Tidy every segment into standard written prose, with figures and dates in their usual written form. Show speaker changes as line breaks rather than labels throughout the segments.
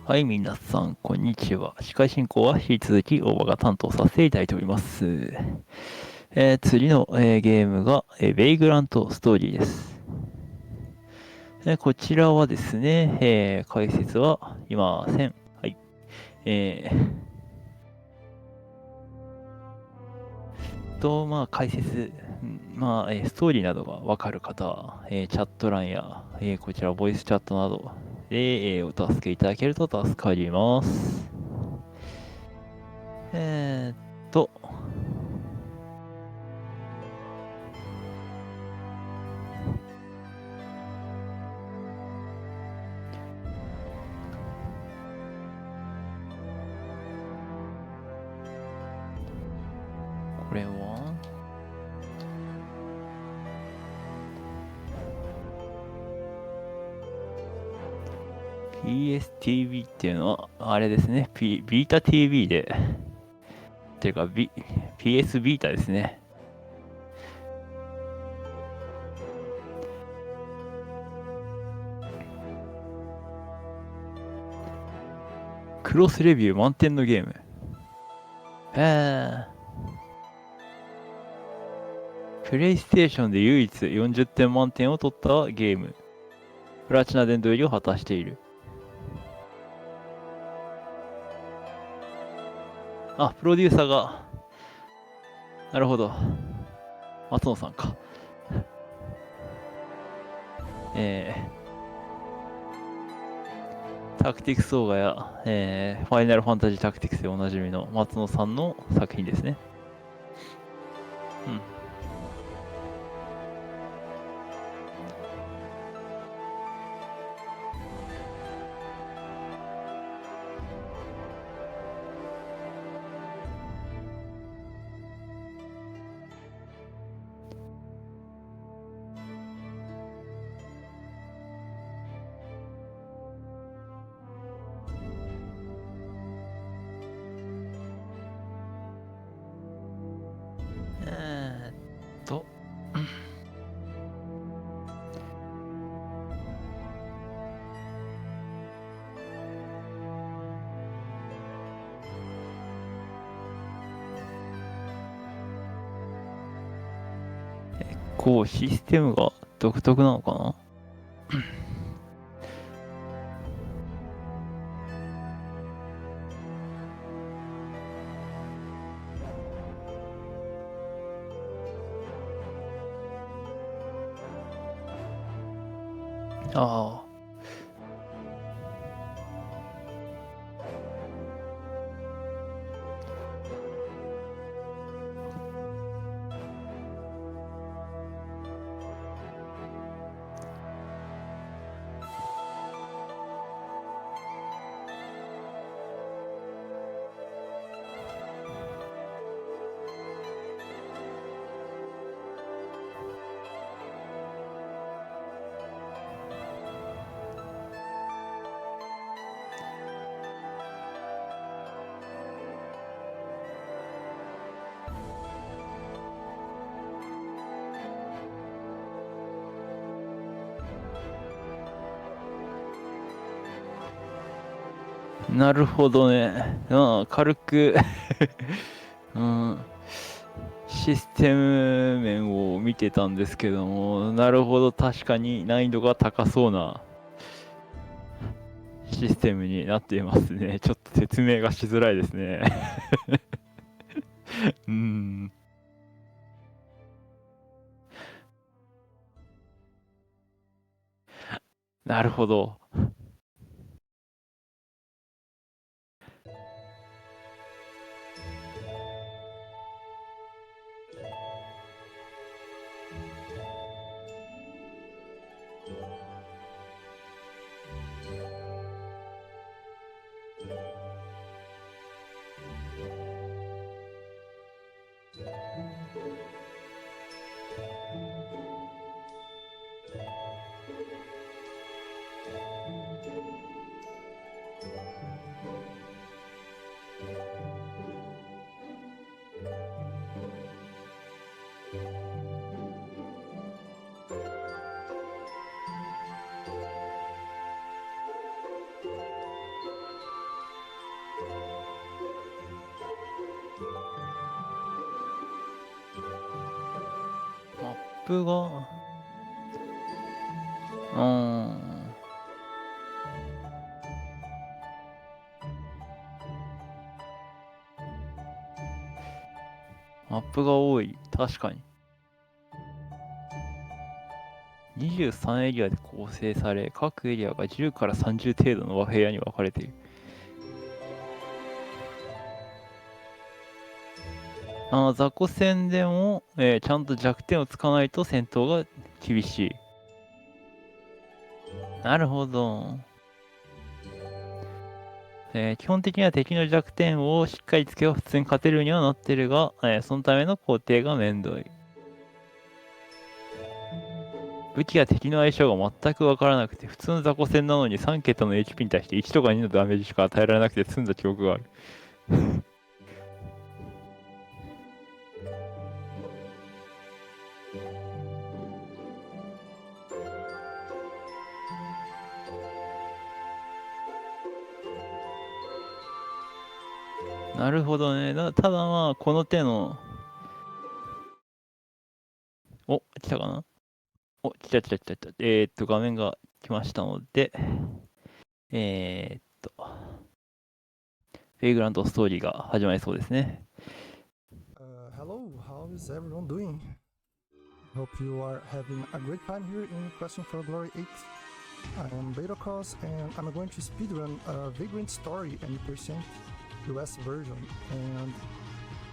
はい、皆さん、こんにちは。司会進行は引き続き大場が担当させていただいております。次の、ゲームが、ベイグラントストーリーです。こちらはですね、解説はいません。はい。まあ、解説、まあ、ストーリーなどがわかる方は、チャット欄や、こちらボイスチャットなどで、お助けいただけると助かります。えーっと、これはPSTV っていうのは、あれですね、ビータ TV で、っていうか、PS ビータですね。クロスレビュー満点のゲーム。プレイステーションで唯一40点満点を取ったゲーム。プラチナ殿堂入りを果たしている。あ、プロデューサーが、なるほど。松野さんか。タクティクスオーガや、ファイナルファンタジータクティクスでおなじみの松野さんの作品ですね。うん。えーっと、こうシステムが独特なのかな。ああ。なるほどね。うん、軽くうん、システム面を見てたんですけども、なるほど、確かに難易度が高そうなシステムになっていますね。ちょっと説明がしづらいですね。うん。なるほど。プが、マップが多い。確かに。23エリアで構成され、各エリアが10から30程度の和部屋に分かれている。雑魚戦でも、ちゃんと弱点をつかないと戦闘が厳しい。なるほど。基本的には敵の弱点をしっかりつけば普通に勝てるにはなってるが、そのための工程がめんどい。武器や敵の相性が全く分からなくて、普通の雑魚戦なのに3桁の HP に対して1とか2のダメージしか与えられなくて済んだ記憶がある。なるほどね。ただまあ、この手の、お、来たかな。お、来た来た来た来た。画面が来ましたので、ベイグラントストーリーが始まりそうですね。
Hello, how is everyone doing? Hope you are having a great time here in Questing for Glory 8. I am BetoKos and I'm going to speedrun a Vagrant Story any% US version. And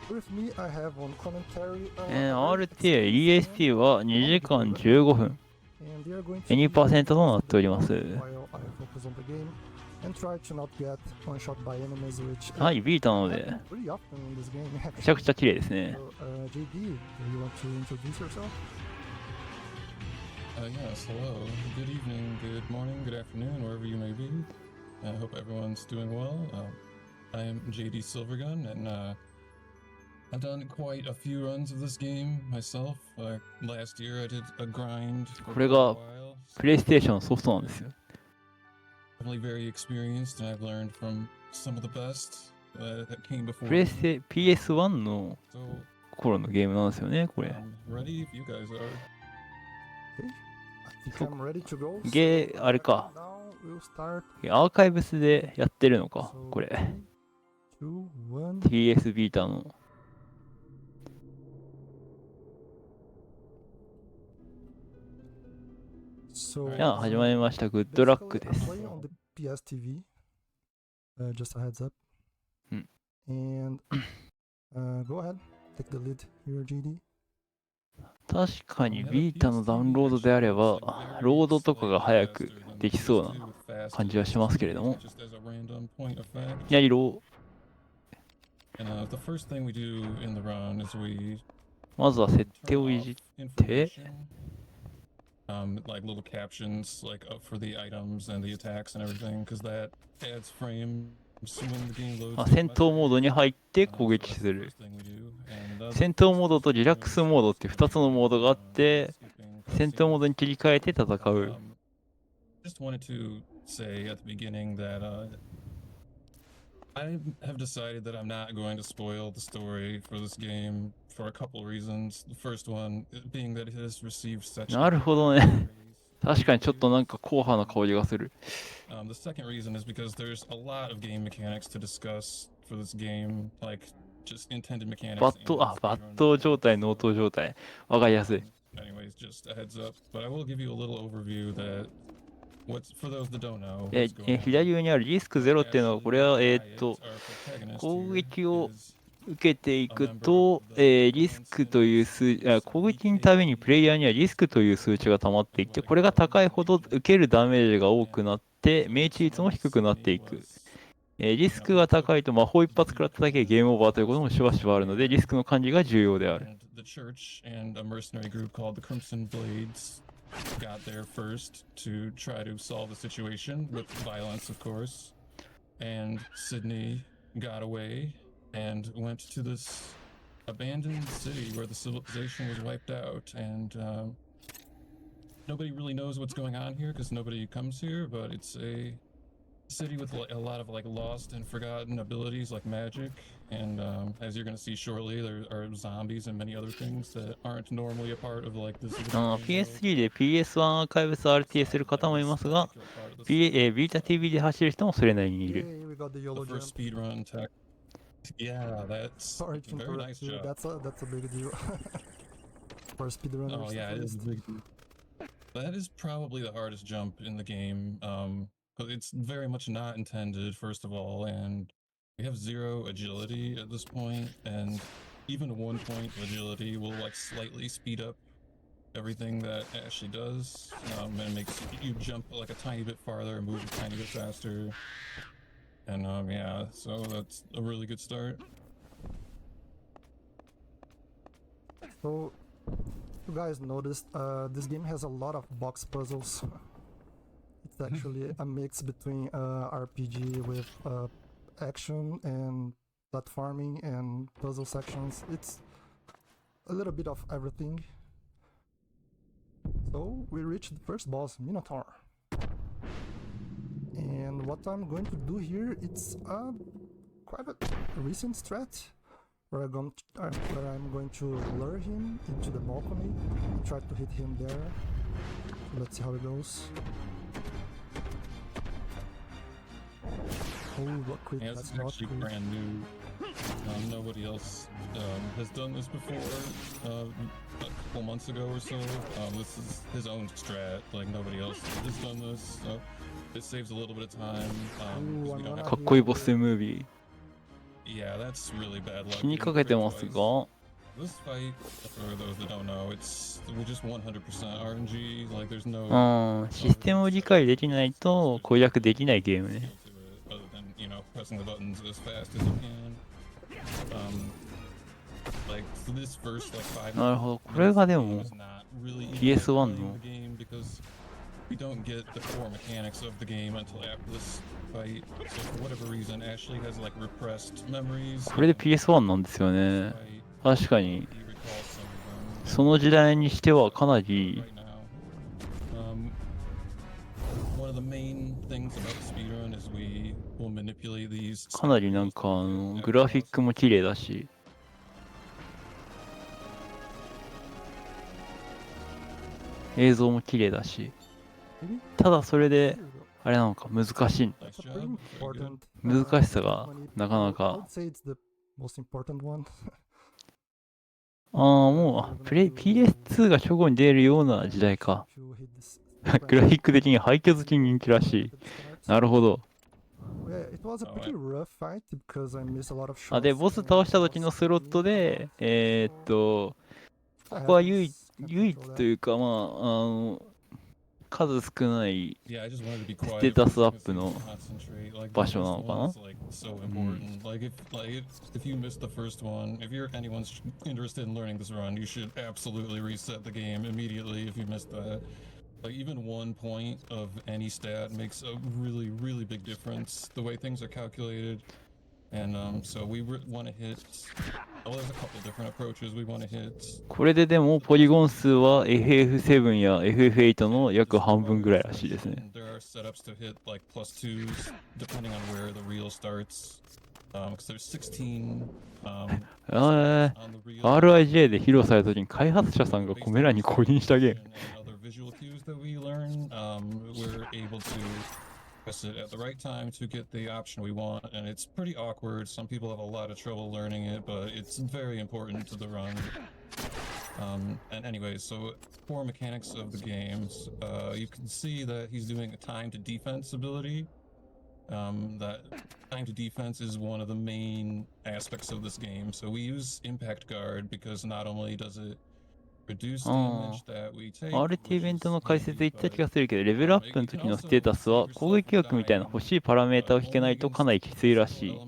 with me I have on commentary
RTA、EST は2時間15分。2% となっております。はい、ビータなので、めちゃくちゃ綺麗ですね。
Yes, hello. Good evening, good morning, good afternoon, wherever you may be. I hope everyone's doing well. I am JD Silvergun, and I've done quite a few runs of this game myself. Last year I did a grind for
これ
quite a
が
while.
プレイステーションのソフトなんですよ。
Definitely very experienced, and I've learned from some of the best that came before.
プレイステ PS1 の
So,
頃のゲームなんですよね、これ。
ready if you guys are.
あれか。アーカイブスでやってるのか、これ。TS ビータの。じゃあ、始まりました。グッドラックです。
Just a heads up. And go ahead, take the lead here, GD.
確かにビータのダウンロードであれば、ロードとかが早くできそうな感じはしますけれども。左ロー。まずは設定をいじって、
like little captions like up for the items and the attacks and everything, because that adds frames when the game loads.
戦闘モードに入って攻撃する。戦闘モードとリラックスモードって2つのモードがあって、戦闘モードに切り替えて戦う。
Just wanted to say at the beginning that I have decided that I'm not going to spoil the story for this game for a couple reasons. The first one being that it has received such.
なるほどね。確かにちょっとなんか硬派な香りがする。
The second reason is because there's a lot of game mechanics to discuss for this game, like just intended mechanics.
バット状態、ノート状態。わかりやすい。
Anyways, just a heads up, but I will give you a little overview that for those that don't know.
左上にあるリスク0っていうのは、これは攻撃を受けていくと、リスクという攻撃のためにプレイヤーにはリスクという数値が溜まっていって、これが高いほど受けるダメージが多くなって、命中率も低くなっていく。リスクが高いと魔法一発食らっただけでゲームオーバーということもしばしばあるので、リスクの管理が重要である。
Got there first to try to solve the situation with violence, of course. And Sydney got away and went to this abandoned city where the civilization was wiped out. And nobody really knows what's going on here because nobody comes here, but it's a city with like a lot of like lost and forgotten abilities like magic, and as you're gonna see shortly, there are zombies and many other things that aren't normally a part of like this video game world.
PS3 で PS1 アーカイブス RTA する方もいますが、ビータ TV で走る人もそれなりにいる。
Yay, we got the
The
YOLO
first
jump.
speedrun tech. Yeah, that's
Sorry to
very
interrupt
nice
you.
job.
That's a big deal. For speedrunners,
Oh yeah,
at
it is
least.
a big deal. That is probably the hardest jump in the game. But it's very much not intended, first of all, and we have 0 agility at this point, and even 1 point agility will like slightly speed up everything that Ashley does, and it makes you jump like a tiny bit farther, move a tiny bit faster, and yeah, so that's a really good start.
So, you guys noticed this game has a lot of box puzzles. It's actually a mix between RPG with action and platforming and puzzle sections. It's a little bit of everything. So we reached the first boss, Minotaur. And what I'm going to do here, it's quite a recent strat where I'm going to lure him into the balcony and try to hit him there. Let's see how it goes. Oh, what quick,
Yeah,
that's
it's
not
actually
quick.
brand new. Nobody else has done this before. A couple months ago or so. This is his own strat. Like nobody else has done this, so it saves a little bit of time.
Ooh,
'Cause we
I'm
don't
gonna
have
かっこいいボスムービー。
Yeah, that's really bad luck.
気にか
getting
けて
crit
ます
twice.
が、
This fight, for those that don't know, we're just 100% RNG. Like there's no
システムを理解できないと攻略できないゲームね。
skill to it other than, you know, pressing the buttons as fast as you can. Like so this first like 5
なるほど。これがで
minutes
も
is not really
PS1
playing
の
the game because we don't get the core mechanics of the game until after this fight. So for whatever reason, Ashley has like repressed memories.
これで PS1 なんですよね。
Fight.
確かに
He recalls some of them.
その時代にしてはかなり
Right now. One of the main things about the speedrun is we will manipulate these.
かなりなんかグラフィックも綺麗だし、映像も綺麗だし、
Maybe?
ただそれで
Here we go.
あれなのか難しい、
Nice
That's a
job.
pretty
Very good.
important
難しさが
money.
なかな
I
か
would say it's the most important one.
もうPS2 が初号に出るような時代か。
To hit this
グラフィック的に廃墟好きに人気らしい。 なるほど。
Yeah, it was a pretty rough fight because I missed a lot of shots.
あ、で、ボス倒した時のスロットで、ここは唯一というか、まあ、数少ない
Yeah, I just wanted to be quiet.
ステータスアップ
because
の
you concentrate. Like,
場
the
所な
first
のか
one
な。
is, like, so important. If you missed the first one, if you're anyone's interested in learning this run, you should absolutely reset the game immediately if you missed that. Like even 1 point of any stat makes a really, really big difference. The way things are calculated, and so we want to hit. Oh, there's a couple different approaches we want to hit.
これででもポリゴン数は FF7 や FF8 の約半分ぐらいらしいですね。
There are setups to hit like +2s depending on where the reel starts. Because there's 16. On the reel.
RIJ で披露された時に開発者さんがコメ欄に公認したゲーム。
And other visual cues that we learn, we're able to press it at the right time to get the option we want, and it's pretty awkward. Some people have a lot of trouble learning it, but it's very important to the run. And anyway, so core mechanics of the games, you can see that he's doing a time to defense ability. That time to defense is one of the main aspects of this game. So we use impact guard because not only does it reduce damage that we take,
RT イベントの解説で言った気
but
がするけど、レベルアップの時のステータスは攻撃力みたいな欲しいパラメータを引けないとかなりきついらしい。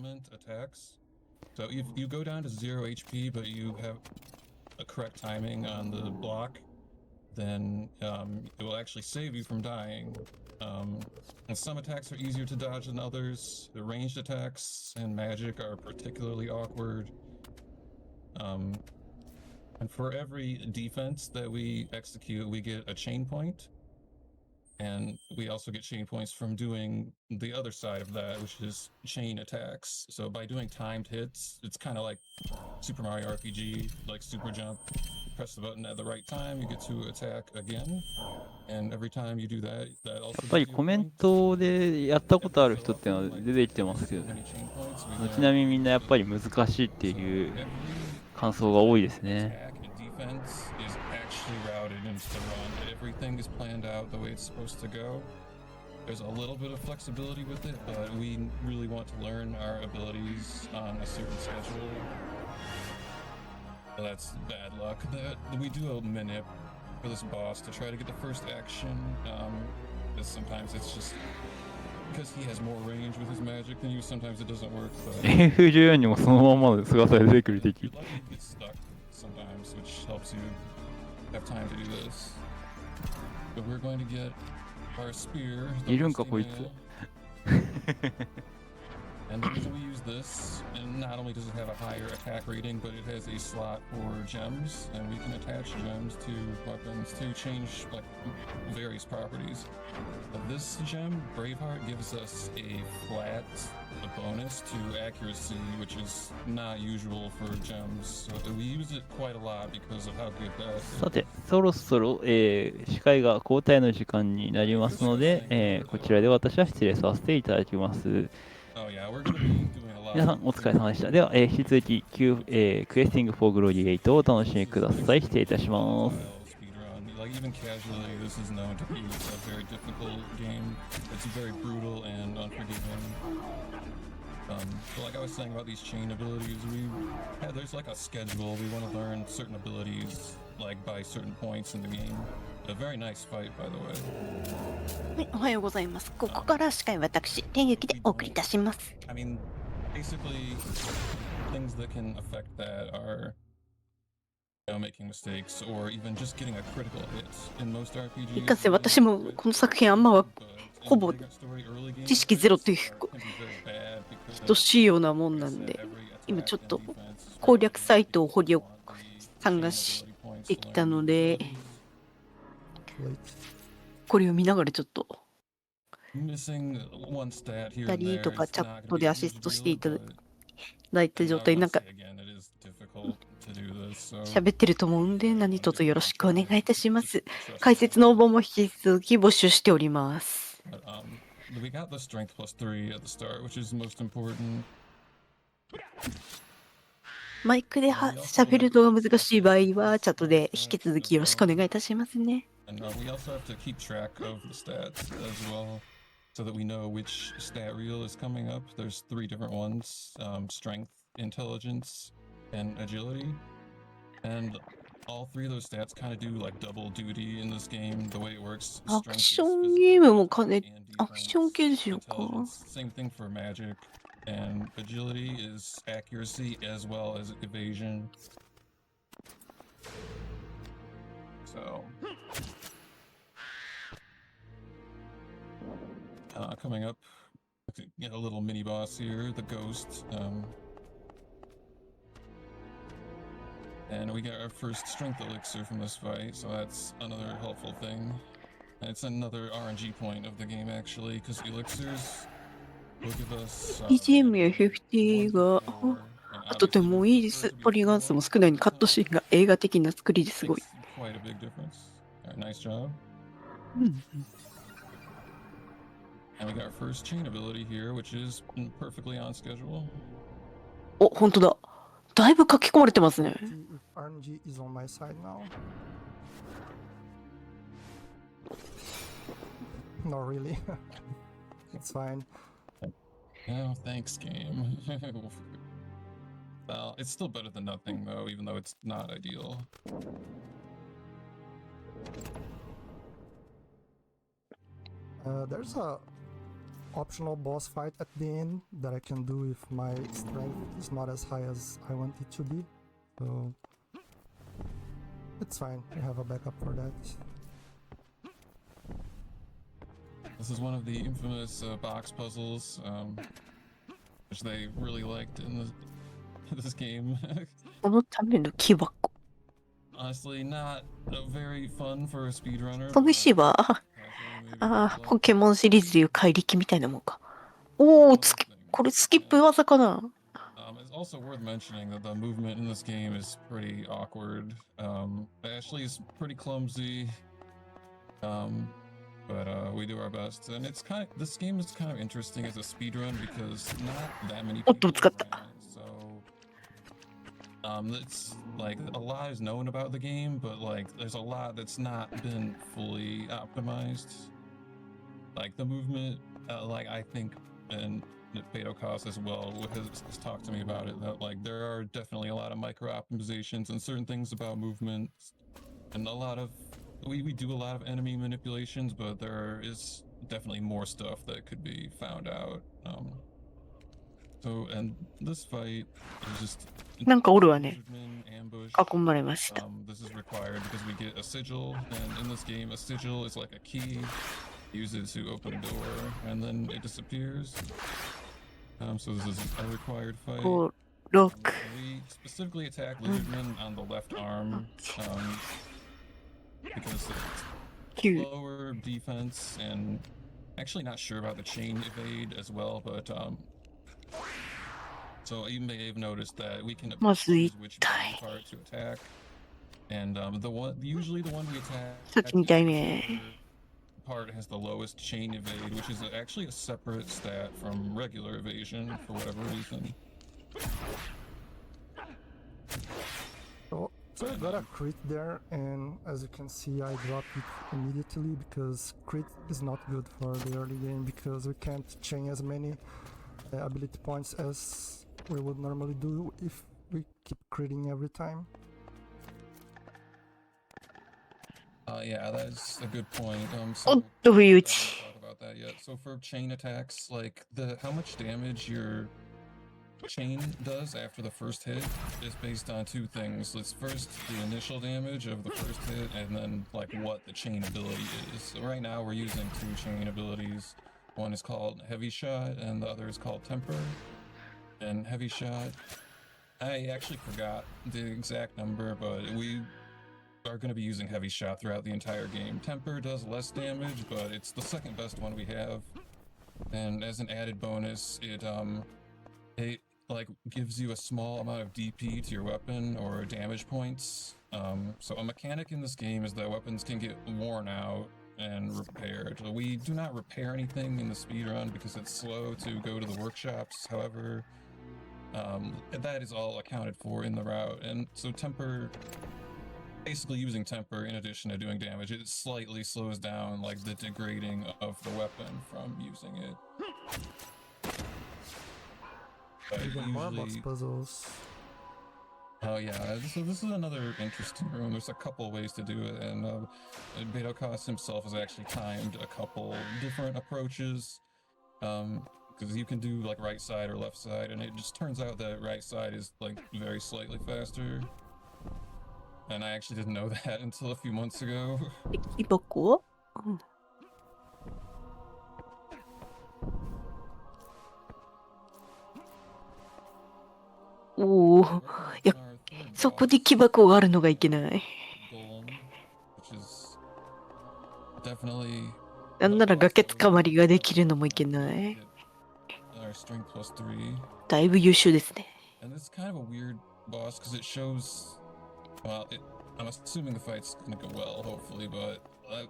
So if you go down to 0 HP, but you have a correct timing on the block, then it will actually save you from dying. And some attacks are easier to dodge than others. The ranged attacks and magic are particularly awkward. And for every defense that we execute, we get a chain point. And we also get chain points from doing the other side of that, which is chain attacks. So by doing timed hits, it's kind of like Super Mario RPG, like super jump. Press the button at the right time, you get to attack again. And every time you do that, that
や
also
っぱり
gives you
コ
a
メン
point.
トでやったことある
Fill
人っ
up
ていうの
them
は
like
出てきてますけど
so
ね。
many chain points, we
ちなみにみんなやっ
then
ぱり難しいっていう
so every
感想が多いですね。
attack and defense is actually routed into the run. Everything is planned out the way it's supposed to go. There's a little bit of flexibility with it, but we really want to learn our abilities on a certain schedule. So that's bad luck. We do a minute for this boss to try to get the first action. Because sometimes it's just because he has more range with his magic than you. Sometimes it doesn't work. But
F14 にもそのままの姿で出てくる
you're
敵。
lucky to get stuck sometimes, which helps you have time to do this. But we're going to get our spear. The
いるんか
rusty
こいつ。
nail. And the reason we use this, and not only does it have a higher attack rating, but it has a slot for gems, and we can attach gems to weapons to change like various properties. This gem, Braveheart, gives us a flat bonus to accuracy, which is not usual for gems. So we use it quite a lot because of how good that is.
さて、そろそろ、司会が交代の時間になりますので、こちらで私は失礼させていただきます。
Oh yeah, we're gonna be doing a lot.
皆さんお疲れ様でした。では、引き続き、クエスティングフォーグローリ8をお楽しみください。失礼いたします。
Speedrun. Like even casually, this is known to be a very difficult game. It's very brutal and unforgiving. But like I was saying about these chain abilities, there's like a schedule. We want to learn certain abilities like by certain points in the game. A very nice fight, by the way.
はい、おはようございます。ここから司会は私、天雪でお送りいたします。
I mean, basically, things that can affect that are making mistakes or even just getting a critical hit in most RPGs.
いかんせん私もこの作品あんまはほぼ知識ゼロという等しいようなもんなんで、今ちょっと攻略サイトを探してきたので、これを見ながらちょっと2人とかチャットでアシストしていただいた状態、なんか喋ってると思うんで、何卒よろしくお願いいたします。解説の応募も引き続き募集しております。マイクで喋るのが難しい場合は、チャットで引き続きよろしくお願いいたしますね。
So that we know which stat reel is coming up. There's 3 different ones: strength, intelligence, and agility. And all 3 of those stats kind of do like double duty in this game. The way it works.
アクションゲームもアクション系でしょうか。
Same thing for magic. And agility is accuracy as well as evasion. So. Coming up, get a little mini boss here, the ghost. And we got our first strength elixir from this fight, so that's another helpful thing. And it's another RNG point of the game actually, because elixirs will give us.
BGM や50がとてもいいです。ポリガン数も少ないにカットシーンが映画的な作りですごい。
Quite a big difference. Nice job. And we got our first chain ability here, which is perfectly on schedule.
お、本当だ。だいぶ書き込まれてますね。
RNG is on my side now. Not really. It's fine.
Oh, thanks, game. Well, it's still better than nothing, though, even though it's not ideal.
There's a optional boss fight at the end that I can do if my strength is not as high as I want it to be. So it's fine. I have a backup for that.
This is one of the infamous box puzzles, which they really liked in this game.
このための木箱。
Honestly, not very fun for a speedrunner.
楽しいわ。ああ、ポケモンシリーズでいう怪力みたいなもんか。おお、これスキップ技かな。
It's also worth mentioning that the movement in this game is pretty awkward. Ashley is pretty clumsy. But we do our best, and this game is kind of interesting as a speedrun because not that many
Oh,
people
ぶつかった。
are on it, so it's like a lot is known about the game, but like there's a lot that's not been fully optimized. Like the movement, like I think, and BetoKos as well has talked to me about it, that like there are definitely a lot of micro optimizations and certain things about movement, and a lot of we do a lot of enemy manipulations, but there is definitely more stuff that could be found out. So and this fight is just
なんかおるわね。
ambush.
囲まれました。
This is required because we get a sigil, and in this game, a sigil is like a key. Use it to open a door, and then it disappears. So this is a required fight.
5、6、
We specifically attack Lizardmen on the left arm because it's
9。
lower defense, and actually not sure about the chain evade as well, but so you may have noticed that we can choose which button part to attack, and usually the one we attack
さっき2体目。
part has the lowest chain evade, which is actually a separate stat from regular evasion for whatever reason.
So I got a crit there, and as you can see, I dropped it immediately because crit is not good for the early game because we can't chain as many ability points as we would normally do if we keep critting every time.
Yeah, that's a good point.
お
So
っと、不意打
I
ち。
haven't thought about that yet. So for chain attacks, like how much damage your chain does after the first hit is based on two things. It's first the initial damage of the first hit, and then like what the chain ability is. So right now we're using two chain abilities. One is called Heavy Shot, and the other is called Temper. And Heavy Shot, I actually forgot the exact number, but we are going to be using Heavy Shot throughout the entire game. Temper does less damage, but it's the second best one we have. And as an added bonus, it like gives you a small amount of DP to your weapon or damage points. So a mechanic in this game is that weapons can get worn out and repaired. We do not repair anything in the speedrun because it's slow to go to the workshops. However, that is all accounted for in the route. And so Temper, basically using Temper in addition to doing damage, it slightly slows down like the degrading of the weapon from using it. But
Even more box
usually,
puzzles.
oh yeah, so this is another interesting room. There's a couple ways to do it, and BetoKos himself has actually timed a couple different approaches, because you can do like right side or left side, and it just turns out that right side is like very slightly faster. And I actually didn't know that until a few months ago.
敵箱、うん、おお、いや、そこで木箱があるのがいけない。なんなら崖つかまりができるのもいけない。だいぶ優秀ですね。
And it's kind of a weird boss because it shows, well, I'm assuming the fight's gonna go well, hopefully, but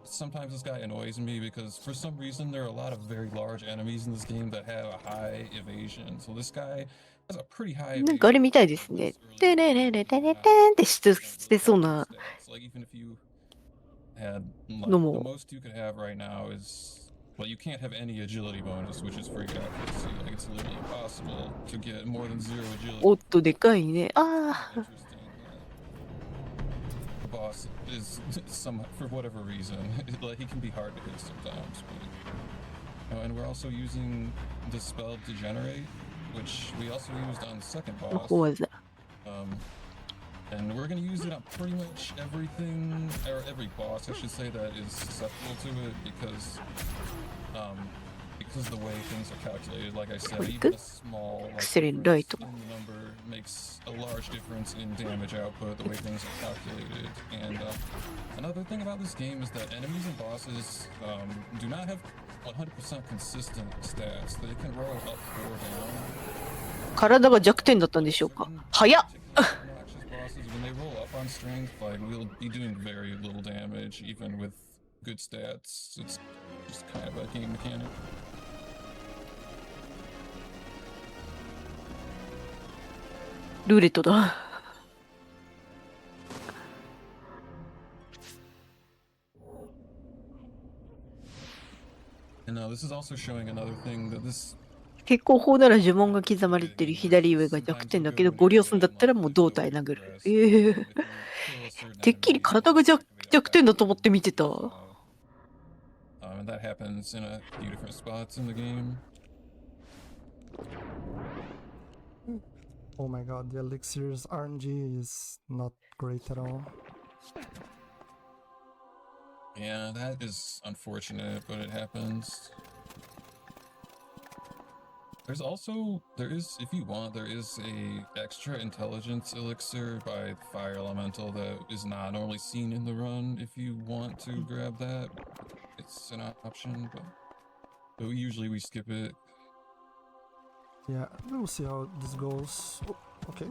sometimes this guy annoys me because for some reason there are a lot of very large enemies in this game that have a high evasion. So this guy has a pretty high evasion.
なんかあれみたいですね。テレレレテレテンってしてそうな
Like even if you had like,
の
the
も。
most you could have right now is, well, you can't have any agility bonus, which is free accuracy. Like it's literally impossible to get more than 0 agility.
おっと、でかいね。ああ。
Interesting. The boss is for whatever reason, like he can be hard to hit sometimes. But, and we're also using the spell Degenerate, which we also used on the second
の
boss.
小技。
And we're gonna use it on pretty much everything, or every boss, I should say, that is susceptible to it, because because of the way things are calculated, like I said,
Pretty
even
good.
a small like,
Excellent,
difference
right.
in the number makes a large difference in damage output, the way things are calculated. And another thing about this game is that enemies and bosses do not have 100% consistent stats. They can roll up or down.
体が弱点だったんでしょうか。早っ
Obnoxious bosses, when they roll up on strength, like we'll be doing very little damage, even with good stats. It's just kind of a game mechanic.
ルーレットだ。
And this is also showing another thing that this
結構法なら呪文が刻まれてる左上が弱点だけど、ゴリ押すんだったらもう胴体殴る。てっきり体が弱点だと思って見てた。
and that happens in a few different spots in the game.
Oh my god, the elixir's RNG is not great at all.
Yeah, that is unfortunate, but it happens. If you want, there is a extra intelligence elixir by Fire Elemental that is not normally seen in the run. If you want to grab that, it's an option, but usually we skip it.
Yeah, we'll see how this goes. Oh, okay,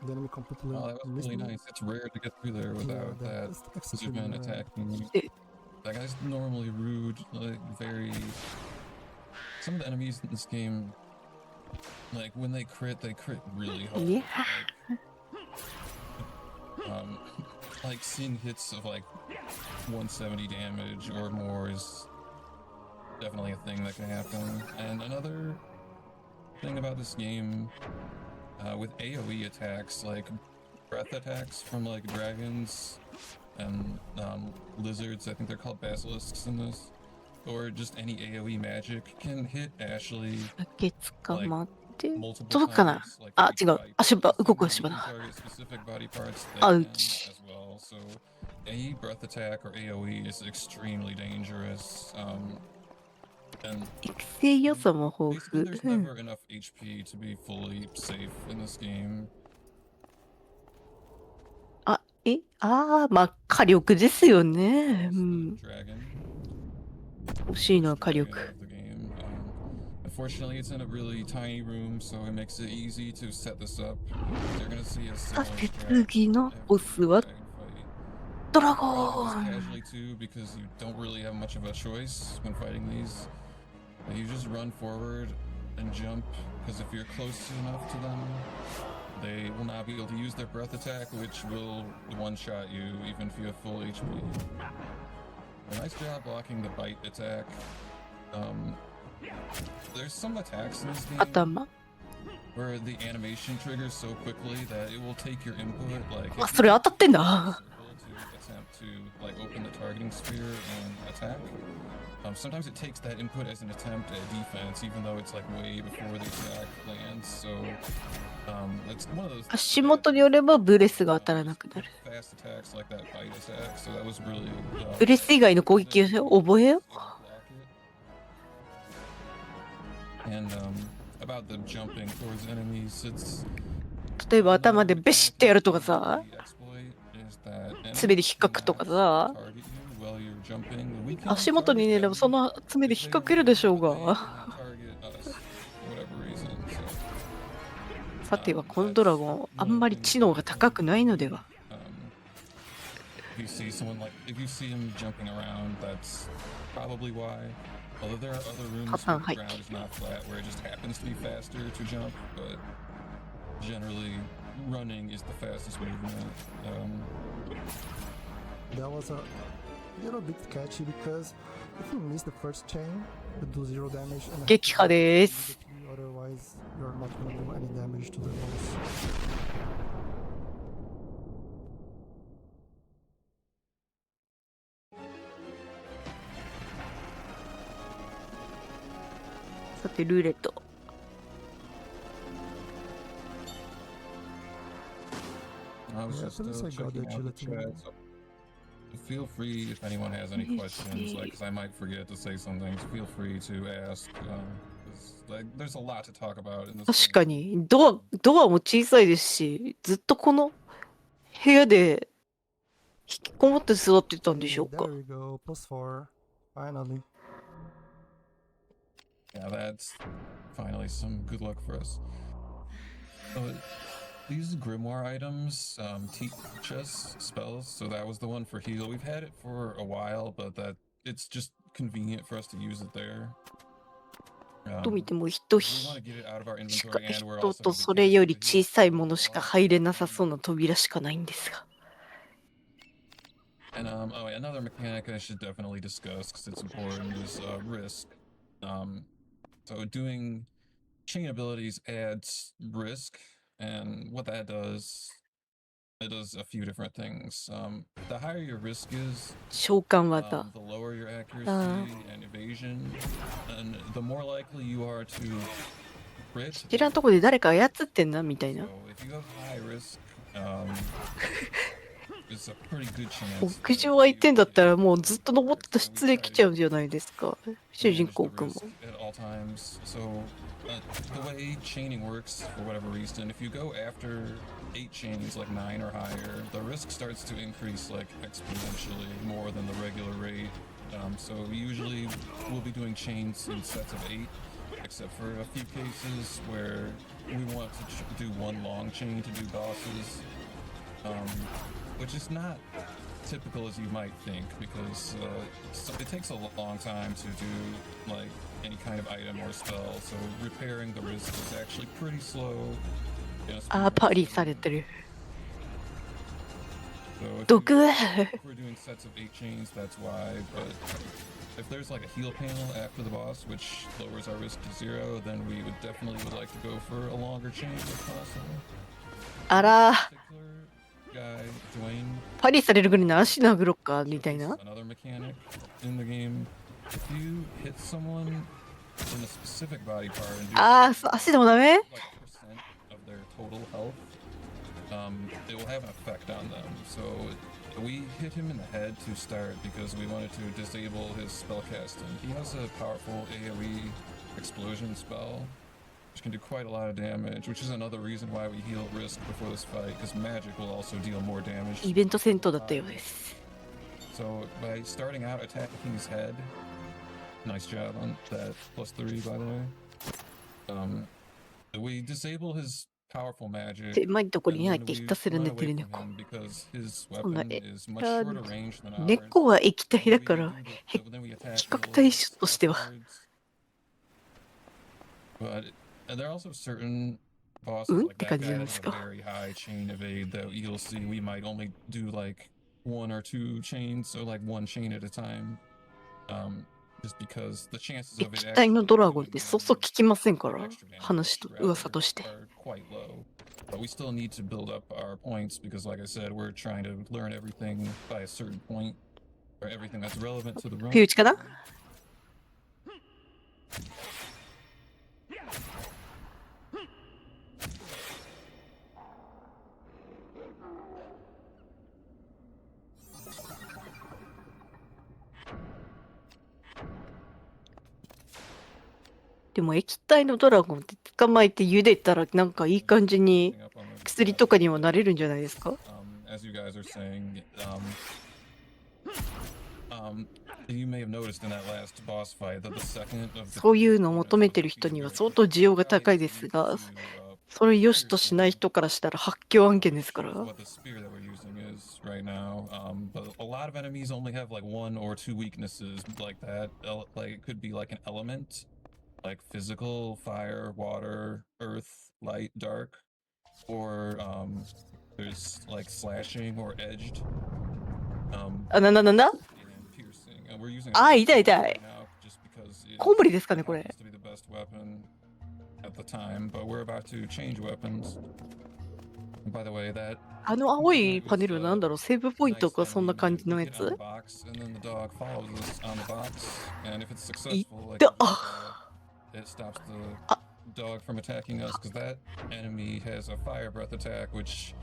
the enemy completely
Oh, that was
missed
really
me.
nice. It's rare to get through there without that
is
Zuban
rare.
attacking you.
Yeah.
That guy's normally rude, like very... Some of the enemies in this game, like when they crit really hard.
Yeah.
Like seeing hits of like 170 damage or more is definitely a thing that can happen. And another thing about this game, with AoE attacks, like breath attacks from like dragons and lizards, I think they're called basilisks in this, or just any AoE magic can hit Ashley
だけ捕まって。
multiple
届くかな
times, like
あ、
each
違う。
body
足場、
part.
動く
You
足場
can
だ。
target specific body parts they
Ouch.
can as well. So any breath attack or AoE is extremely dangerous. And
育成要素も豊
basically
富。
there's never enough HP to be fully safe in this game.
まあ火力ですよね。
That's the dragon.
欲しいのは火
dragon
力。
of the game. Unfortunately, it's in a really tiny room, so it makes it easy to set this up. You're gonna see a
さ
similar
て
strat
次の
every
ボスは
dragon fight.
ドラ
Grab
ゴ
this
ン。
casually too, because you don't really have much of a choice when fighting these. You just run forward and jump, because if you're close enough to them, they will not be able to use their breath attack, which will one-shot you even if you have full HP. Nice job blocking the bite attack. There's some attacks in this game
頭。
where the animation triggers so quickly that it will take your input, like
あ、それ当たってんだ。
to attempt to like open the targeting sphere and attack. Sometimes it takes that input as an attempt at defense, even though it's like way before the attack lands. So it's one of those
足元によればブレスが当たらなくなる。
fast attacks like that bite attack. So that was really
ブレス以外の攻撃を覚えよう。
and about the jumping towards enemies, it's
例えば頭でベシッてやるとかさ、
the exploit is that
爪で引っかくとかさ、
target you while you're jumping. We can
足元にいればその爪で引っかけるでしょうが。
target us for whatever reason. So
さてはこのドラゴン、あんまり知能が高くないのでは。
if you see someone like if you see him jumping around, that's probably why. Although there are other rooms where the ground is not flat, where it just happens to be faster to jump, but generally running is the fastest movement.
That was a little bit catchy because if you miss the first chain, you do 0 damage and
撃破です。
otherwise you're not gonna do any damage to the boss.
さてルーレット。
I was
Yeah,
just
at least I got the
checking out the
agility.
chat. So feel free if anyone has any
Let me
questions,
see.
like, because I might forget to say some things. Feel free to ask. 'Cause, like, there's a lot to talk about in this
確
game.
かに、ドアも小さいですし、ずっとこの部屋で引きこもって座ってたんでしょう
Hey,
か。
there we go. +4. Finally.
Yeah, that's finally some good luck for us. So, these grimoire items teach us spells, so that was the one for heal. We've had it for a while, but that it's just convenient for us to use it there.
と見
Um,
ても
we
人
want to get it out of our
しか
inventory, and we're
人
also
と
going to
そ
be
れより
casting
小
the
さい
heal
ものしか
boss.
入れなさそうな扉しかないんですが。
And another mechanic I should definitely discuss because it's important is risk. So doing chain abilities adds risk, and what that does, it does a few different things. The higher your risk is,
召喚技。
the lower your accuracy and evasion, and the more likely you are to crit.
こちらのとこで誰か操ってんなみたいな。
So if you have high risk, it's a pretty good chance.
屋上は行ってんだったらもうずっと登ってた失礼来ちゃうんじゃないですか。主人
manage
公
the
くんも。
risk at all times. So the way chaining works, for whatever reason, if you go after 8 chains, like 9 or higher, the risk starts to increase like exponentially more than the regular rate. So usually we'll be doing chains in sets of 8, except for a few cases where we want to do one long chain to do bosses, which is not typical as you might think, because it takes a long time to do like any kind of item or spell, so repairing the risk is actually pretty slow.
あー、パリされてる。
So
毒
if we're doing sets of 8 chains, that's why, but if there's like a heal panel after the boss, which lowers our risk to 0, then we would definitely like to go for a longer chain if possible.
あら、
Particular guy, Dwayne,
パリされるぐらいの足殴ろっかみたい
this
な。
is another mechanic in the game. If you hit someone in a specific body part and do
あー、足でもダメ
like a percent of their total health, it will have an effect on them. So we hit him in the head to start because we wanted to disable his spell casting. He has a powerful AoE explosion spell, which can do quite a lot of damage, which is another reason why we heal risk before this fight, because magic will also deal more damage.
イベント戦闘だったようです。
So by starting out attacking his head, nice job on that +3 by the way. We disable his powerful magic.
狭いところ
And
に入
then
って
we
ひたすら
run
寝て
away
る
from
猫。
him because his
そんな
weapon is much
あ
shorter range than ours.
猫は液体だ
Then
か
we
ら
do the- then we attack
比較
little
対象としては。
stealth guards. But and there are also certain bosses
うんっ
like
て
that
感じ
guy
なん
that
です
have
か。
a very high chain evade that you'll see we might only do like 1 or 2 chains, so like 1 chain at a time. Just because the chances of it
液体の
actually
ドラゴンっ
doing
てそうそう
damage
聞きませんか
or
ら。
extra damage
話と
rather
噂として。
are quite low. But we still need to build up our points because, like I said, we're trying to learn everything by a certain point, or everything that's relevant to the run.
ピ打ちかな。 でも液体のドラゴンって捕まえて茹でたらなんかいい感じに
Up on the
薬とかにもなれるんじゃないですか。
as you guys are saying, you may have noticed in that last boss fight that the second of the
そういうのを求めてる人には相当需要が高いですが、それを良しとしない人からしたら発狂案件ですから。
what the spear that we're using is right now. But a lot of enemies only have like 1 or 2 weaknesses like that. Like it could be like an element, like physical, fire, water, earth, light, dark, or there's like slashing or edged.
あ、なんだ。
And piercing. And we're using
あ、痛い痛い。
right now just because it
コウモリですかねこれ。
happens to be the best weapon at the time, but we're about to change weapons. And by the way, that
あの青いパネルはなんだろう、セーブポイント
nice
かそんな
enemy
感じ
we
のや
hit on
つ
the box, and then the dog follows us on the box, and if it's
い
successful,
っ
like
た。
it stops the
あ、
dog from attacking us, because that enemy has a fire breath attack, which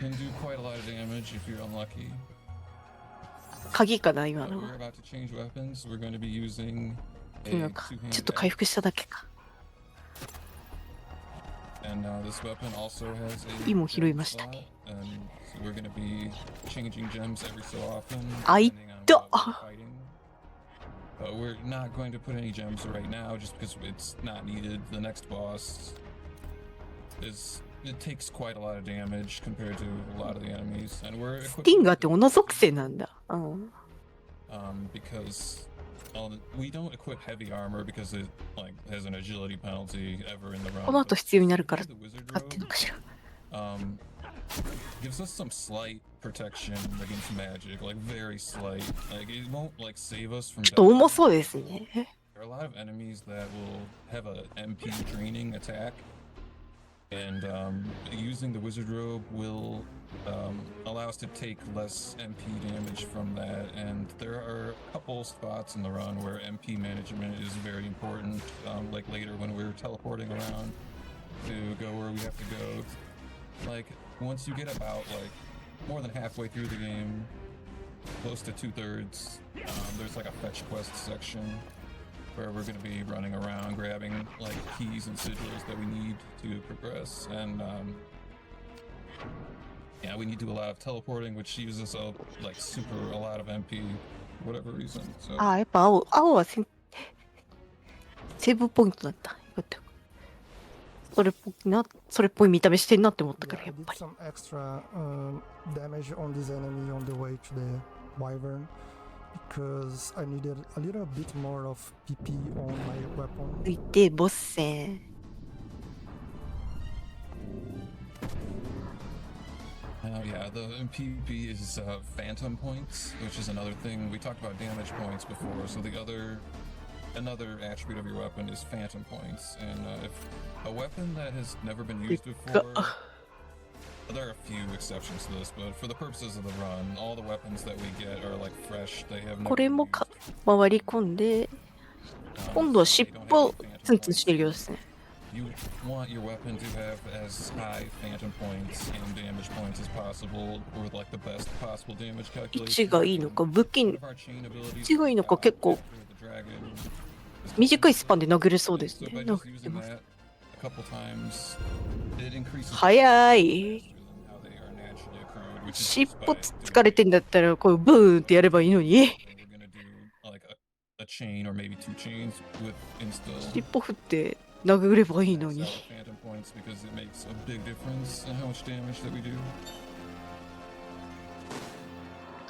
can do quite a lot of damage if you're unlucky.
鍵かな今
But
の
we're
は。
about to change weapons. We're going to be using
なん
a
かちょっ
two-handed
と回復しただけか。
and this weapon also has a
今拾い
gem
ました
slot,
ね。
and so we're going to be changing gems every so often
あい
depending on
た
what we're fighting. But we're not going to put any gems right now just because it's not needed. The next boss it takes quite a lot of damage compared to a lot of the enemies, and we're
スティン
equipping
ガーって同属性なんだ。うん。
because we don't equip heavy armor because it like has an agility penalty ever in the
この
run.
後必要になるから
The wizard
使ってるの
robe
かしら。
gives us some slight protection against magic, like very slight. Like it won't like save us from
ちょっと重
dying.
そうですね。
There are a lot of enemies that will have a MP draining attack, and using the wizard robe will allow us to take less MP damage from that. And there are a couple spots in the run where MP management is very important, like later when we're teleporting around to go where we have to go. Like once you get about like more than halfway through the game, close to 2/3, there's like a fetch quest section where we're going to be running around grabbing like keys and sigils that we need to progress, and yeah, we need to do a lot of teleporting, which uses a lot of MP for whatever reason. So
ああ、やっぱ青はセーブポイントだった。よかった。それっぽいな、それっぽい見た目してんなって思ったか
Yeah,
ら、
I
やっ
did
ぱり。
some extra damage on this enemy on the way to the wyvern because I needed a little bit more of PP on my weapon.
続いて、ボス戦。
yeah, the PvP is phantom points, which is another thing. We talked about damage points before, so another attribute of your weapon is phantom points, and if a weapon that has never been used before, there are a few exceptions to this, but for the purposes of the run, all the weapons that we get are like fresh. They have
こ
never
れ
been
も
used
か
before.
回り込んで、 今度は
So
尻
they don't
尾
have any
ツン
phantom
ツンしてる
points.
ようですね。
You want your weapon to have as high phantom points and damage points as possible, with like the best possible damage
位
calculation.
置がいいのか、武器
One of our chain abilities
位置がいいのか、
after
結構
the dragon is
短いスパンで殴れそうです
So
ね。
by
なん
just
か言って
using
ます
that a couple times, it increases
早い。
faster than how they are naturally accrued, which is
尻
just
尾
by
疲れてんだったら、こうブーンってやればいいのに。
we're gonna do like a chain or maybe two chains with insta
尻尾振って殴ればいいの
max
に。
out phantom points because it makes a big difference in how much damage that we do.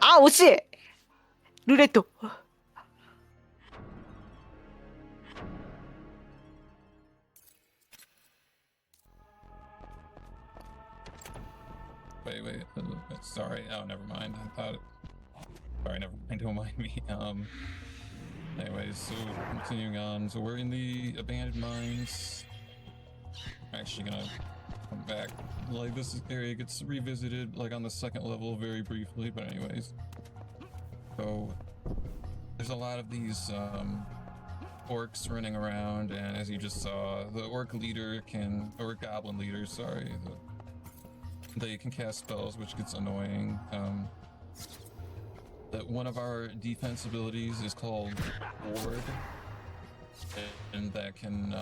あ、惜しい。ルレット。
Wait, sorry. Oh, never mind. I thought. Sorry, never mind. Don't mind me. Anyways, so continuing on. So we're in the abandoned mines. I'm actually gonna come back. Like this area gets revisited like on the second level very briefly, but anyways. So there's a lot of these orcs running around, and as you just saw, the orc leader or goblin leader, sorry, they can cast spells, which gets annoying. That one of our defense abilities is called Ward, and that can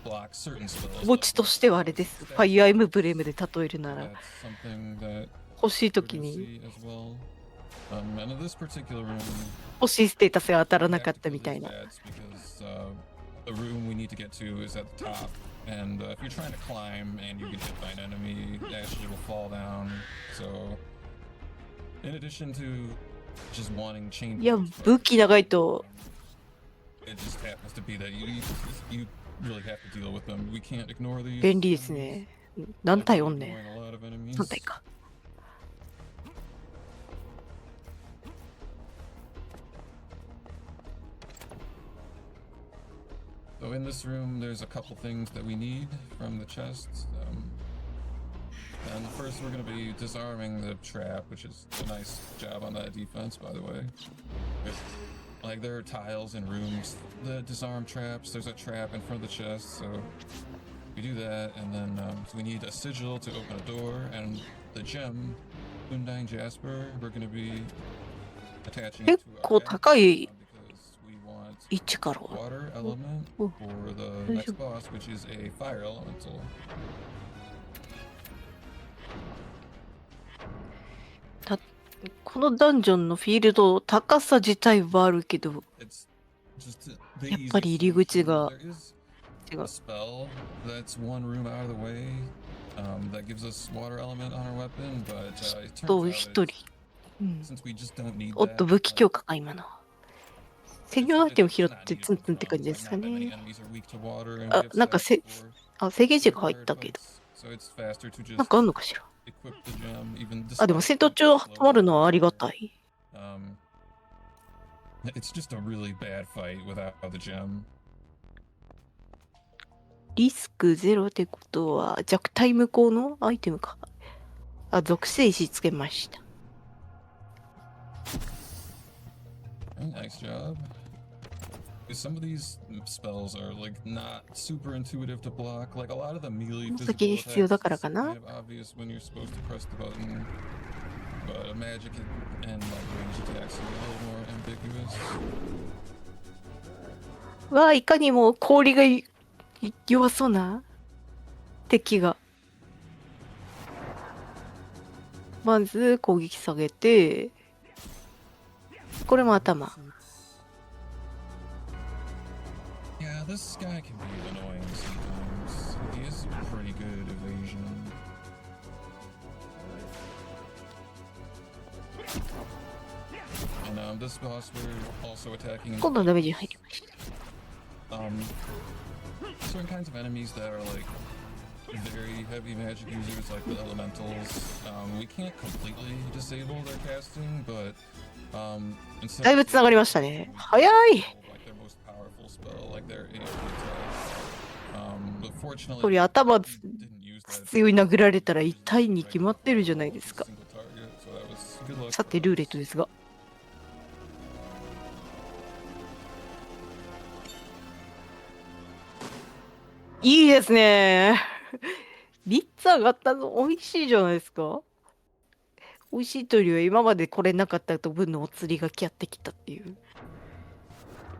block certain spells.
墓地としてはあれです。ファイアーエムブレムで例えるなら、
That's something that
欲しい
we're
時
gonna
に
see as well. And in this particular room,
欲しいステータスが当たら
we
な
have
か
to
った
kill
みたい
these
な。
bats because the room we need to get to is at the top. And if you're trying to climb and you get hit by an enemy, it actually will fall down. So, in addition to just wanting chain
いや、
points,
武器長いと
it just happens to be that you really have to deal with them. We can't ignore these.
便利ですね。何体おんねん。
Ignoring a lot of enemies.
何体か。
So in this room, there's a couple things that we need from the chests. And first, we're going to be disarming the trap, which is a nice job on that defense, by the way. Like there are tiles in rooms that disarm traps. There's a trap in front of the chest, so we do that, and then so we need a sigil to open a door, and the gem, Undine Jasper. We're going to be attaching
結
it to
構
our
高い
axe, because we want
位置から。
water element
Oh.
for the next boss, which is a fire elemental.
このダンジョンのフィールド、高さ自体はあるけど、
It's just the
やっぱり入り口
easiest
が
solution. There is
違
a
う。
spell that's one room out of the way, that gives us water element on our weapon, but it turns
と
out
一
it's,
人。うん。
since we just don't need
おっ
that,
と、武器強化か、今の。専
it's,
用アイテム
it's
拾っ
not
て
needed
ツン
for
ツンって感
fun.
じ
Like
ですか
not that many
ね。
enemies are weak to water, and we
あ、
have
なんか
stats for
制限値
certain
が入っ
fire
たけど。
types, so it's faster to
なん
just
かあんのかしら。
equip the gem, even
あ、でも
despite
戦闘
being
中
slow
止まる
to
のはありが
water.
たい。
It's just a really bad fight without the gem.
リスクゼロってことは弱体無効のアイテムか。あ、属性石つけました。
Nice job. Some of these spells are like not super intuitive to block. Like a lot of the melee
この
physical
先に必要
attacks
だから
it's
かな。
kind of obvious when you're supposed to press the button. But a magic and like range attacks are a little more ambiguous.
わあ、いかにも氷が弱そうな敵が。まず攻撃下げて、これも頭。
Yeah, this guy can be annoying sometimes. He has pretty good evasion. And this boss we're also attacking.
今度はダメージ入りました。
Certain kinds of enemies that are like very heavy magic users, like the elementals. We can't completely disable their casting, but
だいぶつながりましたね。早い。
like their most powerful spell, like their AP attack. But
こ
fortunately,
れ頭
we didn't use that
強い殴られたら痛いに決まってるじゃないですか。
single target, so that was good luck.
さてルーレットですが。いいですね。率上がったの美味しいじゃないですか。美味しいというよりは今までこれなかったと分のお釣りがやってきたっていう。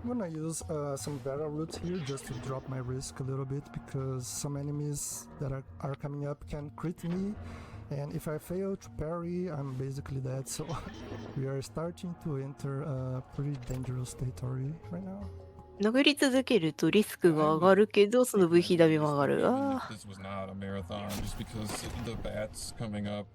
I'm gonna use some barrel roots here just to drop my risk a little bit because some enemies that are coming up can crit me, and if I fail to parry, I'm basically dead. So we are starting to enter a pretty dangerous territory right now.
殴り続けるとリスクが上がるけど、その V 比ダメも上がる。ああ。
This was not a marathon, just because the bats coming up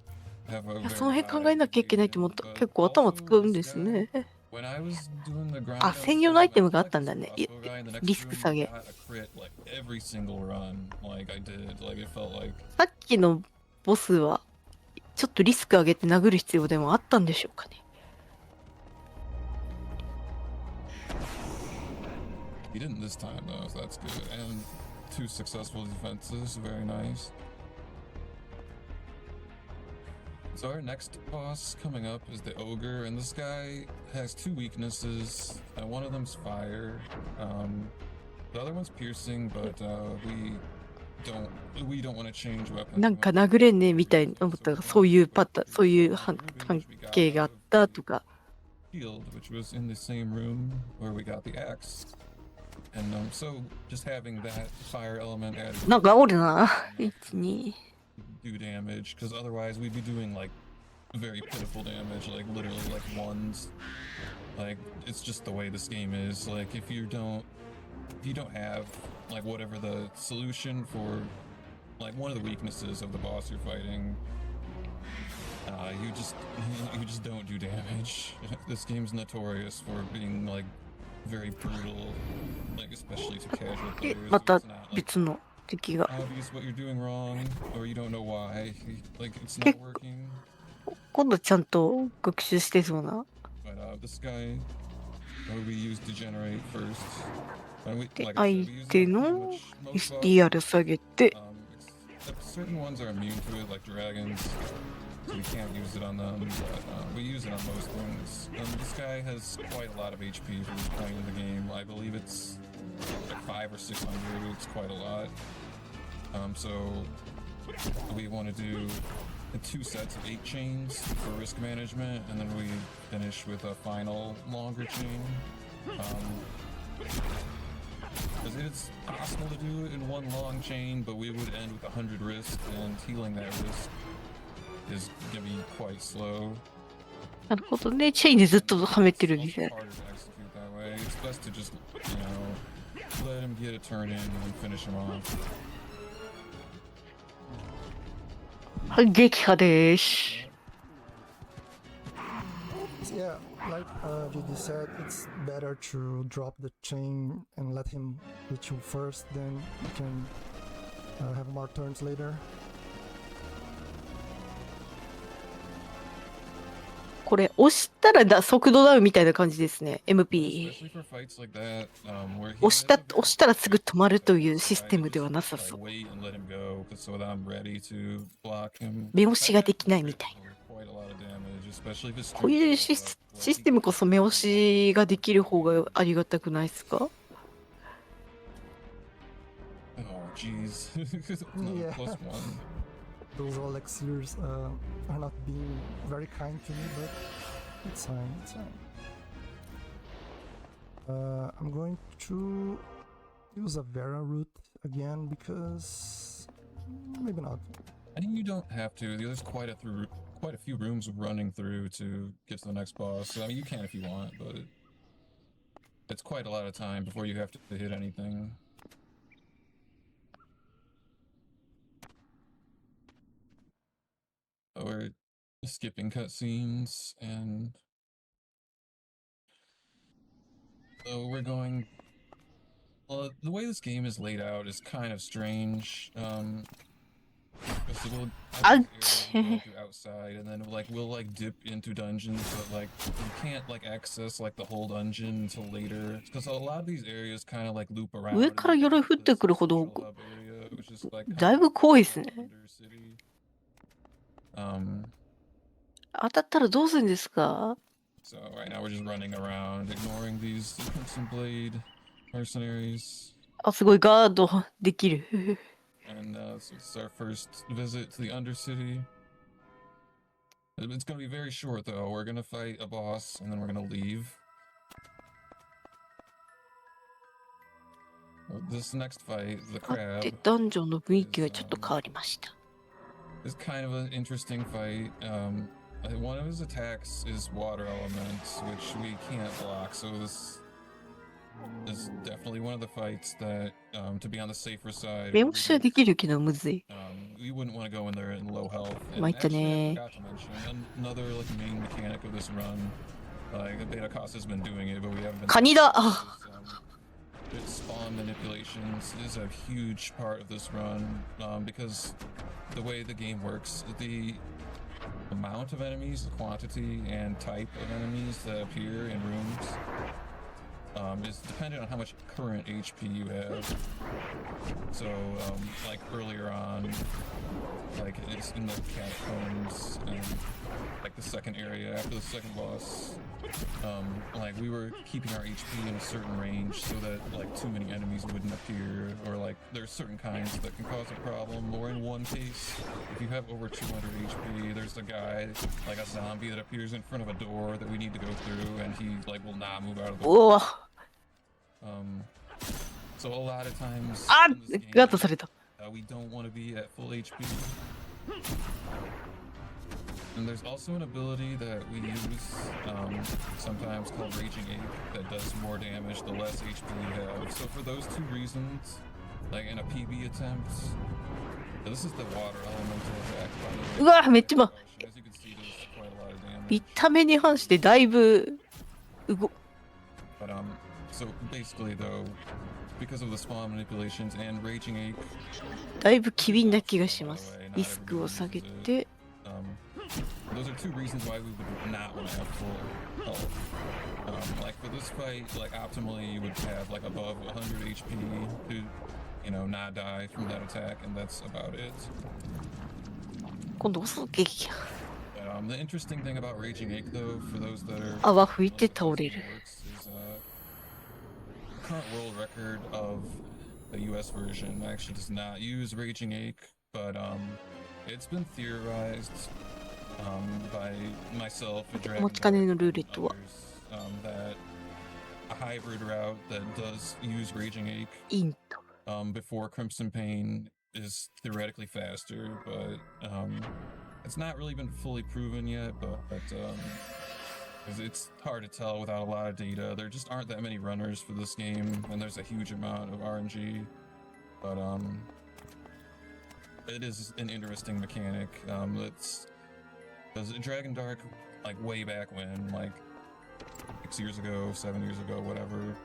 have a
いや
very
その辺
high
考えなきゃいけないって思った。
evasion,
結
but
構頭
also
使うん
this
ですね。
When I was doing the grind
あ、
on
専
this
用のアイテ
game,
ム
I
があ
felt
ったん
like
だ
this
ね。
crossbow guy in the next
リスク
room
下げ。
got a crit like every single run, like I did. Like it felt like
さっきのボスはちょっとリスク上げて殴る必要でもあったんでしょうかね。
he didn't this time though, so that's good. And 2 successful defenses, very nice. So our next boss coming up is the ogre, and this guy has 2 weaknesses. One of them's fire. The other one's piercing, but we don't want to change weapons.
なんか殴れんねみたいに思ったら、そういうパターン、そういう関係があったとか。
Shield, which was in the same room where we got the axe. And so just having that fire element added
なんかおるな。1、2。
do damage, because otherwise we'd be doing like very pitiful damage, like literally like ones. Like it's just the way this game is. Like if you don't have like whatever the solution for like one of the weaknesses of the boss you're fighting, you just don't do damage. This game's notorious for being like very brutal, like especially to casual
で、
players.
また
It's not like
別の敵が。
obvious what you're doing wrong, or you don't know why. Like it's not working.
今度ちゃんと学習してそうな。
But this guy, we use degenerate first. And
で、
like I
相
said, we use
手
it
の
pretty much most bosses.
SDR 下げて、
Except certain ones are immune to it, like dragons. So we can't use it on them, but we use it on most things. This guy has quite a lot of HP for this point in the game. I believe it's like 500 or 600. It's quite a lot. So we want to do two sets of 8 chains for risk management, and then we finish with a final longer chain. Because it's possible to do it in one long chain, but we would end with 100 risk, and healing that risk is gonna be quite slow.
なるほどね。チェインでずっとはめてるみ
It's
たい
also
な。
harder to execute that way. It's best to just, let him get a turn in and then finish him off.
はい、撃破です。
Yeah, like JD said, it's better to drop the chain and let him hit you first, then you can have more turns later.
これ、押したら速度ダウンみたいな感じですね。MP。
Especially for fights like that, where he
押したらすぐ止まるというシステムではなさ
try
そ
to
う。
wait and let him go, so that I'm ready to block him.
目押しができないみたいな。
Quite a lot of damage, especially if his
こういう
strength
システムこそ目押しができる方がありがたくないですか？
Oh, jeez.
Yeah.
Plus 1.
Those elixirs are not being very kind to me, but it's fine, it's fine. I'm going to use a Vera route again because maybe not.
I think you don't have to. There's quite a few rooms running through to get to the next boss. So, I mean, you can if you want, but it's quite a lot of time before you have to hit anything. So we're skipping cutscenes, and so we're going. Well, the way this game is laid out is kind of strange. Because we'll have these areas we go through outside, and then we'll dip into dungeons, but you can't access the whole dungeon until later. Because a lot of these areas kind of loop around.
上から鎧降ってくるほど
Central hub area, which is,
だいぶ怖いですね。
Undercity.
当たったらどうするんですか？
So right now we're just running around, ignoring these Crimson Blade mercenaries.
あ、すごいガードできる。
And so this is our first visit to the Undercity. It's gonna be very short though. We're gonna fight a boss and then we're gonna leave. This next fight, the
あって
crab,
ダンジョンの雰囲気がちょっと変わりました。
is kind of an interesting fight. One of his attacks is water elements, which we can't block. So this is definitely one of the fights that, to be on the safer side,
目押しはできるけどむずい。
we wouldn't want to go in there in low health. And
参った
actually, I
ね。
forgot to mention another main mechanic of this run. BetoKos has been doing it, but we haven't been.
カニだ。
Its spawn manipulations is a huge part of this run, because the way the game works, the amount of enemies, the quantity and type of enemies that appear in rooms is dependent on how much current HP you have. So, earlier on, it's in the catacombs and the second area after the second boss, we were keeping our HP in a certain range so that too many enemies wouldn't appear, or there's certain kinds that can cause a problem. Or in one case, if you have over 200 HP, there's a guy, a zombie that appears in front of a door that we need to go through, and he will not move out of the
おお。
So a lot of times
あ、
in this
ガー
game,
ドされた。
we don't want to be at full HP. And there's also an ability that we use sometimes called Raging Ape that does more damage the less HP you have. So for those two reasons, in a PB attempt, this is the water elemental attack, by the way.
うわ、めっちゃ
As you can see, there's quite a lot of damage.
見た目に反してだいぶ動
But so basically though, because of the spawn manipulations and Raging Ape,
だいぶ機敏な気がします。リスクを下げて。
those are two reasons why we would not want to have full health. For this fight, optimally you would have above 100 HP to, not die from that attack, and that's about it.
今度遅撃。
But, the interesting thing about Raging Ape though, for those that are
泡吹いて倒れる。
is current world record of the US version actually does not use Raging Ape, but It's been theorized by myself,
持ち金のルーレットは
that a hybrid route that does use Raging Ache
イント。
before Crimson Pain is theoretically faster, but it's not really been fully proven yet. But it's hard to tell without a lot of data. There just aren't that many runners for this game, and there's a huge amount of RNG. But it is an interesting mechanic. It's because Dragon Dark, like way back when, like 6 years ago, 7 years ago, whatever,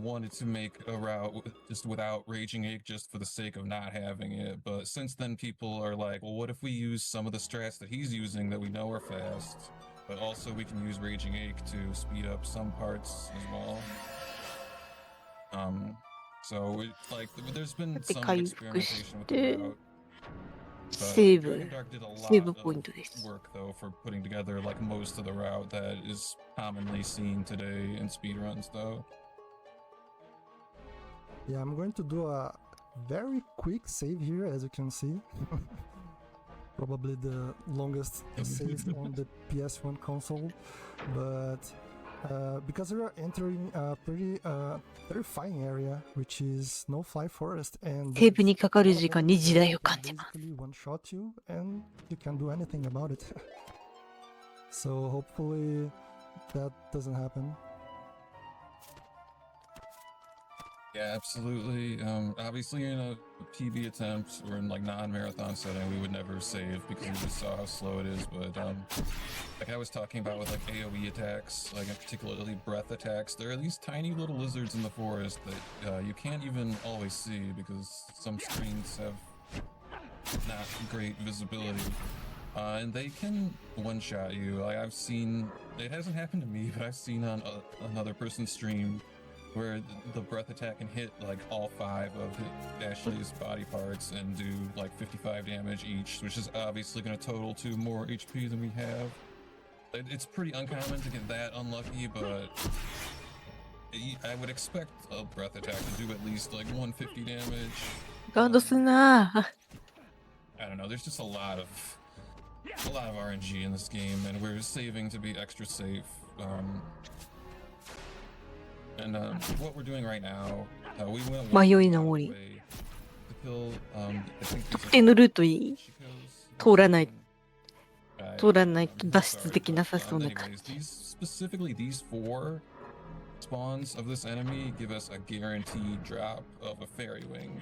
wanted to make a route just without Raging Ache just for the sake of not having it. But since then, people are like, well, what if we use some of the strats that he's using that we know are fast, but also we can use Raging Ache to speed up some parts as well. So like there's been some experimentation with the route.
セーブ、
Dragon Dark did a
セーブ
lot
ポイン
of
トです。
work though for putting together like most of the route that is commonly seen today in speedruns though.
Yeah, I'm going to do a very quick save here, as you can see. Probably the longest save on the PS1 console, but because we are entering a pretty terrifying area, which is No-Fly Forest, and
セーブにかかる時間に時代を感じます。
basically one shot you, and you can't do anything about it. So hopefully that doesn't happen.
Yeah, absolutely. Obviously, in a PB attempt or in like non-marathon setting, we would never save because we just saw how slow it is. But like I was talking about with like AOE attacks, like particularly breath attacks, there are these tiny little lizards in the forest that you can't even always see because some screens have not great visibility. And they can one-shot you. Like I've seen, it hasn't happened to me, but I've seen on another person's stream where the breath attack can hit like all 5 of Ashley's body parts and do like 55 damage each, which is obviously going to total to more HP than we have. It's pretty uncommon to get that unlucky, but I would expect a breath attack to do at least like 150 damage.
ガードするなぁ。
I don't know, there's just a lot of RNG in this game, and we're saving to be extra safe. And what we're doing right now, we went
迷いの森。
to kill, I think
特定のルートに
Chicos.
通らないと脱出できなさそうな感
Anyways,
じ。
specifically these 4 spawns of this enemy give us a guaranteed drop of a fairy wing,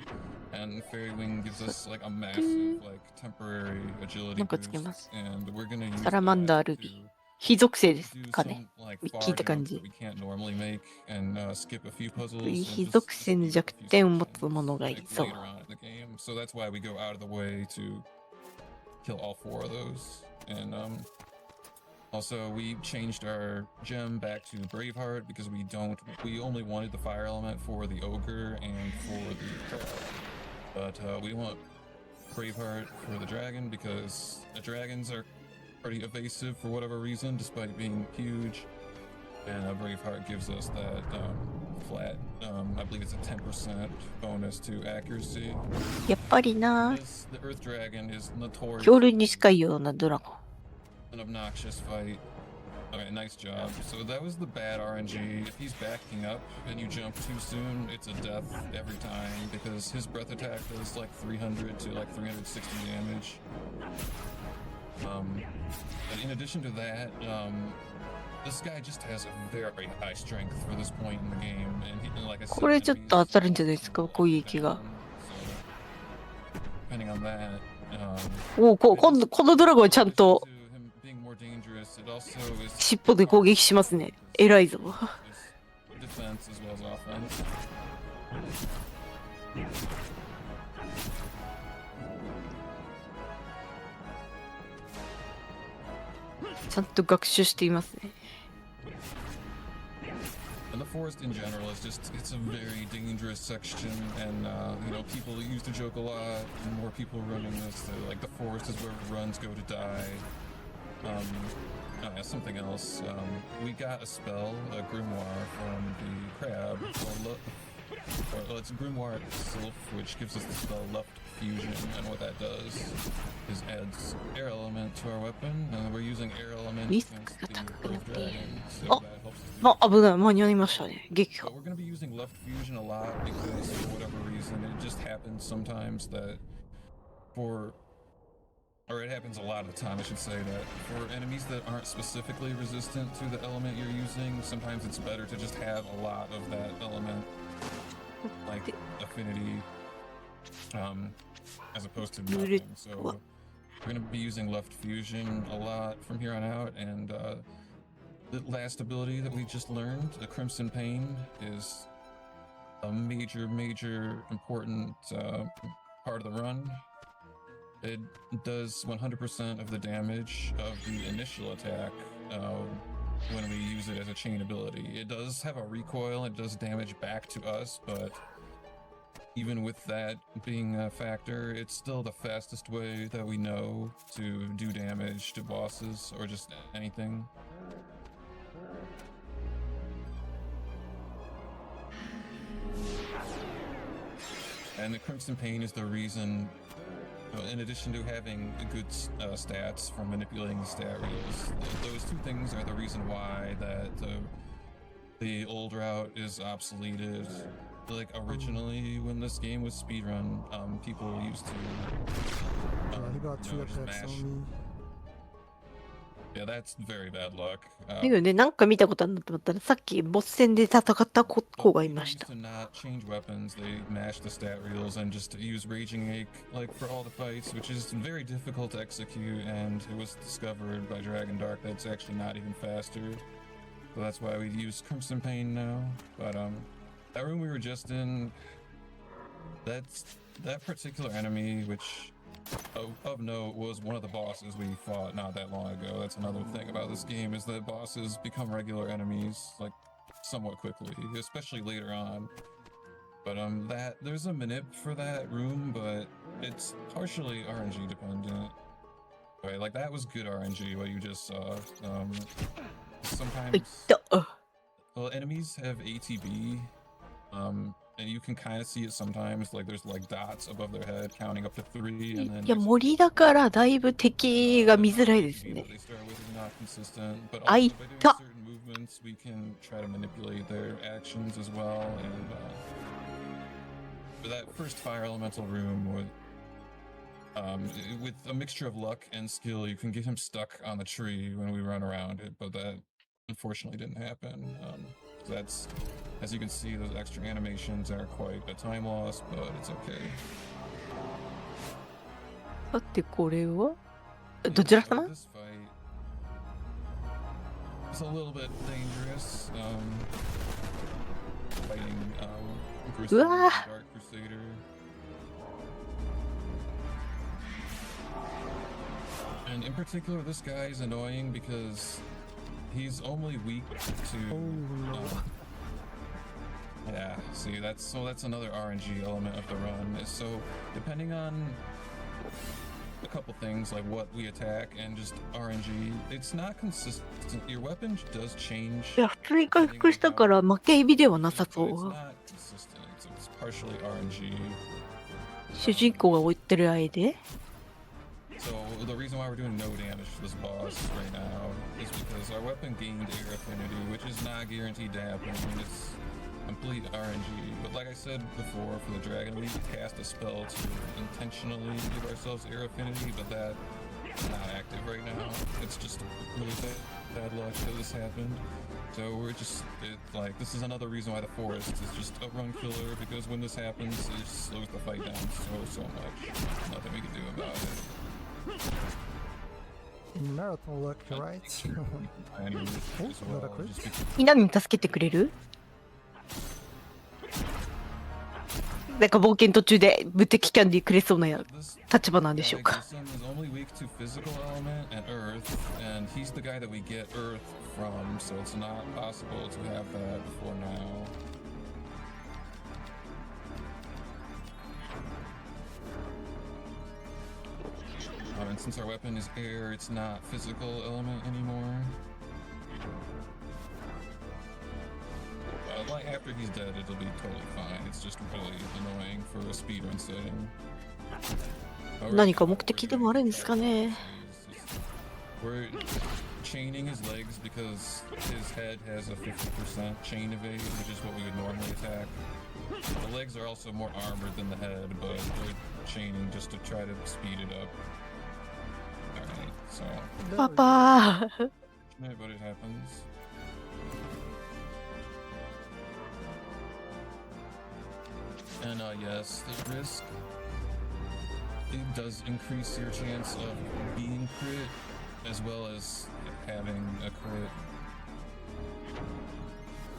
and fairy wing gives us like a massive like temporary agility
なんかつけま
boost,
す。
and we're gonna use
サラマンダー
that
ル
to
ビー。非属性です
do
かね。
some like
聞い
far
た感
jumps
じ
that we can't normally make and skip a few puzzles and
非
just
属性の
speed
弱
up a few
点を持つ
sections,
ものがい
like
そう。
later on in the game. So that's why we go out of the way to kill all 4 of those. And also we changed our gem back to Braveheart because we only wanted the fire element for the ogre and for the crab. But we want Braveheart for the dragon because the dragons are pretty evasive for whatever reason, despite being huge. And Braveheart gives us that flat, I believe it's a 10% bonus to accuracy.
やっぱりな
The Earth Dragon is notorious
恐竜に近いようなドラゴン。
an obnoxious fight. Okay, nice job. So that was the bad RNG. If he's backing up and you jump too soon, it's a death every time because his breath attack does like 300 to like 360 damage. But in addition to that, this guy just has a very high strength for this point in the game, and like I said,
これちょっと当たるんじゃないですか、攻撃が。
So, depending on that,
おお、このドラゴンはちゃんと
to him being more dangerous, it also is
尻尾で攻撃しますね。偉いぞ。
defense as well as offense.
ちゃんと学習していますね。
And the forest in general is it's a very dangerous section, and people used to joke a lot, and more people running this, like the forest is where runs go to die. Something else. We got a spell, a grimoire from the crab, called Well, it's Grimoire itself, which gives us the spell Left Fusion, and what that does is adds air element to our weapon, and we're using air element
リス
against
クが
the
高くなっ
Grove
ている。
Dragon, so
あ、
that helps us do
ま、危ない。間に合いましたね。撃破。
But we're going to be using Left Fusion a lot because for whatever reason it just happens sometimes that or it happens a lot of the time, I should say, that for enemies that aren't specifically resistant to the element you're using, sometimes it's better to just have a lot of that element, like affinity, as opposed to nothing. So we're going to be using Left Fusion a lot from here on out, and the last ability that we just learned, the Crimson Pain, is a major important part of the run. It does 100% of the damage of the initial attack when we use it as a chain ability. It does have a recoil, it does damage back to us, but even with that being a factor, it's still the fastest way that we know to do damage to bosses or just anything. And the Crimson Pain is the reason, in addition to having good stats from manipulating the stat reels, those two things are the reason why that the old route is obsoleted. Like originally, when this game was speedrun, people used to
he got two
just
attacks
mash.
on me.
Yeah, that's very bad luck.
だけどね、なんか見たことあるなと思ったら、さっきボス戦で戦った子
But
がい
people
まし
used
た。
to not change weapons. They mash the stat reels and just use Raging Ache like for all the fights, which is very difficult to execute. And it was discovered by Dragon Dark that it's actually not even faster. So that's why we use Crimson Pain now. But that room we were just in, that particular enemy, which of note was one of the bosses we fought not that long ago. That's another thing about this game, is that bosses become regular enemies like somewhat quickly, especially later on. But that there's a manip for that room, but it's partially RNG dependent. Right, like that was good RNG what you just saw.
いっ
Sometimes
た。あ
well, enemies have ATB, and you can kind of see it sometimes. Like there's like dots above their head, counting up to 3, and then
いや、
there's
森だからだいぶ敵が見づらいです
ATB
ね
that。they start with is not consistent. But
あ、い
also
っ
by doing
た。
certain movements, we can try to manipulate their actions as well. And but that first fire elemental room with a mixture of luck and skill, you can get him stuck on the tree when we run around it. But that unfortunately didn't happen. That's, as you can see, those extra animations are quite a time loss, but it's okay.
だってこれはどちら
So
様
this fight is a little bit dangerous. Fighting Crusader,
Uah.
Dark Crusader. And in particular, this guy is annoying because he's only weak to.
Oh no.
Yeah, see, that's another RNG element of the run. So depending on a couple things like what we attack and just RNG, it's not consistent. Your weapon does change.
いや、普通に回復したから負け指ではなさ
But
そ
it's
う。
not consistent. It's partially RNG.
主人公が置いてる間で。
So the reason why we're doing no damage to this boss right now is because our weapon gained air affinity, which is not guaranteed to happen. It's complete RNG. But like I said before, for the dragon, we cast a spell to intentionally give ourselves air affinity, but that's not active right now. It's just really bad luck that this happened. So we're just, this is another reason why the forest is just a run killer, because when this happens, it just slows the fight down so much. Nothing we can do about it.
Marathon luck, right?
And
Oh,
as
not a
well,
crit.
just because
みんなに助けてくれるなんか冒険途中で無敵キャンディーくれそうな
this
立場なんでしょう
guy,
か。
Grissom, is only weak to physical element and earth, and he's the guy that we get earth from, so it's not possible to have that before now. And since our weapon is air, it's not physical element anymore. Like after he's dead, it'll be totally fine. It's just really annoying for a speedrun setting.
何か目的でもあるんですかね。
We're chaining his legs because his head has a 50% chain evade, which is what we would normally attack. The legs are also more armored than the head, but we're chaining just to try to speed it up. Alright, so.
パパ
Yeah, but it happens. And yes, the risk, it does increase your chance of being crit as well as having a crit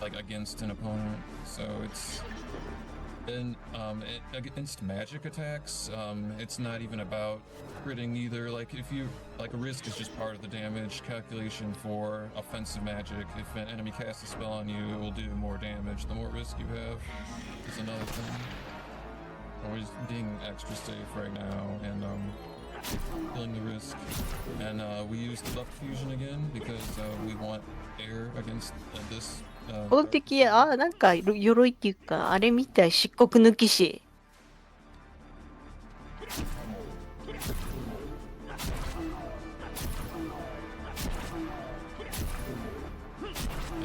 like against an opponent. So it's and against magic attacks, it's not even about critting either. Like if you like a risk is just part of the damage calculation for offensive magic. If an enemy casts a spell on you, it will do more damage. The more risk you have is another thing. We're just being extra safe right now and killing the risk. And we use the left fusion again because we want air against this.
この敵、なんか鎧っていうか、あれみたい、漆黒抜き師。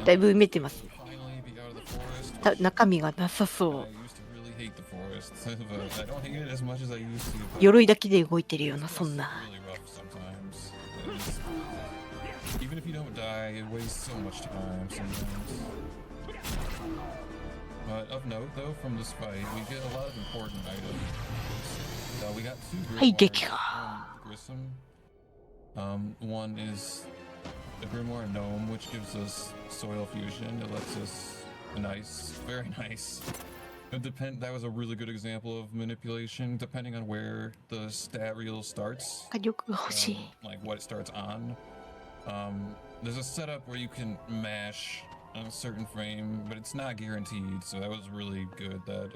だいぶ埋めてますね。中身がなさそう。鎧だけで動いてるような、そんな。
Even if you don't die, it wastes so much time sometimes. But of note, though, from this fight, we get a lot of important items. We got 2
はい、撃
grimoires
破。
from Grissom. One is the grimoire gnome, which gives us soil fusion. It lets us nice, very nice. That was a really good example of manipulation, depending on where the stat reel starts.
火力が欲しい。
Like what it starts on. There's a setup where you can mash on a certain frame, but it's not guaranteed, so that was really good that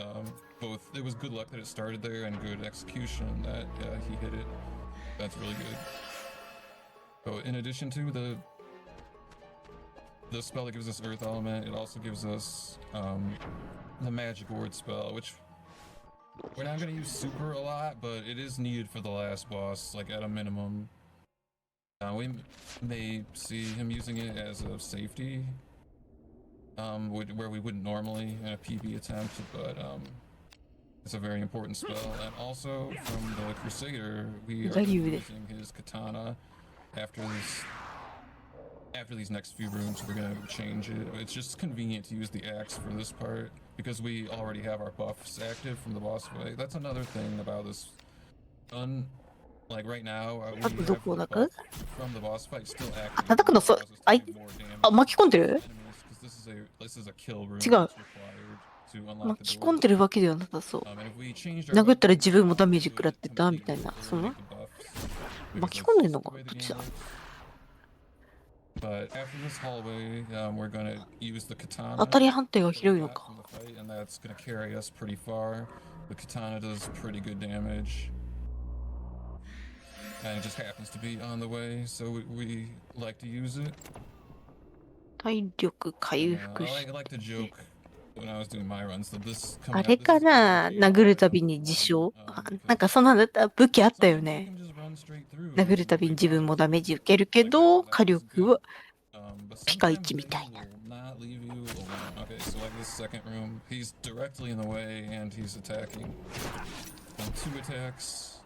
it was good luck that it started there and good execution that he hit it. That's really good. So in addition to the spell that gives us Earth Element, it also gives us the Magic Ward spell, which we're not going to use super a lot, but it is needed for the last boss, like at a minimum. We may see him using it as a safety, where we wouldn't normally in a PB attempt, but it's a very important spell. And also from the Crusader, we are using his katana. After these next few rooms, we're gonna change it. It's just convenient to use the axe for this part because we already have our buffs active from the boss fight. That's another thing about this Like right now, we have the buff from the boss fight still active.
叩くの、巻き込んでる？
This is a kill room.
違う。巻き込んでるわけではなさそう。殴ったら自分もダメージ食らってたみたいな。その巻き込んでんのか？どっちだ？
But after this hallway, we're gonna use the katana.
当たり判定が広いのか。
And that's gonna carry us pretty far. The katana does pretty good damage. And it just happens to be on the way, so we like to use it.
体力回復し。
I like to joke when I was doing my runs that this
あれかな、殴るたびに自傷。なんかそんな武器あったよね。殴るたびに自分もダメージ受けるけど、火力はピカイチみたいな。
Okay, so like this second room, he's directly in the way and he's attacking. 2 attacks.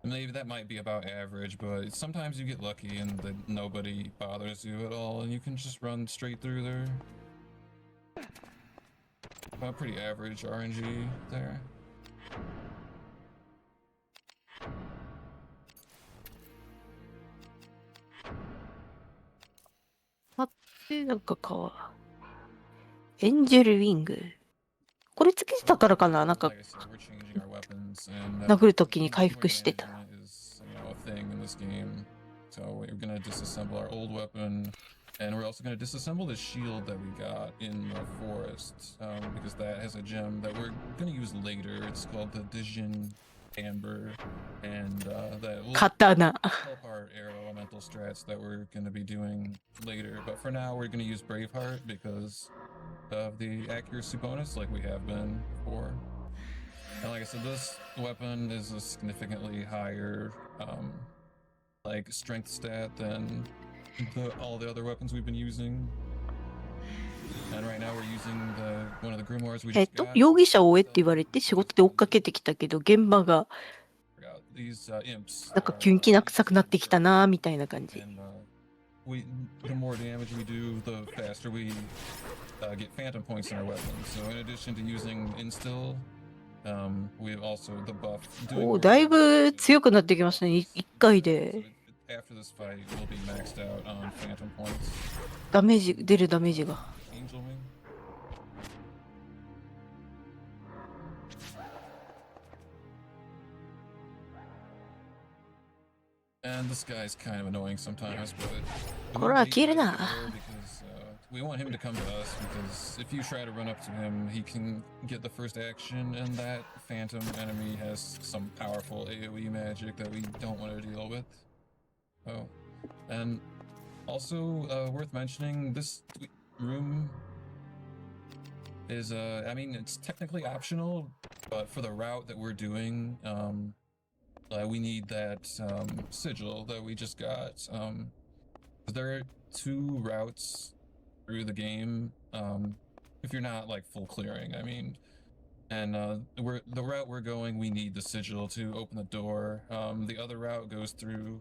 Maybe that might be about average, but sometimes you get lucky and then nobody bothers you at all and you can just run straight through there. About pretty average RNG there.
なんかエンジェルウィング。これつけてたからかな、なんか殴るときに回復してた。
So we're gonna disassemble our old weapon, and we're also gonna disassemble the shield that we got in the forest, because that has a gem that we're gonna use later. It's called the Dijin Amber, and that will help our air elemental strats that we're gonna be doing later. But for now, we're gonna use Braveheart because of the accuracy bonus like we have been before. And like I said, this weapon is a significantly higher like strength stat than all the other weapons we've been using. And right now we're using one of the grimoires we just got.
容疑者を追えって言われて仕事で追っかけてきたけど、現場が
These imps
なんかキュンキな臭くなってきたなみたいな感じ。
and the more damage we do, the faster we get phantom points in our weapons. So in addition to using instill, we have also the buff.
おお、だいぶ強くなってきましたね。1回で
After this fight, we'll be maxed out on phantom points.
ダメージ出るダメージが。
Angel wing. And this guy's kind of annoying sometimes, but we
これは
wait
消える
for
な。
him because we want him to come to us because if you try to run up to him, he can get the first action, and that phantom enemy has some powerful AoE magic that we don't want to deal with. Oh, and also worth mentioning, this room is I mean, it's technically optional, but for the route that we're doing, we need that sigil that we just got. There are 2 routes through the game, if you're not like full clearing, I mean, and the route we're going, we need the sigil to open the door. The other route goes through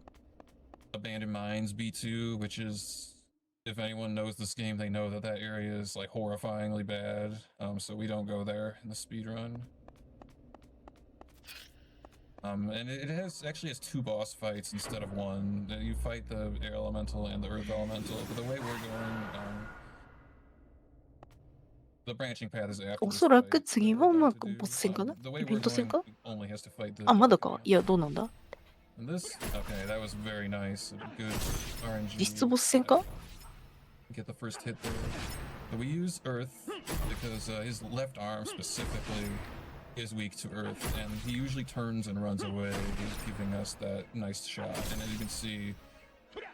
Abandoned Mines B2, which is, if anyone knows this game, they know that that area is like horrifyingly bad. So we don't go there in the speed run. And it actually has 2 boss fights instead of 1. You fight the air elemental and the earth elemental, but the way we're going, the branching path is after
お
this
そらく
fight.
次は
We're
まあ
going to
ボ
do.
ス戦かな
The way
イベ
we're
ント戦
going
か
only has to fight the
あ、まだか。
Valkyria.
いや、どうなんだ
And this, okay, that was very nice. Good RNG.
実質ボス戦か
Get the first hit there. But we use Earth because his left arm specifically is weak to Earth, and he usually turns and runs away, giving us that nice shot. And as you can see,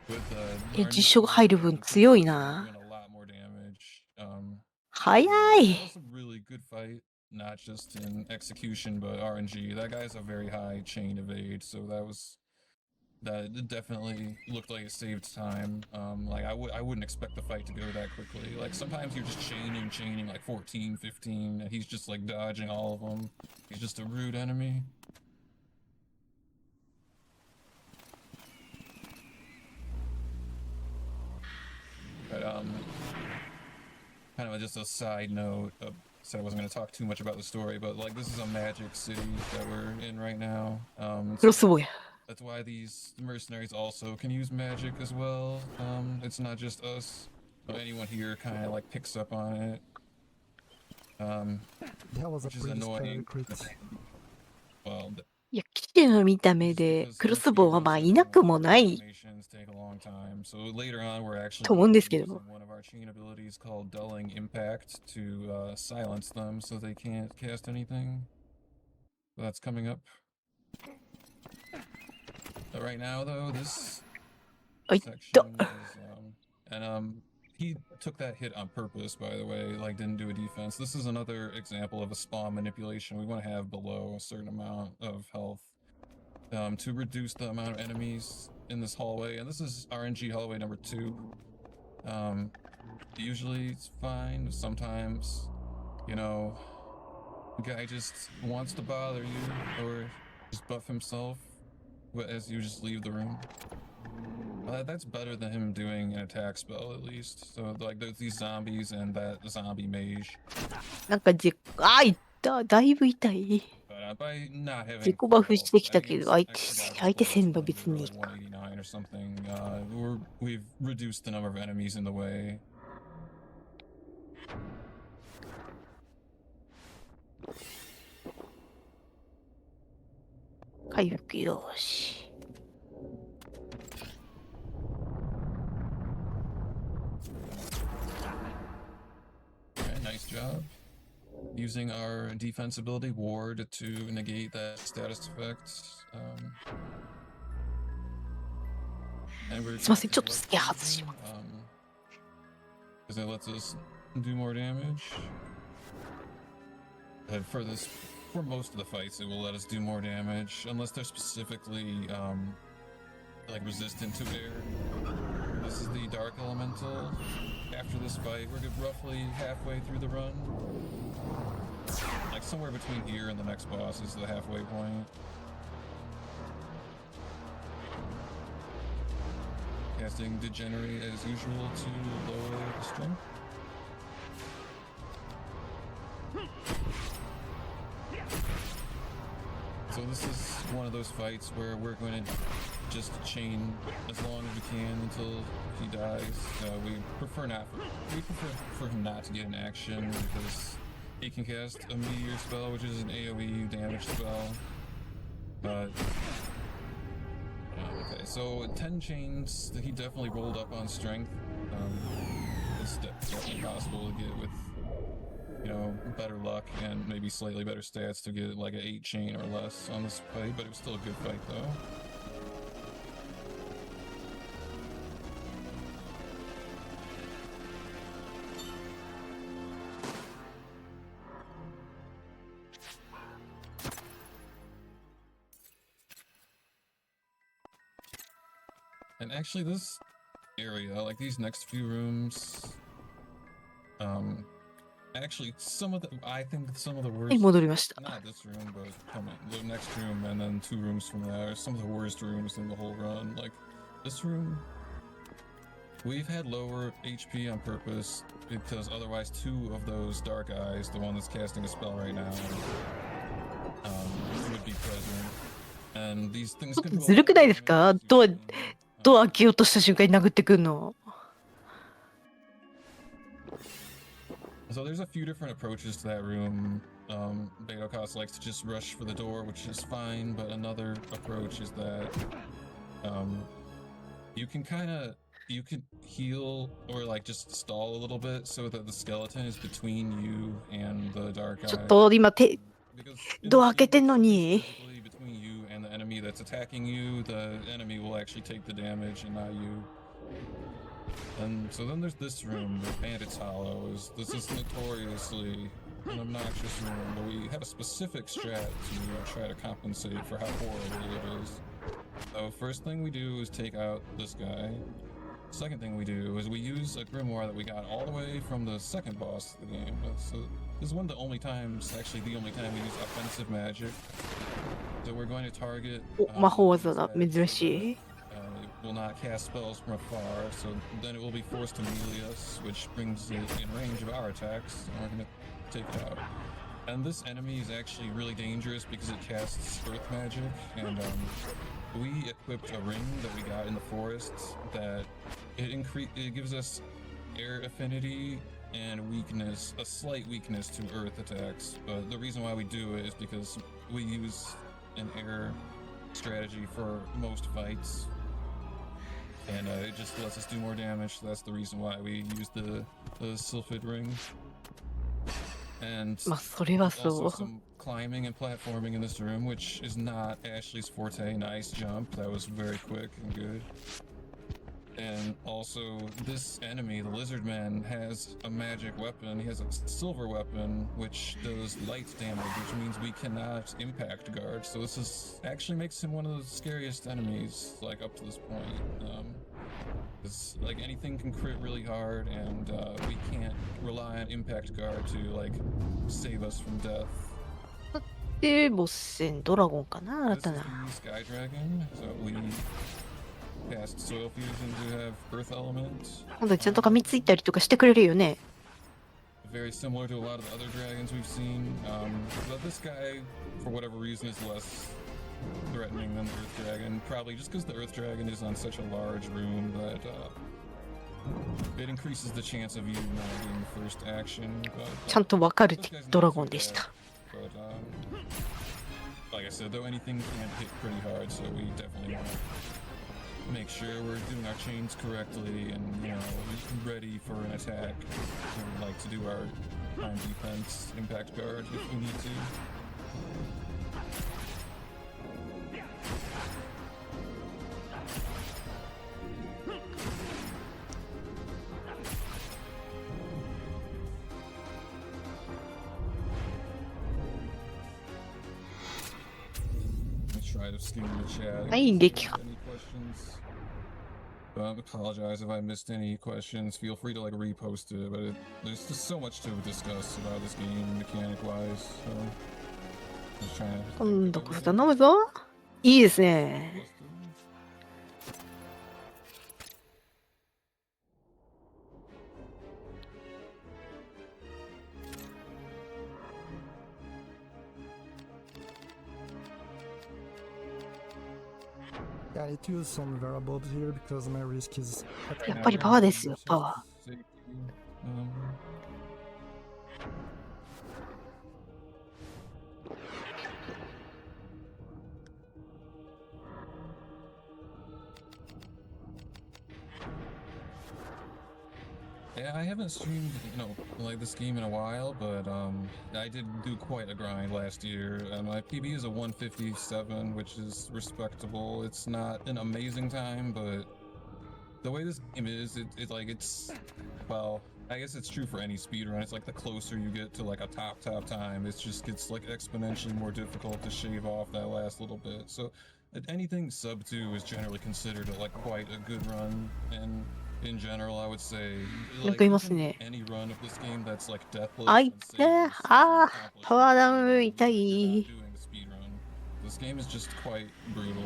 with the
実証が入る分強いな。
doing a lot more damage.
早い。
That was a really good fight, not just in execution but RNG. That guy's a very high chain evade, so that definitely looked like it saved time. Like I wouldn't expect the fight to go that quickly. Like sometimes you're just chaining like 14, 15, and he's just like dodging all of them. He's just a rude enemy. But kind of just a side note. Said I wasn't going to talk too much about the story, but like this is a magic city that we're in right now.
クロスボウや。
That's why these mercenaries also can use magic as well. It's not just us. So anyone here kind of like picks up on it.
That was a
Which is
pretty
annoying.
scary crit.
Well,
いや、騎士の見た目でクロスボウはまあいなくもない
animations take a long time. So later on, we're actually
と思うんですけど
using one of our chain abilities called Dulling Impact to silence them so they can't cast anything. So that's coming up. But right now, though, this
あ、いっ
section
た。
is and he took that hit on purpose, by the way, like didn't do a defense. This is another example of a spawn manipulation. We want to have below a certain amount of health to reduce the amount of enemies in this hallway. And this is RNG hallway number 2. Usually it's fine. Sometimes, you know, the guy just wants to bother you or just buff himself as you just leave the room. That's better than him doing an attack spell, at least. So, like, there's these zombies and that zombie mage.
なんかあ、いった。だいぶ痛い。
But by not having
自己バフしてきたけど、相
I
手
forgot
相手
the
戦
bullets
は
when
別
we were
にいい
like
か。
189 or something. We've reduced the number of enemies in the way.
回復よし。
Okay, nice job. Using our defense ability, Ward, to negate that status effect. And we're
すいません、ちょっとスケ外します。
because it lets us do more damage. And for most of the fights, it will let us do more damage, unless they're specifically, like resistant to air. This is the Dark Elemental. After this fight, we're roughly halfway through the run. Like somewhere between here and the next boss is the halfway point. Casting Degenerate as usual to lower the strength. So this is one of those fights where we're going to just chain as long as we can until he dies. We prefer for him not to get an action because he can cast a meteor spell, which is an AoE damage spell. But okay, so 10 chains. He definitely rolled up on strength. It's definitely possible to get with, you know, better luck and maybe slightly better stats to get like an 8 chain or less on this fight, but it was still a good fight though. And actually this area, like these next few rooms, actually I think some of the
はい、
worst,
戻りました。
not this room, but the next room and then 2 rooms from there are some of the worst rooms in the whole run. Like this room, we've had lower HP on purpose because otherwise 2 of those dark eyes, the one that's casting a spell right now, would be present. And these things
ちょっ
could
と
do a
ずるく
lot
ない
of
ですか？
damage
ドア、
to
ドア開けようとした瞬間に殴ってくんの。
So there's a few different approaches to that room. BetoKos likes to just rush for the door, which is fine, but another approach is that you can heal or like just stall a little bit so that the skeleton is between you and the dark
ちょっ
eye.
と今
Because
ドア開けてんの
it's
に。
physically between you and the enemy that's attacking you, the enemy will actually take the damage and not you. And so then there's this room, the Bandit's Hollows. This is notoriously an obnoxious room, but we have a specific strat to try to compensate for how horrible it is. So first thing we do is take out this guy. Second thing we do is we use a grimoire that we got all the way from the second boss of the game. So this is one of the only times, actually the only time we use offensive magic. So we're going to target
お、魔法技
this
だ。
guy
珍
so
し
that
い。
it will not cast spells from afar, so then it will be forced to melee us, which brings it in range of our attacks, and we're gonna take it out. And this enemy is actually really dangerous because it casts earth magic, and we equipped a ring that we got in the forest that it gives us air affinity and weakness, a slight weakness to earth attacks. But the reason why we do it is because we use an air strategy for most fights. And it just lets us do more damage, so that's the reason why we use the Sylphid ring. And
まあ、それは
also
そう。
some climbing and platforming in this room, which is not Ashley's forte. Nice jump, that was very quick and good. And also, this enemy, the Lizard Man, has a magic weapon. He has a silver weapon, which does light damage, which means we cannot impact guard. So this actually makes him one of the scariest enemies, like, up to this point. It's like anything can crit really hard, and we can't rely on impact guard to, like, save us from death.
で、ボス戦ドラゴンかな、新
This
た
is
な。
the Sky Dragon, so we cast Soil Fusion to have Earth Element.
今度ちゃんと噛みついたりとかしてくれるよね。
Very similar to a lot of the other dragons we've seen, but this guy, for whatever reason, is less threatening than the Earth Dragon. Probably just because the Earth Dragon is on such a large room that it increases the chance of you not getting the first action. But
ちゃんとわかる
this guy's
ドラ
not
ゴ
too
ンでし
bad.
た。
But like I said, though anything can hit pretty hard, so we definitely want to make sure we're doing our chains correctly and, you know, ready for an attack. We like to do our prime defense, impact guard if we need to. skimming the chat.
はい、歴か。
Any questions? Apologize if I missed any questions. Feel free to like repost it, but there's just so much to discuss about this game mechanic-wise. So just trying to.
今度こそ頼むぞ。いいですね。
Yeah, I need to use some variables here because my risk is.
やっぱりパワーですよ、パワ
Safety. Yeah, I haven't streamed, like this game in a while, but I did do quite a grind last year. My PB is a 157, which is respectable. It's not an amazing time, but the way this game is, well, I guess it's true for any speedrun. It's like the closer you get to like a top time, it just gets like exponentially more difficult to shave off that last little bit. So anything sub 2 is generally considered like quite a good run, and in general, I would say like even any run of this game that's like deathless
あい
and
て、
saves
あ
is
あ、
an
パワーダウン
accomplishment
痛
if you're
い。
not doing the speed run. This game is just quite brutal,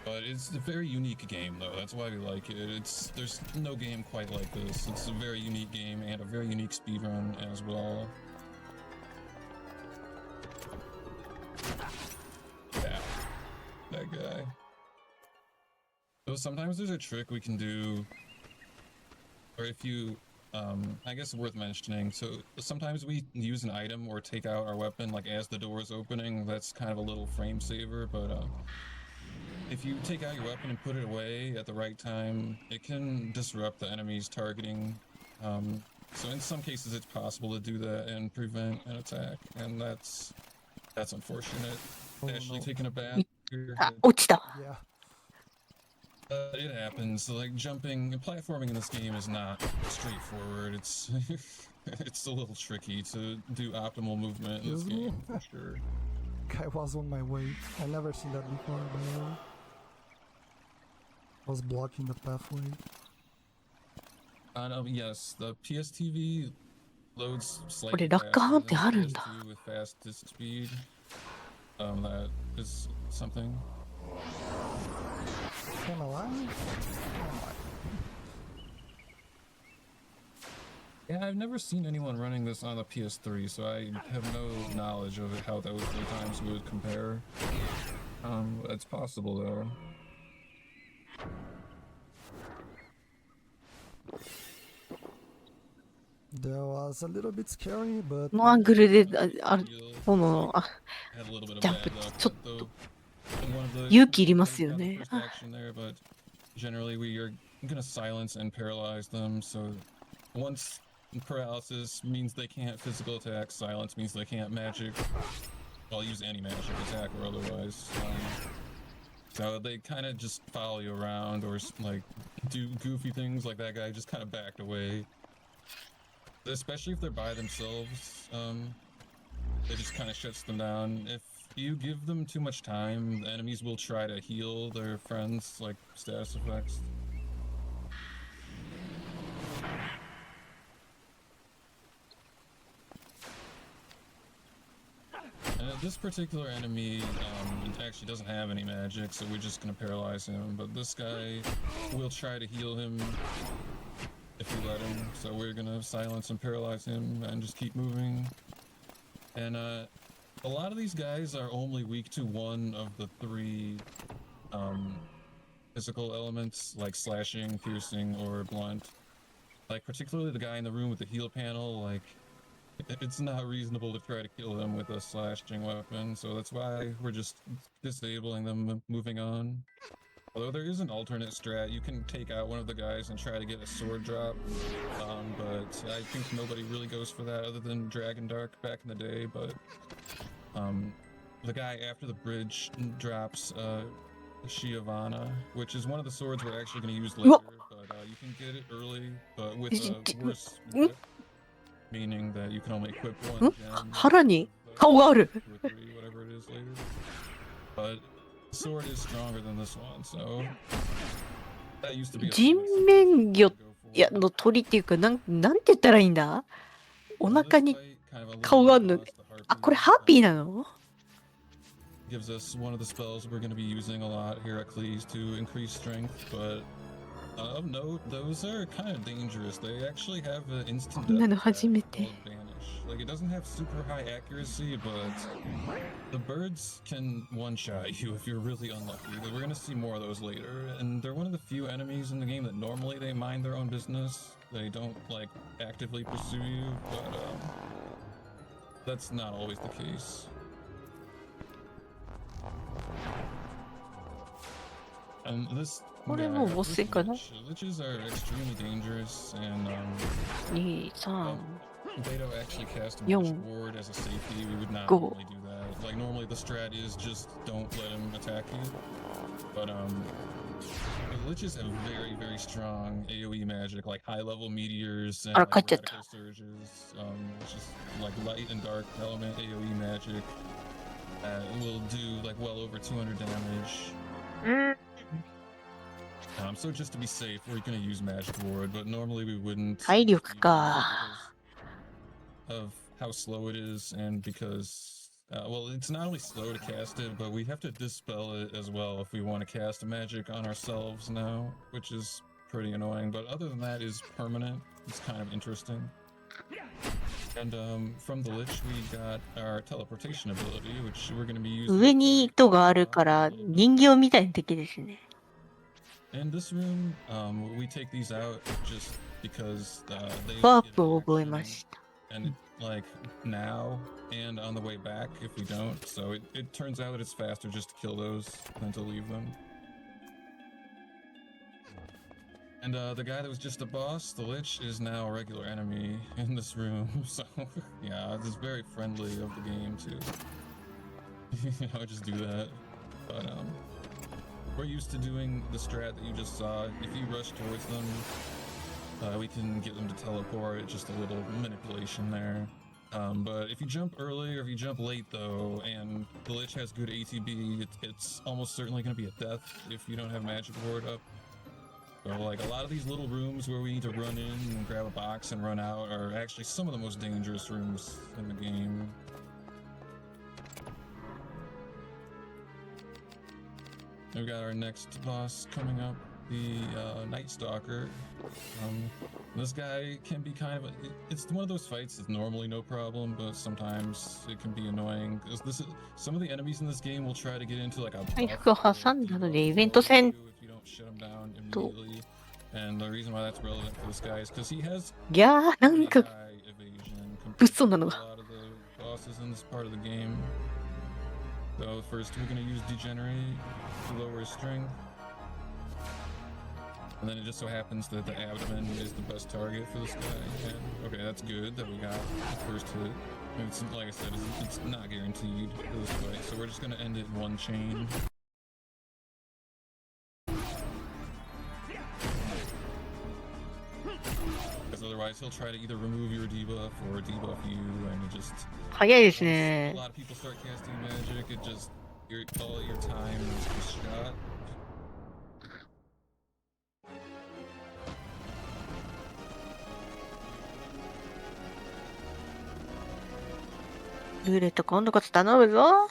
but it's a very unique game though. That's why we like it. There's no game quite like this. It's a very unique game and a very unique speed run as well. Yeah, that guy. So sometimes there's a trick we can do, or if you, I guess worth mentioning. So sometimes we use an item or take out our weapon like as the door is opening. That's kind of a little frame saver, but if you take out your weapon and put it away at the right time, it can disrupt the enemy's targeting. So in some cases it's possible to do that and prevent an attack, and that's unfortunate.
Oh,
Actually
no.
taking a bath here.
あ、落ちた。
Yeah.
It happens. Like jumping and platforming in this game is not straightforward. It's it's a little tricky to do optimal movement in this
Excuse me?
game for sure.
I was on my way. I never seen that before, by the way. Was blocking the pathway.
Yes, the PSTV loads
こ
slightly
れ、落下
faster
判
than
定あるん
the
だ。
PS2 with fast disk speed. That is something.
Am I lying?
Yeah, I've never seen anyone running this on the PS3, so I have no knowledge of how those times would compare. It's possible though.
That was a little bit scary, but
このアングルで、ある、
Feel
この、あ、
had a little bit of
ジャンプ
bad
って
luck,
ちょっ
though.
と
One of the
勇気いりますよ
not the
ね。
first action there, but generally we are gonna silence and paralyze them. So once paralysis means they can't physical attack, silence means they can't magic. Well, use any magic attack or otherwise. So they kind of just follow you around or like do goofy things like that guy just kind of backed away. Especially if they're by themselves, it just kind of shuts them down. If you give them too much time, the enemies will try to heal their friends, like status effects. And this particular enemy actually doesn't have any magic, so we're just gonna paralyze him. But this guy will try to heal him if we let him. So we're gonna silence and paralyze him and just keep moving. And a lot of these guys are only weak to one of the three physical elements, like slashing, piercing, or blunt. Like particularly the guy in the room with the heal panel, like it's not reasonable to try to kill them with a slashing weapon, so that's why we're just disabling them, moving on. Although there is an alternate strat, you can take out one of the guys and try to get a sword drop, but I think nobody really goes for that other than Dragon Dark back in the day. But the guy after the bridge drops Shiavana, which is one of the swords we're actually going to use later, but you can get it early, but with a worse whip, meaning that you can only equip one gem.
腹に顔がある。
2 or 3, whatever it is later. but sword is stronger than this one, so that used to be a
人
choice
面魚
to go for.
いやの鳥っていうかなんて言ったらいいんだ。お
This
腹に
fight, kind of a
顔
little
があるの。
boss, the
あ、これ
harpy,
ハッピーなの？
gives us one of the spells we're going to be using a lot here at Cleese to increase strength, but of note, those are kind of dangerous. They actually have an instant
こんな
death
の
attack
初めて。
called Vanish. Like, it doesn't have super high accuracy, but the birds can one-shot you if you're really unlucky. We're going to see more of those later, and they're one of the few enemies in the game that normally they mind their own business. They don't, like, actively pursue you, but that's not always the case. And this
これもう
guy,
ボス
first
戦かな？
Liches are extremely dangerous, and
2、3、
Beto actually cast a
Yo.
magic ward as a safety. We would not
Go.
normally do that. Like, normally the strat is just don't let him attack you. But the Liches have very, very strong AoE magic, like high level meteors and like
cut it.
radical surges, which is like light and dark element AoE magic. It will do like well over 200 damage. So just to be safe, we're gonna use Magic Ward, but normally we wouldn't.
体力か。
Because of how slow it is, and because well, it's not only slow to cast it, but we have to dispel it as well if we want to cast magic on ourselves now, which is pretty annoying. But other than that, is permanent. It's kind of interesting. And from the Lich, we got our teleportation ability, which we're gonna be using.
上に糸があるから人形みたいな敵ですね。
In this room, we take these out just because they
ワー
get
プを覚え
action,
ました。
and like now and on the way back if we don't. So it turns out that it's faster just to kill those than to leave them. And the guy that was just a boss, the Lich, is now a regular enemy in this room. So yeah, it's very friendly of the game to just do that. But we're used to doing the strat that you just saw. If you rush towards them, we can get them to teleport. Just a little manipulation there. But if you jump early or if you jump late though, and the Lich has good ATB, it's almost certainly going to be a death if you don't have Magic Ward up. So like a lot of these little rooms where we need to run in and grab a box and run out are actually some of the most dangerous rooms in the game. We've got our next boss coming up, the Night Stalker. This guy can be kind of it's one of those fights that's normally no problem, but sometimes it can be annoying because some of the enemies in this game will try to get into like a
回復を挟んだのでイベント戦
if you don't shut him down immediately. And the reason why that's relevant for this guy is because he has
いやーなんか
high evasion
物騒な
compared
の
to
が
a lot of the bosses in this part of the game. So first we're gonna use Degenerate to lower his strength. And then it just so happens that the abdomen is the best target for this guy. And, okay, that's good that we got the first hit. It's, like I said, it's not guaranteed for this fight, so we're just gonna end it in one chain. Because otherwise he'll try to either remove your debuff or debuff you, and it just...
早いです
A
ね。
lot of people start casting magic, it just... all your time is just shot.
ルーレット今度こそ頼むぞ。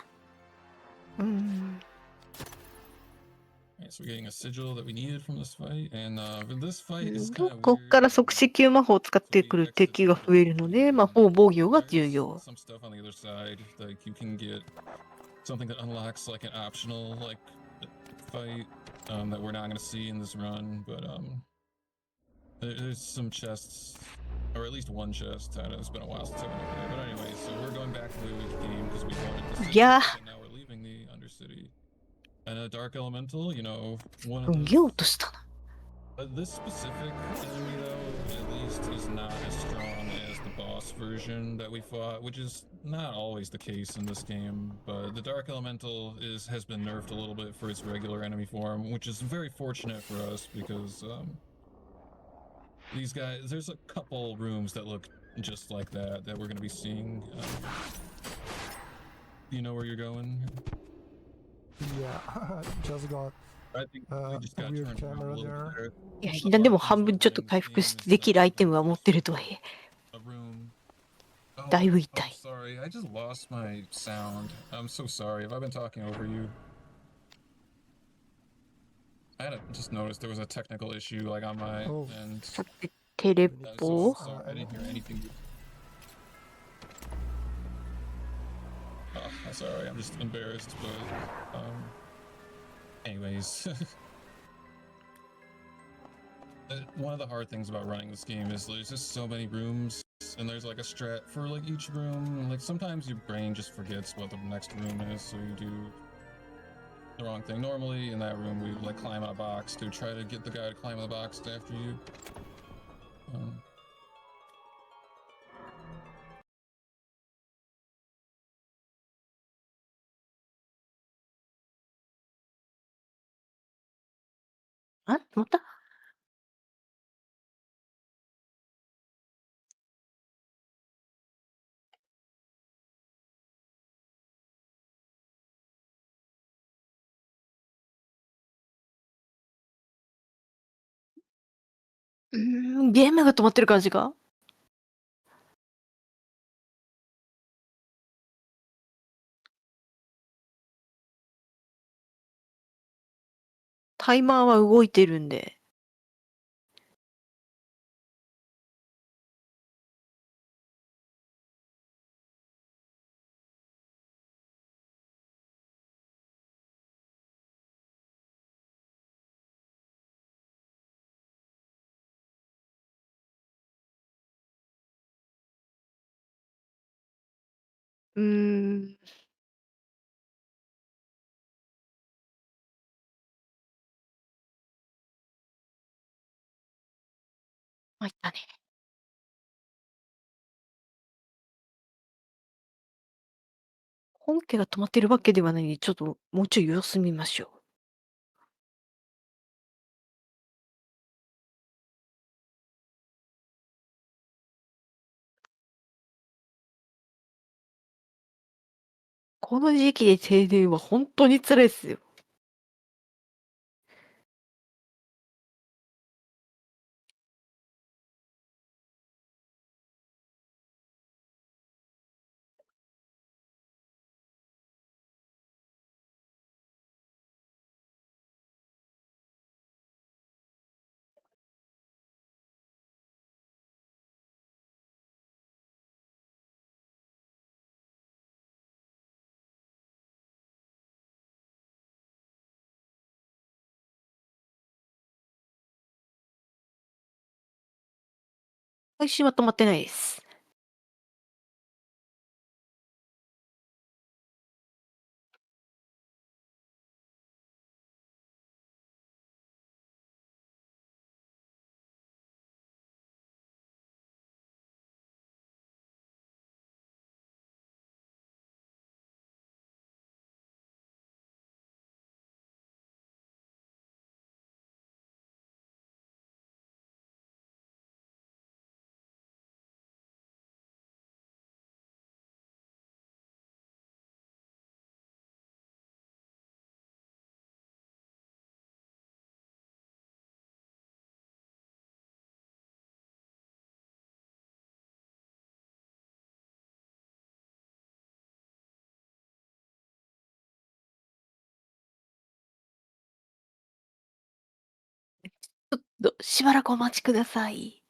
Right, so we're getting a sigil that we needed from this fight, and this fight is kind of
こっから即死級魔法を使ってくる敵が増えるので、魔法防御が重要。
Some stuff on the other side, like you can get something that unlocks like an optional like fight that we're not going to see in this run, but there's some chests, or at least one chest. I know it's been a while since I went over there, but anyway, so we're going back to the game because we wanted to see,
Yeah.
and now we're leaving the Undercity. And a Dark Elemental, you know, one of
逃
the
げようとしたな。
This specific enemy, though, at least is not as strong as the boss version that we fought, which is not always the case in this game. But the Dark Elemental has been nerfed a little bit for its regular enemy form, which is very fortunate for us because these guys, there's a couple rooms that look just like that we're going to be seeing. You know where you're going?
Yeah, just got
I think we just
a
got
weird
turned around a
camera
little bit
there.
there.
いや、
A
避難
lot
で
of
も
things
半分
about
ちょっと
running this
回復
game
で
is
きるアイテム
there's
は持ってる
just
とはいえ、
a room.
だいぶ
Oh,
痛
I'm
い。
sorry. I just lost my sound. I'm so sorry. Have I been talking over you? Just noticed there was a technical issue like on my
Oh.
end.
さて、テレ
We need to
So
pool.
I'm
fix,
sorry. I didn't hear
anything.
anything. Oh, I'm sorry. I'm just embarrassed, but anyways. One of the hard things about running this game is there's just so many rooms, and there's like a strat for like each room. And, like sometimes your brain just forgets what the next room is, so you do the wrong thing. Normally in that room we like climb on a box to try to get the guy to climb on the box after you. Um,
あ、またゲームが止まってる感じか。タイマーは動いてるんで。うーん。参ったね。本家が止まってるわけではないので、ちょっともうちょい様子見ましょう。この時期で停電は本当に辛いですよ。配信は止まってないです。ちょっとしばらくお待ちください。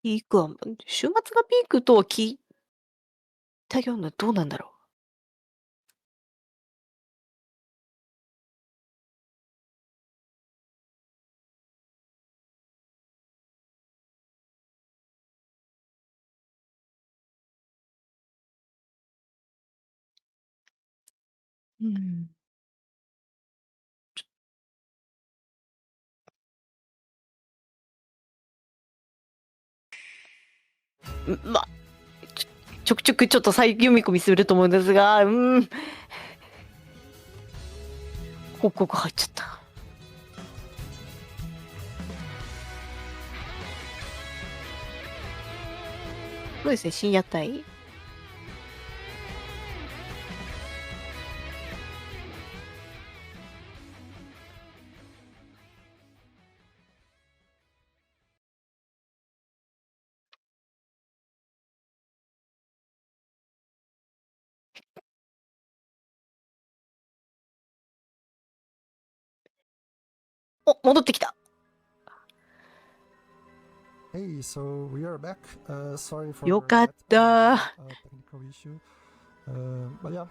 ピークは、週末がピークとは聞いたような、どうなんだろう。まあ、ちょくちょくちょっと再読み込みすると思うんですが、広告入っちゃった。そうですね、深夜帯。お、戻ってきた。
Hey, so we are back. Sorry for
よかっ
that
た。
technical issue. But yeah,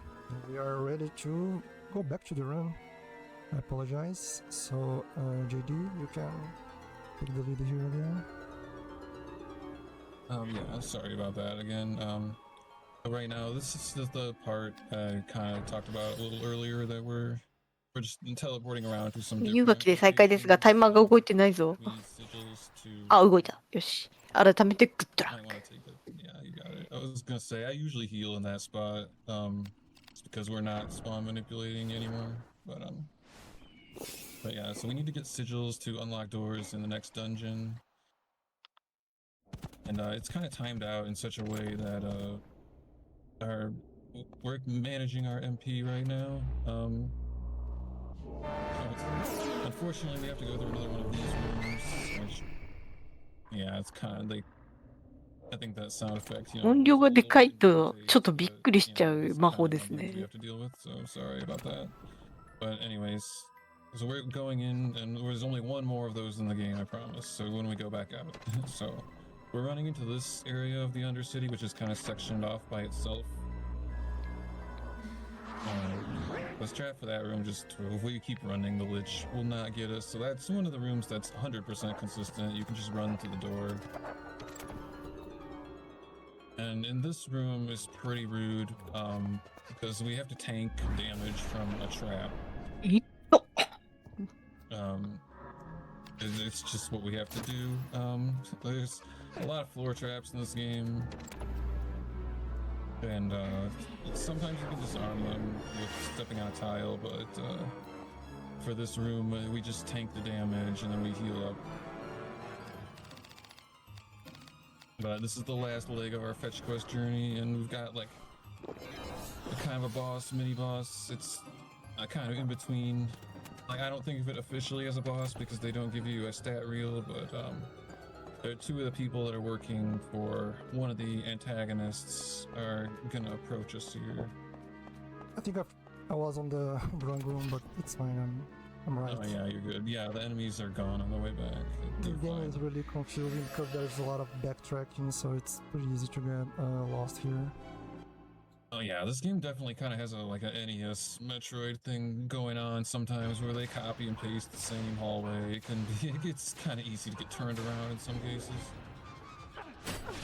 we are ready to go back to the run. I apologize. So, JD, you can take the lead here again.
Yeah, sorry about that again. But right now, this is the part I kind of talked about a little earlier that we're just teleporting around to some
湯
different
がきで再開ですが、タイマーが動いてないぞ。
We need sigils to
あ、動いた。よし。改めてグッドラッ
might
ク。
want to take it. Yeah, you got it. I was gonna say I usually heal in that spot. It's because we're not spawn manipulating anymore. But yeah, so we need to get sigils to unlock doors in the next dungeon. And it's kind of timed out in such a way that we're managing our MP right now. Unfortunately, we have to go through another one of these rooms, which yeah, it's kind of like I think that sound effect,
音量がでかいとちょっとびっくりしちゃう魔法ですね。
we have to deal with. So sorry about that. But anyways, so we're going in, and there's only one more of those in the game, I promise. So when we go back out, so we're running into this area of the Undercity, which is kind of sectioned off by itself. Let's try for that room. Just if we keep running, the Lich will not get us. So that's one of the rooms that's 100% consistent. You can just run to the door. And in this room is pretty rude, because we have to tank damage from a trap.
いっと。
It's just what we have to do. There's a lot of floor traps in this game, and sometimes you can disarm them with stepping on a tile, but for this room, we just tank the damage and then we heal up. But this is the last leg of our fetch quest journey, and we've got like kind of a boss, mini boss. It's kind of in between. Like, I don't think of it officially as a boss because they don't give you a stat reel, but there are two of the people that are working for one of the antagonists are gonna approach us here.
I think I was on the wrong room, but it's fine. I'm right.
Oh yeah, you're good. Yeah, the enemies are gone on the way back.
The
They're
game
fine.
is really confusing because there's a lot of backtracking, so it's pretty easy to get lost here.
Oh yeah, this game definitely kind of has an NES Metroid thing going on sometimes, where they copy and paste the same hallway. It gets kind of easy to get turned around in some cases.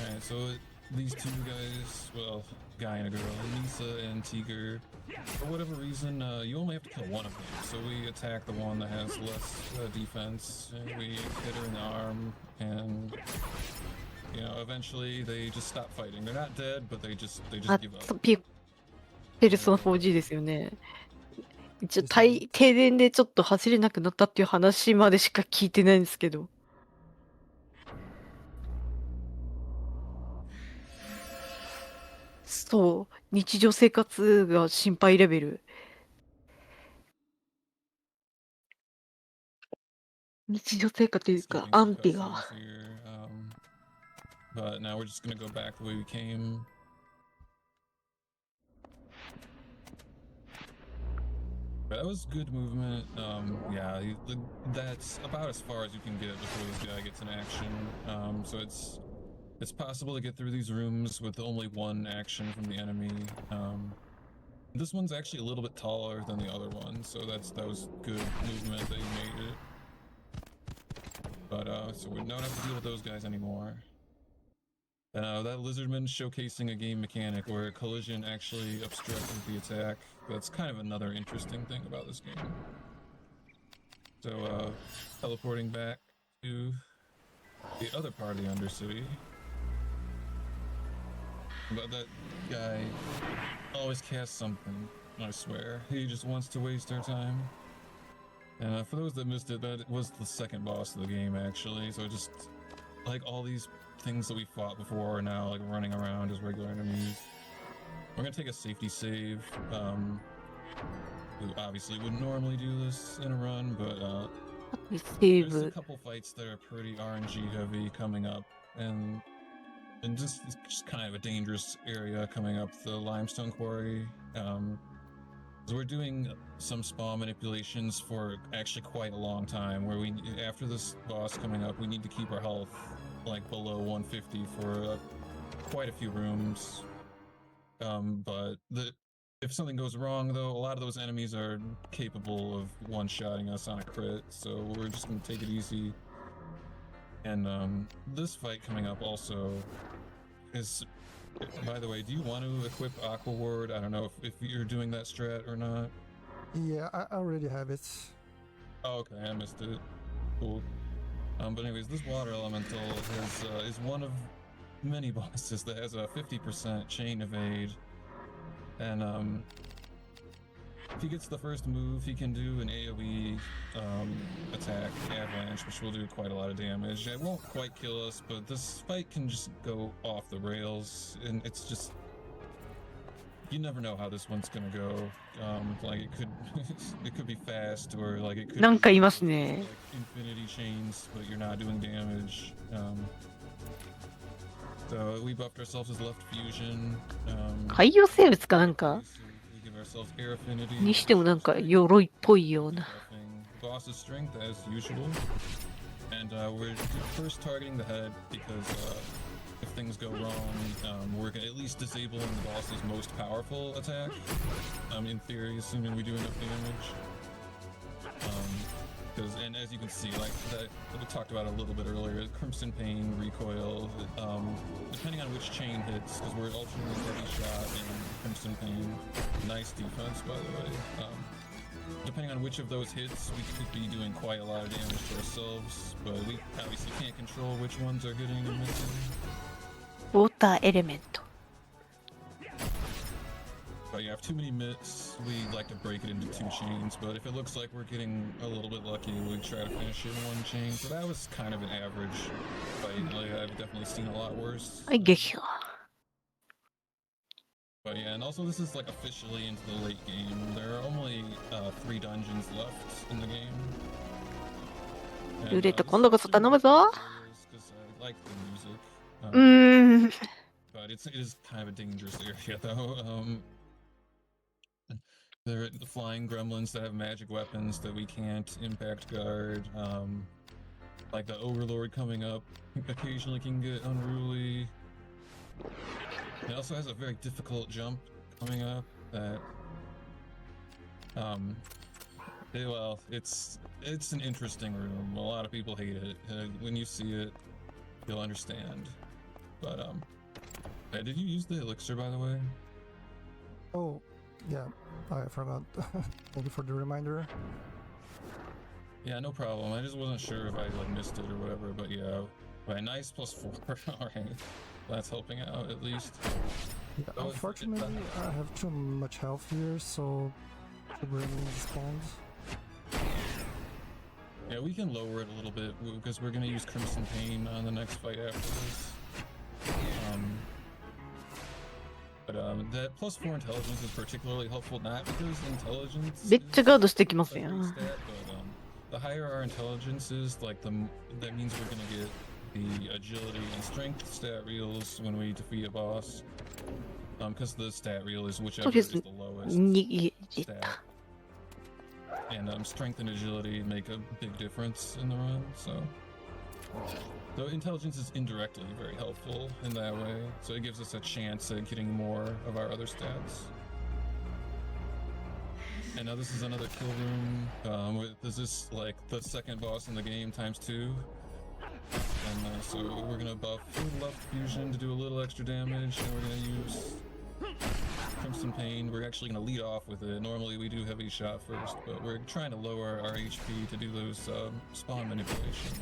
Alright, so these two guys, well, guy and a girl, Lisa and Tiger, for whatever reason, you only have to kill one of them. So we attack the one that has less defense, and we hit her in the arm, and you know, eventually they just stop fighting. They're not dead, but they just
あ、
give up.
そうペルソナ 4G ですよね。一応停電でちょっと走れなくなったっていう話までしか聞いてないんですけど。そう、日常生活が心配レベル。日常生活というか
Skipping
安
some
否が。
cutscenes here, but now we're just gonna go back the way we came. That was good movement. Yeah, that's about as far as you can get before this guy gets in action. So it's possible to get through these rooms with only one action from the enemy. This one's actually a little bit taller than the other one, so that was good movement that you made it. But so we don't have to deal with those guys anymore. That lizardman showcasing a game mechanic where a collision actually obstructed the attack. That's kind of another interesting thing about this game. So teleporting back to the other part of the Undercity. But that guy always casts something, I swear. He just wants to waste our time. And for those that missed it, that was the second boss of the game, actually. So just, like, all these things that we fought before are now, like, running around as regular enemies. We're gonna take a safety save. We obviously wouldn't normally do this in a run, but
セー
there's a
ブ。
couple fights that are pretty RNG heavy coming up, and just it's just kind of a dangerous area coming up the limestone quarry. So we're doing some spawn manipulations for actually quite a long time. Where we, after this boss coming up, we need to keep our health like below 150 for quite a few rooms. But if something goes wrong, though, a lot of those enemies are capable of one-shotting us on a crit, so we're just gonna take it easy. And this fight coming up also is, by the way, do you want to equip Aqua Ward? I don't know if you're doing that strat or not.
Yeah, I already have it.
Oh, okay, I missed it. Cool. But anyways, this water elemental is one of many bosses that has a 50% chain evade. And if he gets the first move, he can do an AoE attack, Avalanche, which will do quite a lot of damage. It won't quite kill us, but this fight can just go off the rails, and it's just... You never know how this one's gonna go. Like, it could it could be fast, or like it could
なんかいます
be
ね。
like infinity chains, but you're not doing damage. So we buffed ourselves as left fusion.
海洋生物かなんか
We give ourselves air affinity.
にしてもなんか鎧っぽいような。
Boss's strength as usual. And we're first targeting the head because if things go wrong, we're gonna at least disabling the boss's most powerful attack. In theory, assuming we do enough damage. And as you can see, like that we talked about a little bit earlier, Crimson Pain, Recoil, depending on which chain hits, because we're alternating Heavy Shot and Crimson Pain. Nice defense, by the way. Depending on which of those hits, we could be doing quite a lot of damage to ourselves, but we obviously can't control which ones are getting and missing.
ウォーターエレメント。
But yeah, if too many mitts, we like to break it into two chains, but if it looks like we're getting a little bit lucky, we try to finish it in one chain. So that was kind of an average fight. Like, I've definitely seen a lot worse.
はい、撃破。
But yeah, and also this is like officially into the late game. There are only 3 dungeons left in the game.
ルーレット今度こそ頼むぞ。
Because I like the music.
うーん。
But it is kind of a dangerous area, though. There are the flying gremlins that have magic weapons that we can't impact guard. Like the Overlord coming up occasionally can get unruly. It also has a very difficult jump coming up that... well, it's an interesting room. A lot of people hate it. When you see it, you'll understand. But, hey, did you use the elixir, by the way?
Oh, yeah, I forgot. Thank you for the reminder.
Yeah, no problem. I just wasn't sure if I like missed it or whatever, but yeah. Right, nice +4. Alright. That's helping out at least.
Yeah,
Oh,
unfortunately, I have too much health here, so the brain spawned.
Yeah, we can lower it a little bit because we're gonna use Crimson Pain on the next fight after this. But that +4 intelligence is particularly helpful, not because intelligence
めっちゃガードしてきま
is
す
a
よ。
big stat, but the higher our intelligence is, like that means we're gonna get the agility and strength stat reels when we defeat a boss. Because the stat reel is whichever is the lowest
逃げ
stat.
た。
And strength and agility make a big difference in the run, so... Though intelligence is indirectly very helpful in that way, so it gives us a chance at getting more of our other stats. And now this is another kill room. This is like the second boss in the game ×2. And so we're gonna buff left fusion to do a little extra damage, and we're gonna use Crimson Pain. We're actually gonna lead off with it. Normally we do heavy shot first, but we're trying to lower our HP to do those spawn manipulations.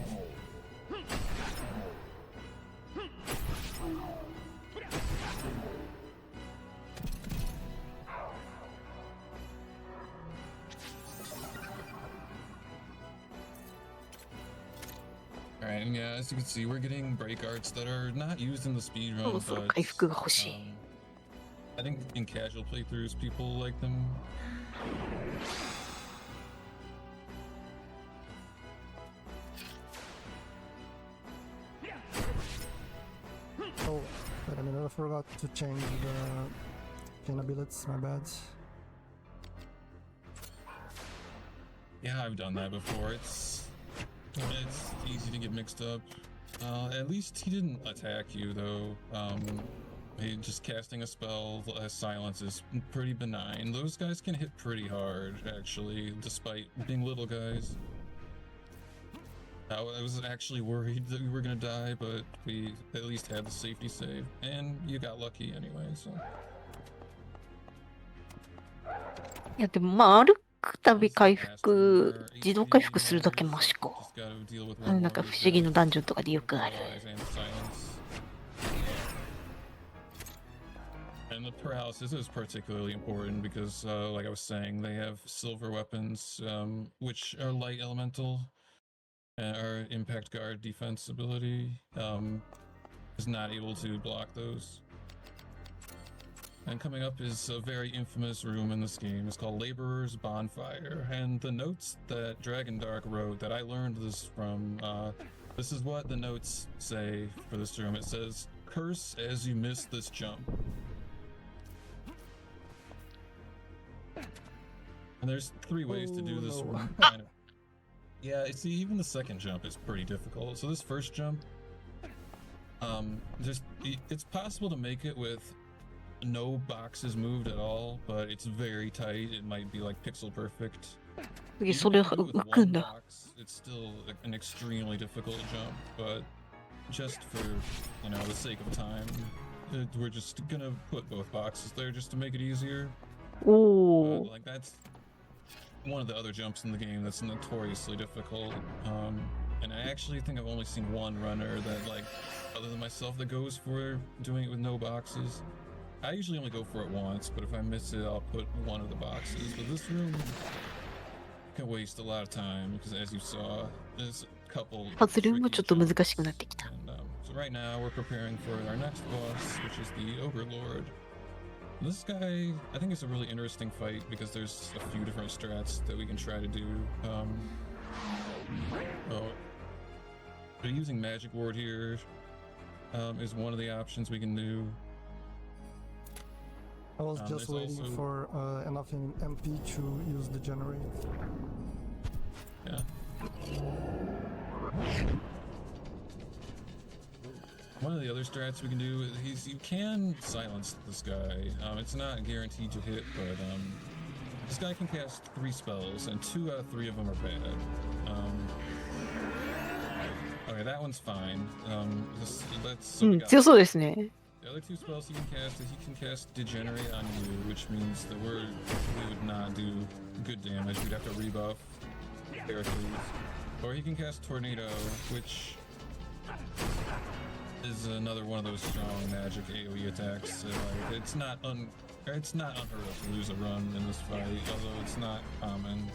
fine. Yeah, as you can see, we're getting break arts that are not used in the speed
そろ
run,
そろ
but
回復が欲しい。
I think in casual playthroughs, people like them.
Oh, wait a minute, I forgot to change the chain abilities, my bad.
Yeah, I've done that before. It's easy to get mixed up. At least he didn't attack you though. He just casting a spell as silence is pretty benign. Those guys can hit pretty hard, actually, despite being little guys. I was actually worried that we were gonna die, but we at least had the safety save, and you got lucky anyway. So.
いやでもまあ歩くたび回復、自動回復するだけマシか。なんか不思議のダンジョンとかでよくある。
And the paralysis is particularly important because, like I was saying, they have silver weapons, which are light elemental, and our impact guard defense ability is not able to block those. And coming up is a very infamous room in this game. It's called Laborer's Bonfire. And the notes that Dragon Dark wrote that I learned this from, this is what the notes say for this room. It says, "Curse as you miss this jump." And there's 3 ways to do this room. Kind of. Yeah, see, even the second jump is pretty difficult. So this first jump, it's possible to make it with no boxes moved at all, but it's very tight. It might be like pixel perfect.
次それ浮くんだ。
It's still an extremely difficult jump, but just for, the sake of time, we're just gonna put both boxes there just to make it easier.
おお。
Like that's one of the other jumps in the game that's notoriously difficult. And I actually think I've only seen one runner that, like, other than myself, that goes for doing it with no boxes. I usually only go for it once, but if I miss it, I'll put one of the boxes. But this room can waste a lot of time because, as you saw, there's a couple.
パズルもちょっと難しくなってきた。
And, so right now we're preparing for our next boss, which is the Ogre Lord. This guy, I think it's a really interesting fight because there's a few different strats that we can try to do. But using Magic Ward here is one of the options we can do.
I was just
there's
waiting
also-
for enough in MP to use the generate.
Yeah. One of the other strats we can do is you can silence this guy. It's not guaranteed to hit, but this guy can cast 3 spells, and 2 out of 3 of them are bad. Okay, that one's fine. So we
うん、
got
強そうですね。
the other 2 spells he can cast is he can cast Degenerate on you, which means that we would not do good damage. We'd have to rebuff Heracles. Or he can cast Tornado, which is another one of those strong magic AoE attacks. So, like, it's not unheard of to lose a run in this fight, although it's not common.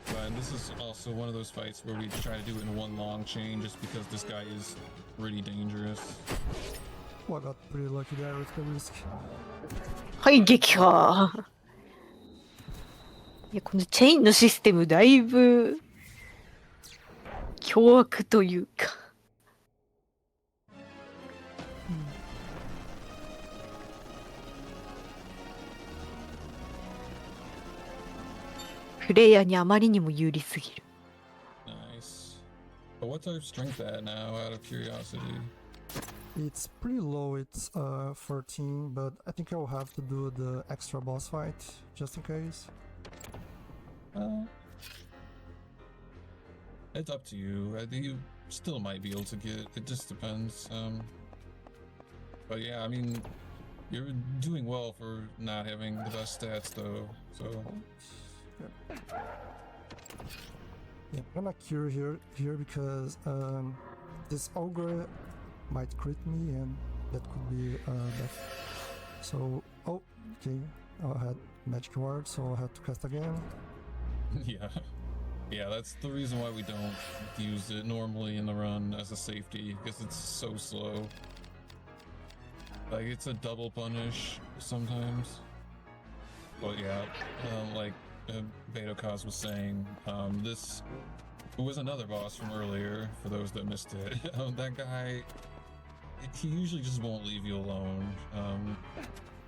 But this is also one of those fights where we try to do it in one long chain just because this guy is pretty dangerous.
Oh, I got pretty lucky there with the risk.
はい、撃破。いや、このチェインのシステム、だいぶ凶悪というか。プレイヤーにあまりにも有利すぎる。
Nice. But what's our strength at now, out of curiosity?
It's pretty low, it's 14, but I think I'll have to do the extra boss fight, just in case.
It's up to you. I think you still might be able to get. It just depends. But yeah, I mean, you're doing well for not having the best stats, though. So
Yeah, I'm gonna cure here because this ogre might crit me and that could be death. So, oh, okay, I had magic ward, so I have to cast again.
yeah. Yeah, that's the reason why we don't use it normally in the run as a safety, because it's so slow. Like, it's a double punish sometimes. But yeah, like BetoKos was saying, this was another boss from earlier, for those that missed it. That guy, he usually just won't leave you alone.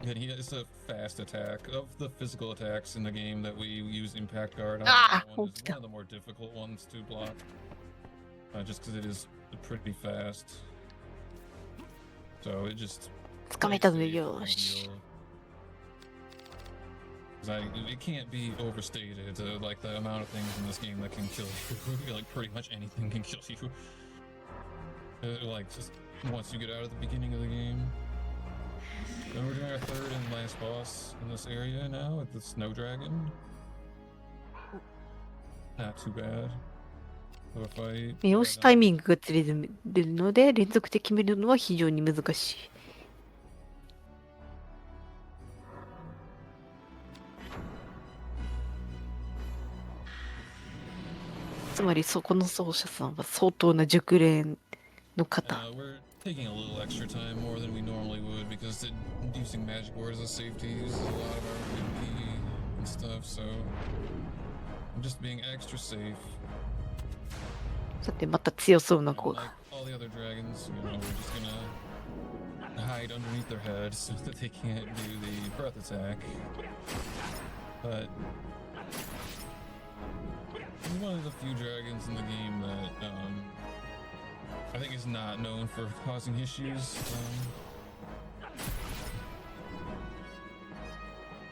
And he has a fast attack. Of the physical attacks in the game that we use Impact Guard on, that one is one of the more difficult ones to block. Just because it is pretty fast. So it just...
掴めたぞよし。
It can't be overstated, like the amount of things in this game that can kill you. Like pretty much anything can kill you. Like just once you get out of the beginning of the game. And we're doing our third and last boss in this area now with the snow dragon. Not too bad of a fight.
目押しタイミングがずれるので連続で決めるのは非常に難しい。つまりそこの奏者さんは相当な熟練の方。
We're taking a little extra time more than we normally would because using magic word as a safety uses a lot of our MP and stuff, so I'm just being extra safe.
さてまた強そうな子
Like
が。
all the other dragons, you know, we're just gonna hide underneath their heads so that they can't do the breath attack. But he's one of the few dragons in the game that I think is not known for causing issues.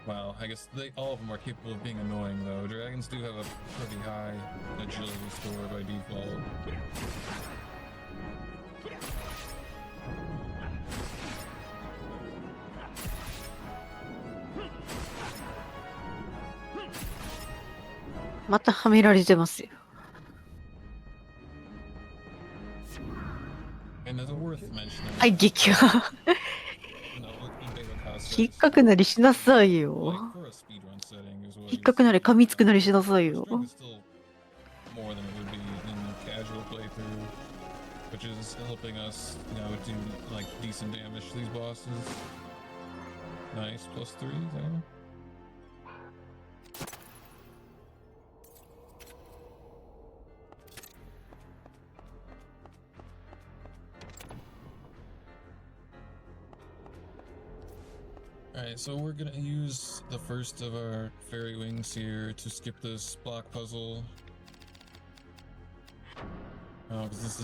Well, I guess all of them are capable of being annoying, though. Dragons do have a pretty high agility score by default.
またはめられてますよ。
And it's worth mentioning.
はい、撃破。
No, BetoKos
引っかくなりしなさい
like
よ。
for a speedrun setting is what
引っ
he
か
was
くなり
saying.
噛みつくなりしなさいよ。
Strength is still more than it would be in the casual playthrough, which is helping us, you know, do like decent damage to these bosses. Nice, +3 there. Alright, so we're gonna use the first of our fairy wings here to skip this block puzzle. Because this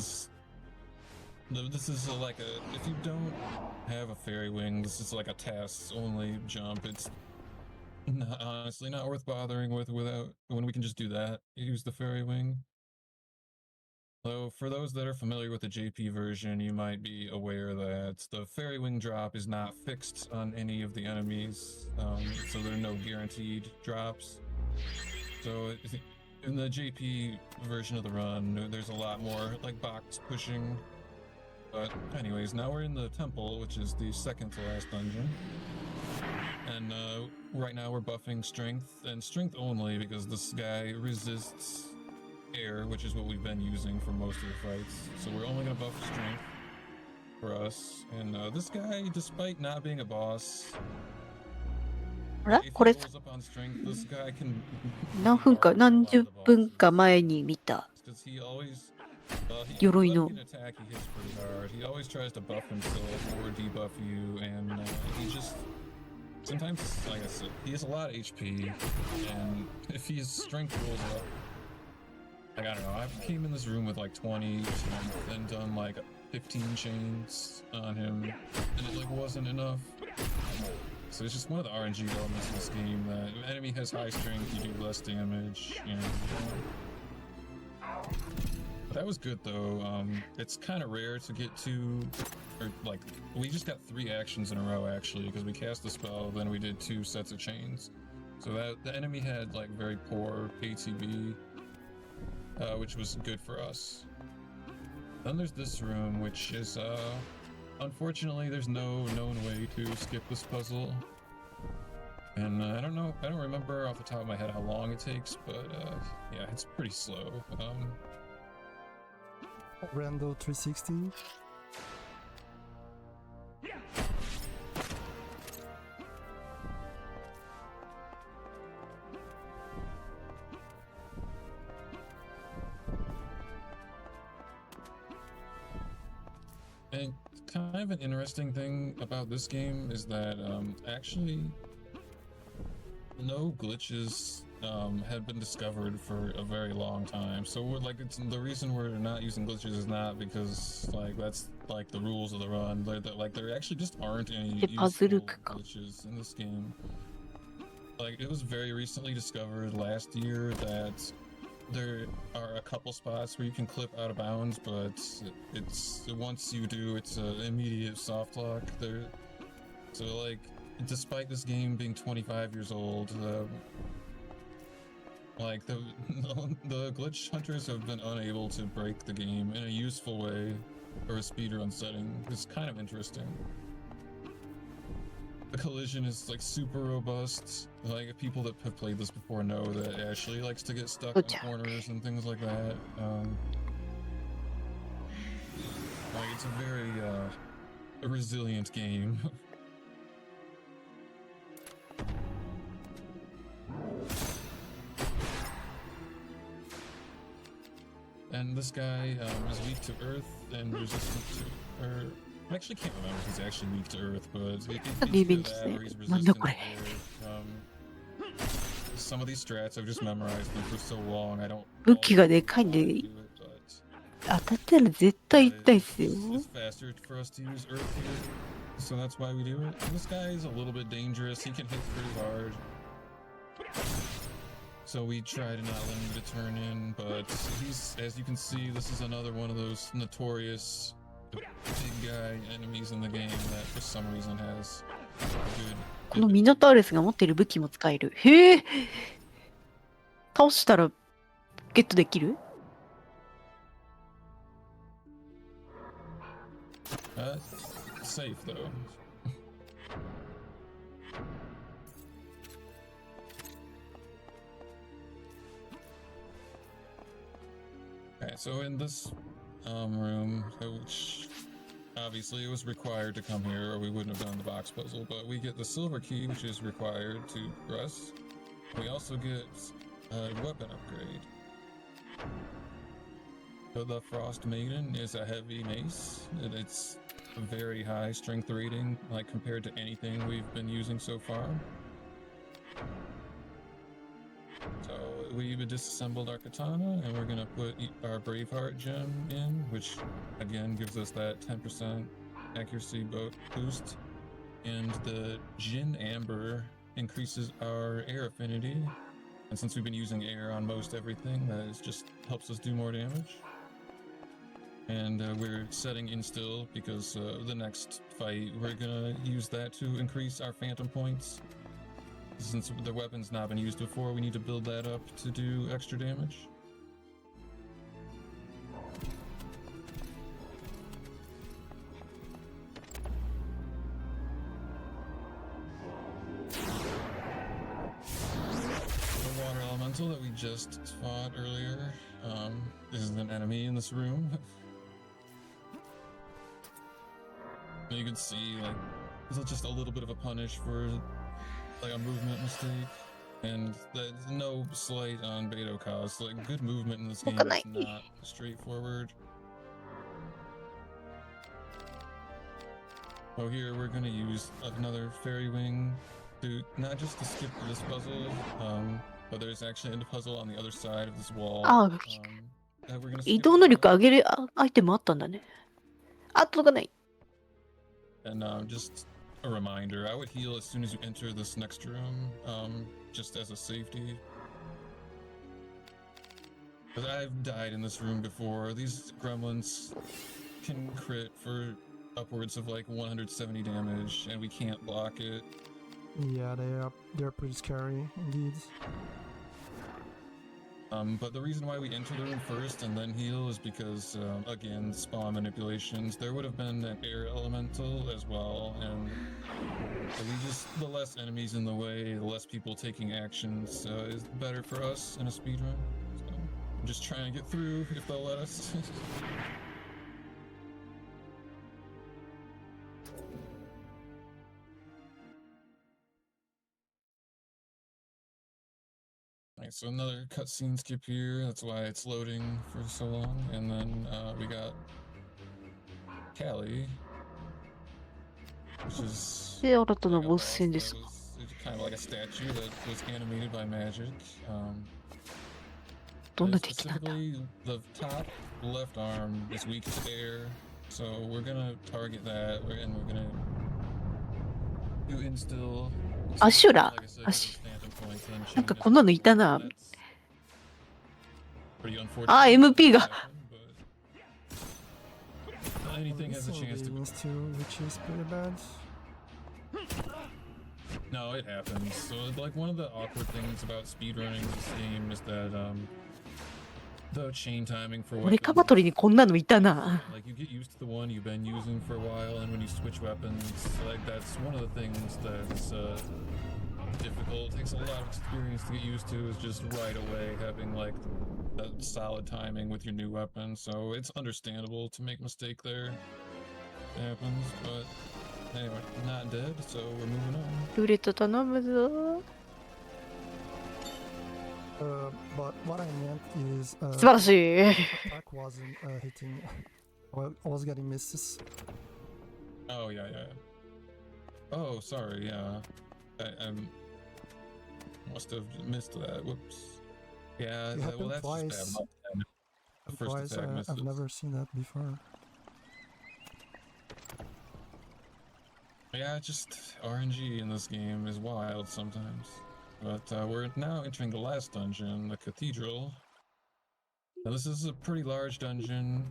is like a, if you don't have a fairy wing, this is like a tasks only jump. It's honestly not worth bothering with when we can just do that. Use the fairy wing. So for those that are familiar with the JP version, you might be aware that the fairy wing drop is not fixed on any of the enemies, so there are no guaranteed drops. So in the JP version of the run, there's a lot more like box pushing. But anyways, now we're in the temple, which is the second to last dungeon. And right now we're buffing strength, and strength only because this guy resists air, which is what we've been using for most of the fights. So we're only gonna buff strength for us. And this guy, despite not being a boss,
あら
if
こ
he
れ
pulls up on strength, this guy can
何分か何十分か前に見た
because he always he
鎧の
can attack, he hits pretty hard. He always tries to buff himself or debuff you, and he just sometimes, like I said, he has a lot of HP, and if his strength rolls up, like I don't know, I came in this room with like 20 strength and done like 15 chains on him, and it like wasn't enough. So it's just one of the RNG elements of this game that if an enemy has high strength, you do less damage, you know. That was good though. It's kind of rare to get to, or like, we just got 3 actions in a row actually, because we cast the spell, then we did 2 sets of chains. So that the enemy had like very poor ATB, which was good for us. Then there's this room, which is, unfortunately, there's no known way to skip this puzzle. And I don't know, I don't remember off the top of my head how long it takes, but yeah, it's pretty slow.
Rando 360.
And kind of an interesting thing about this game is that actually no glitches had been discovered for a very long time. So we're like, it's the reason we're not using glitches is not because like that's like the rules of the run. Like there actually just aren't any useful glitches in this game. Like it was very recently discovered last year that there are a couple spots where you can clip out of bounds, but it's once you do, it's an immediate soft lock there. So like, despite this game being 25 years old, like the glitch hunters have been unable to break the game in a useful way or a speedrun setting. It's kind of interesting. The collision is like super robust. Like people that have played this before know that Ashley likes to get stuck in corners and things like that. Like it's a very a resilient game. And this guy is weak to earth and resistant to, or I actually can't remember if he's actually weak to earth, but it's either that or he's resistant to air. Some of these strats I've just memorized them for so long. I don't.
武器がでかいんで当たったら絶対痛いっすよ。
It's faster for us to use earth here, so that's why we do it. And this guy is a little bit dangerous. He can hit pretty hard. So we try to not let him to turn in, but he's, as you can see, this is another one of those notorious big guy enemies in the game that for some reason has good.
このミノタウルスが持っている武器も使える。へえ。倒したらゲットできる
？Safe though. Okay, so in this room, which obviously it was required to come here or we wouldn't have done the box puzzle, but we get the silver key, which is required to progress. We also get a weapon upgrade. So the Frost Maiden is a heavy mace, and it's a very high strength rating, like compared to anything we've been using so far. So we've disassembled our katana, and we're gonna put our Braveheart gem in, which again gives us that 10% accuracy boost. And the Jin Amber increases our air affinity. And since we've been using air on most everything, that is just helps us do more damage. And we're setting in still because the next fight, we're gonna use that to increase our phantom points. Since the weapon's not been used before, we need to build that up to do extra damage. The water elemental that we just fought earlier is an enemy in this room. You can see, like, this is just a little bit of a punish for like a movement mistake, and there's no slight on BetoKos. Like good movement in this game is not straightforward. Oh, here we're gonna use another fairy wing to not just to skip this puzzle, but there's actually a puzzle on the other side of this wall. That we're gonna skip.
移動能力上げるアイテムあったんだね。あ、届かない。
And just a reminder, I would heal as soon as you enter this next room, just as a safety. Because I've died in this room before. These gremlins can crit for upwards of like 170 damage, and we can't block it.
Yeah, they're pretty scary indeed.
But the reason why we enter the room first and then heal is because, again, spawn manipulations. There would have been an air elemental as well, and The less enemies in the way, the less people taking actions is better for us in a speed run. So I'm just trying to get through if they'll let us. Alright, so another cutscene skip here. That's why it's loading for so long. And then we got Callie, which is
で、新たな
like a
ボス
boss
戦で
that
すか。
was kind of like a statue that was animated by magic.
どんな敵なんだ。
Specifically, the top left arm is weak to air, so we're gonna target that, and we're gonna do instill.
アシュラ
Like I said,
足
phantom points and
なんか
chain
こんなのいたな。
That's pretty unfortunate.
あ、MP が。
Happen, but anything has a chance to.
Instill, which is pretty bad.
No, it happens. So, like, one of the awkward things about speedrunning this game is that the chain timing for
俺カバ
weapons.
トリにこんなのいたな。
Like, you get used to the one you've been using for a while, and when you switch weapons, like, that's one of the things that's difficult. It takes a lot of experience to get used to, is just right away having, like, that solid timing with your new weapon. So it's understandable to make a mistake there. It happens, but anyway, not dead, so we're moving on.
ルーレット頼むぞ。
But what I meant is
素晴らしい。
attack wasn't hitting. Well, I was getting misses.
Oh, yeah, yeah. Oh, sorry, yeah. I must have missed that. Whoops. Yeah,
It
well,
happened
that's
twice.
just bad luck then. The first
Twice,
attack misses.
I've never seen that before.
Yeah, just RNG in this game is wild sometimes. But we're now entering the last dungeon, the Cathedral. Now this is a pretty large dungeon.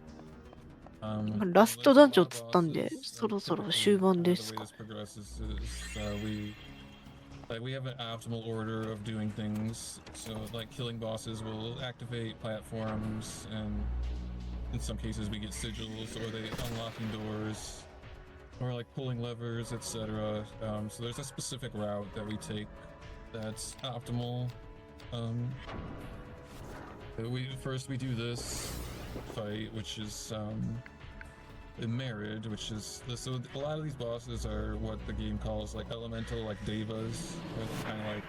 ラストダンジョンつったんで、そろそろ終盤ですか。
We have an optimal order of doing things. So like killing bosses will activate platforms, and in some cases we get sigils, or they unlocking doors, or like pulling levers, etc. So there's a specific route that we take that's optimal. First we do this fight, which is Merid, which is so a lot of these bosses are what the game calls like elemental, like devas, or kind of like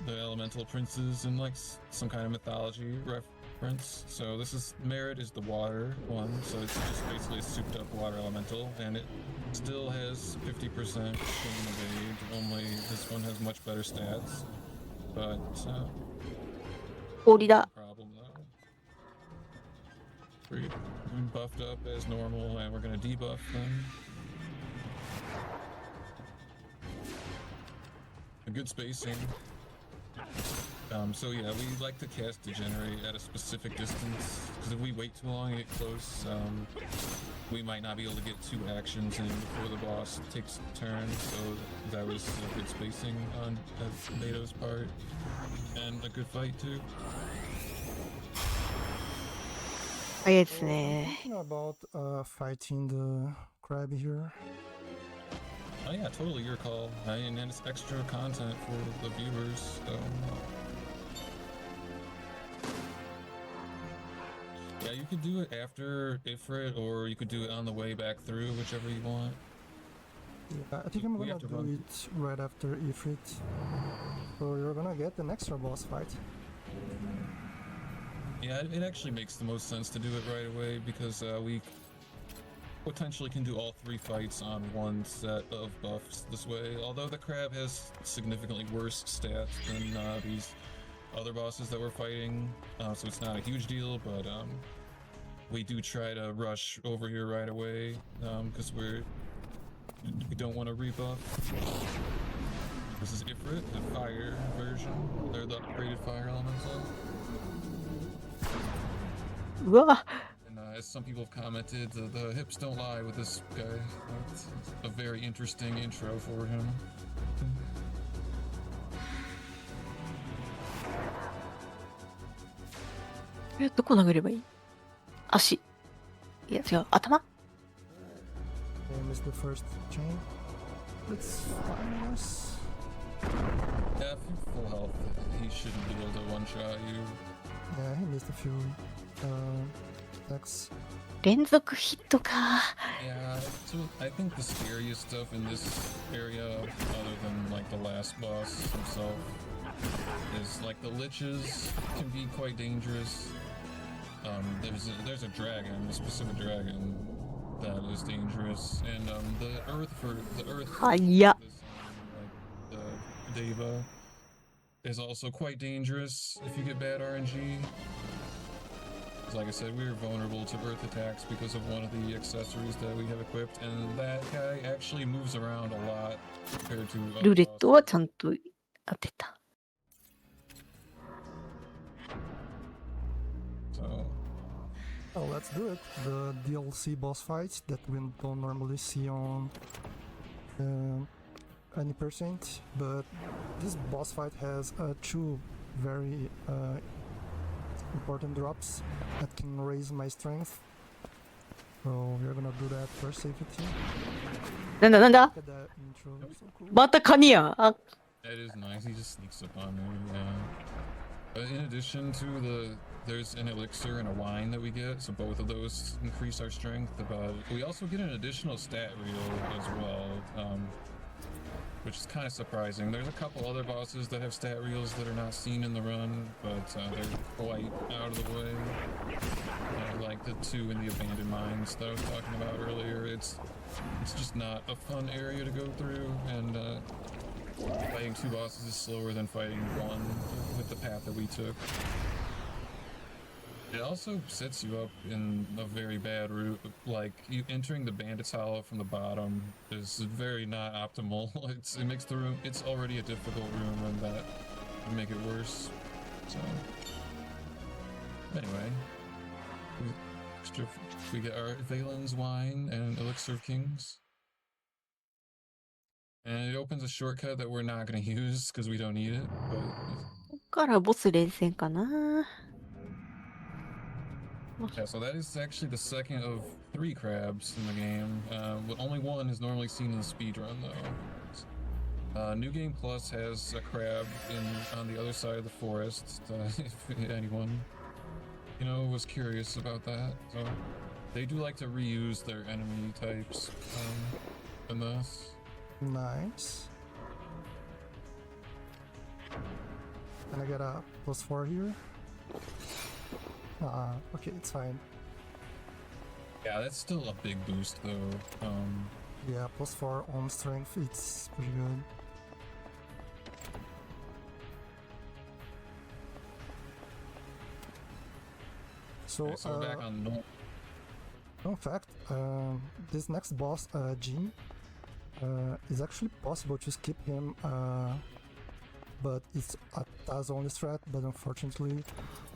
the elemental princes in like some kind of mythology reference. So this is Merid is the water one, so it's just basically a souped up water elemental, and it still has 50% chain evade. Only this one has much better stats, but
氷だ。
problem though. We're buffed up as normal, and we're gonna debuff them. A good spacing. So yeah, we like to cast Degenerate at a specific distance, because if we wait too long and get close, we might not be able to get 2 actions in before the boss takes a turn. So that was a good spacing on Beto's part, and a good fight too.
早いですね。
Thinking about fighting the crab here.
Oh yeah, totally your call. And it's extra content for the viewers. So. Yeah, you could do it after Ifrit, or you could do it on the way back through, whichever you want.
Yeah, I think I'm
We
gonna
have to
do
run.
it right after Ifrit. So you're gonna get an extra boss fight.
Yeah, it actually makes the most sense to do it right away, because we potentially can do all 3 fights on one set of buffs this way. Although the crab has significantly worse stats than these other bosses that we're fighting, so it's not a huge deal, but we do try to rush over here right away, because we don't want to rebuff. This is Ifrit, the fire version. They're the upgraded fire elemental.
うわ、
And as some people have commented, the hips don't lie with this guy. It's a very interesting intro for him.
どこ殴ればいい？足。いや違う、頭？
And it's the first chain. That's fine, yes.
Yeah, if you're full health, he shouldn't be able to one-shot you.
Yeah, he missed a few attacks.
連続ヒットか。
Yeah, so I think the scariest stuff in this area, other than like the last boss himself, is like the liches can be quite dangerous. There's a dragon, a specific dragon that is dangerous, and the earth
はや。
like the Deva is also quite dangerous if you get bad RNG. Like I said, we are vulnerable to earth attacks because of one of the accessories that we have equipped, and that guy actually moves around a lot compared to other
ルーレットは
bosses.
ちゃんと当てた。
So,
Oh, let's do it. The DLC boss fights that we don't normally see on any percent, but this boss fight has two very important drops that can raise my strength. So we're gonna do that for safety.
なんだなんだ
Look at that intro, so cool.
またカニや。あ、
that is nice. He just sneaks up on me. Yeah. In addition to there's an elixir and a wine that we get, so both of those increase our strength. But we also get an additional stat reel as well, which is kind of surprising. There's a couple other bosses that have stat reels that are not seen in the run, but they're quite out of the way. Like the two in the abandoned mines that I was talking about earlier. It's just not a fun area to go through, and fighting two bosses is slower than fighting one with the path that we took. It also sets you up in a very bad route. Like, you entering the Bandit's Hollow from the bottom is very not optimal. It makes the room, it's already a difficult room, and that would make it worse. So, anyway, we get our Valen's wine and Elixir of Kings. And it opens a shortcut that we're not going to use because we don't need it. But
ここからボス連戦かな。
yeah, so that is actually the second of 3 crabs in the game. But only one is normally seen in the speedrun, though. New Game Plus has a crab on the other side of the forest. If anyone, was curious about that. So they do like to reuse their enemy types in this.
Nice. Can I get a +4 here? Okay, it's fine.
Yeah, that's still a big boost, though.
Yeah, +4 on strength, it's pretty good. So,
Okay, so we're back on normal.
fun fact, this next boss, Jin, is actually possible to skip him, but it's a TAS-only strat, but unfortunately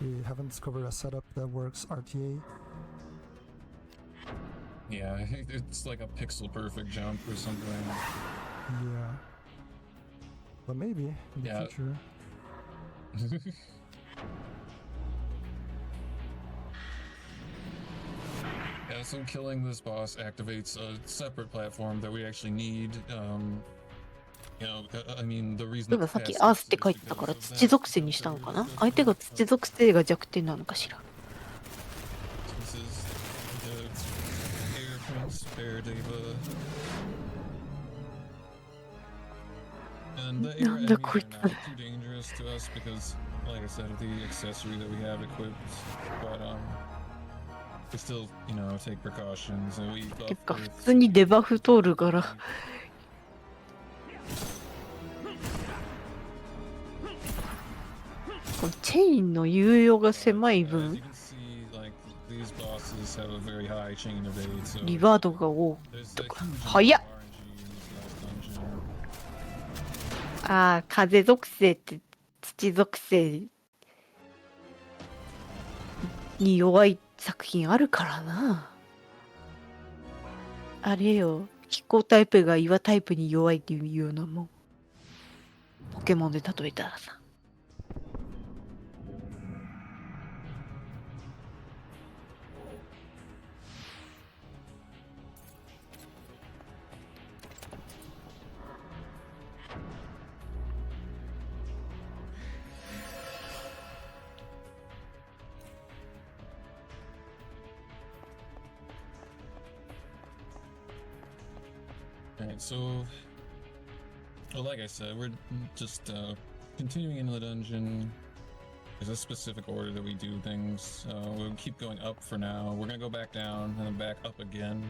we haven't discovered a setup that works RTA.
Yeah, it's like a pixel perfect jump or something.
Yeah. But maybe in the
Yeah.
future.
Yeah, so killing this boss activates a separate platform that we actually need. I mean, the reason
例えばさっきアースって書いてたから土属性にしたのかな。相手が土属性が弱点なのかしら。
This is the Air Prince, Bear Deva. And the air enemies are not too dangerous to us because, like I said, of the accessory that we have equipped. But we still, take precautions and we
て
buff
か
Earth.
普通にデバフ通るから。このチェインの猶予が狭い
As
分
you can see, like these bosses have a very high chain of aid, so
リワードが多い。
there's a huge amount of
早っ
RNG in this last dungeon.
ああ、風属性って土属性に弱い作品あるからな。あれよ、気候タイプが岩タイプに弱いっていうようなもん。ポケモンで例えたらさ。
Alright, so, well, like I said, we're just continuing into the dungeon. There's a specific order that we do things. We'll keep going up for now. We're gonna go back down and then back up again.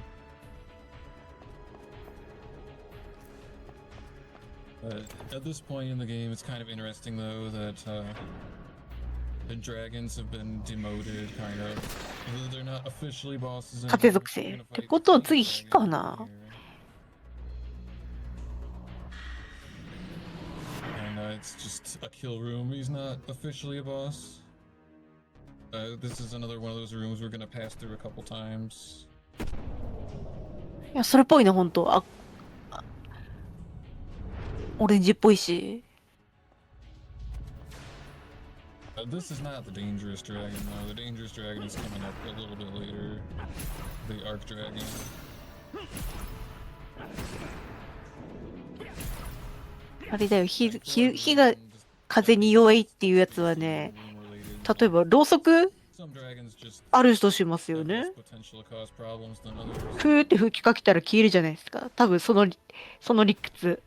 At this point in the game, it's kind of interesting though that the dragons have been demoted, kind of. They're not officially bosses anymore.
風属性ってことは次火かな。
It's just a kill room. He's not officially a boss. This is another one of those rooms we're gonna pass through a couple times.
いや、それっぽいな、ほんと。オレンジっぽいし。
This is not the dangerous dragon, though. The dangerous dragon is coming up a little bit later. The arc dragon.
あれだよ、火が風に弱いっていうやつはね、例えばろうそくあるとしますよね。ふーって吹きかけたら消えるじゃないですか。多分その理屈。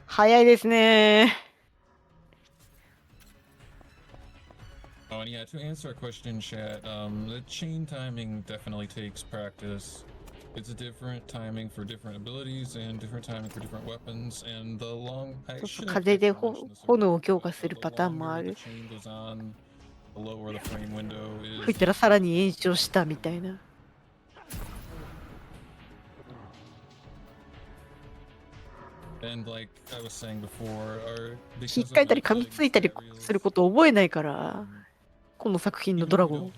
早いですね。
Oh, and yeah, to answer a question in chat, the chain timing definitely takes practice. It's a different timing for different abilities and different timing for different weapons, and the long...
風で炎を強化するパターンもある。吹いたらさらに延長したみたいな。引っかいたり噛みついたりすることを覚えないから。この作品のドラゴン。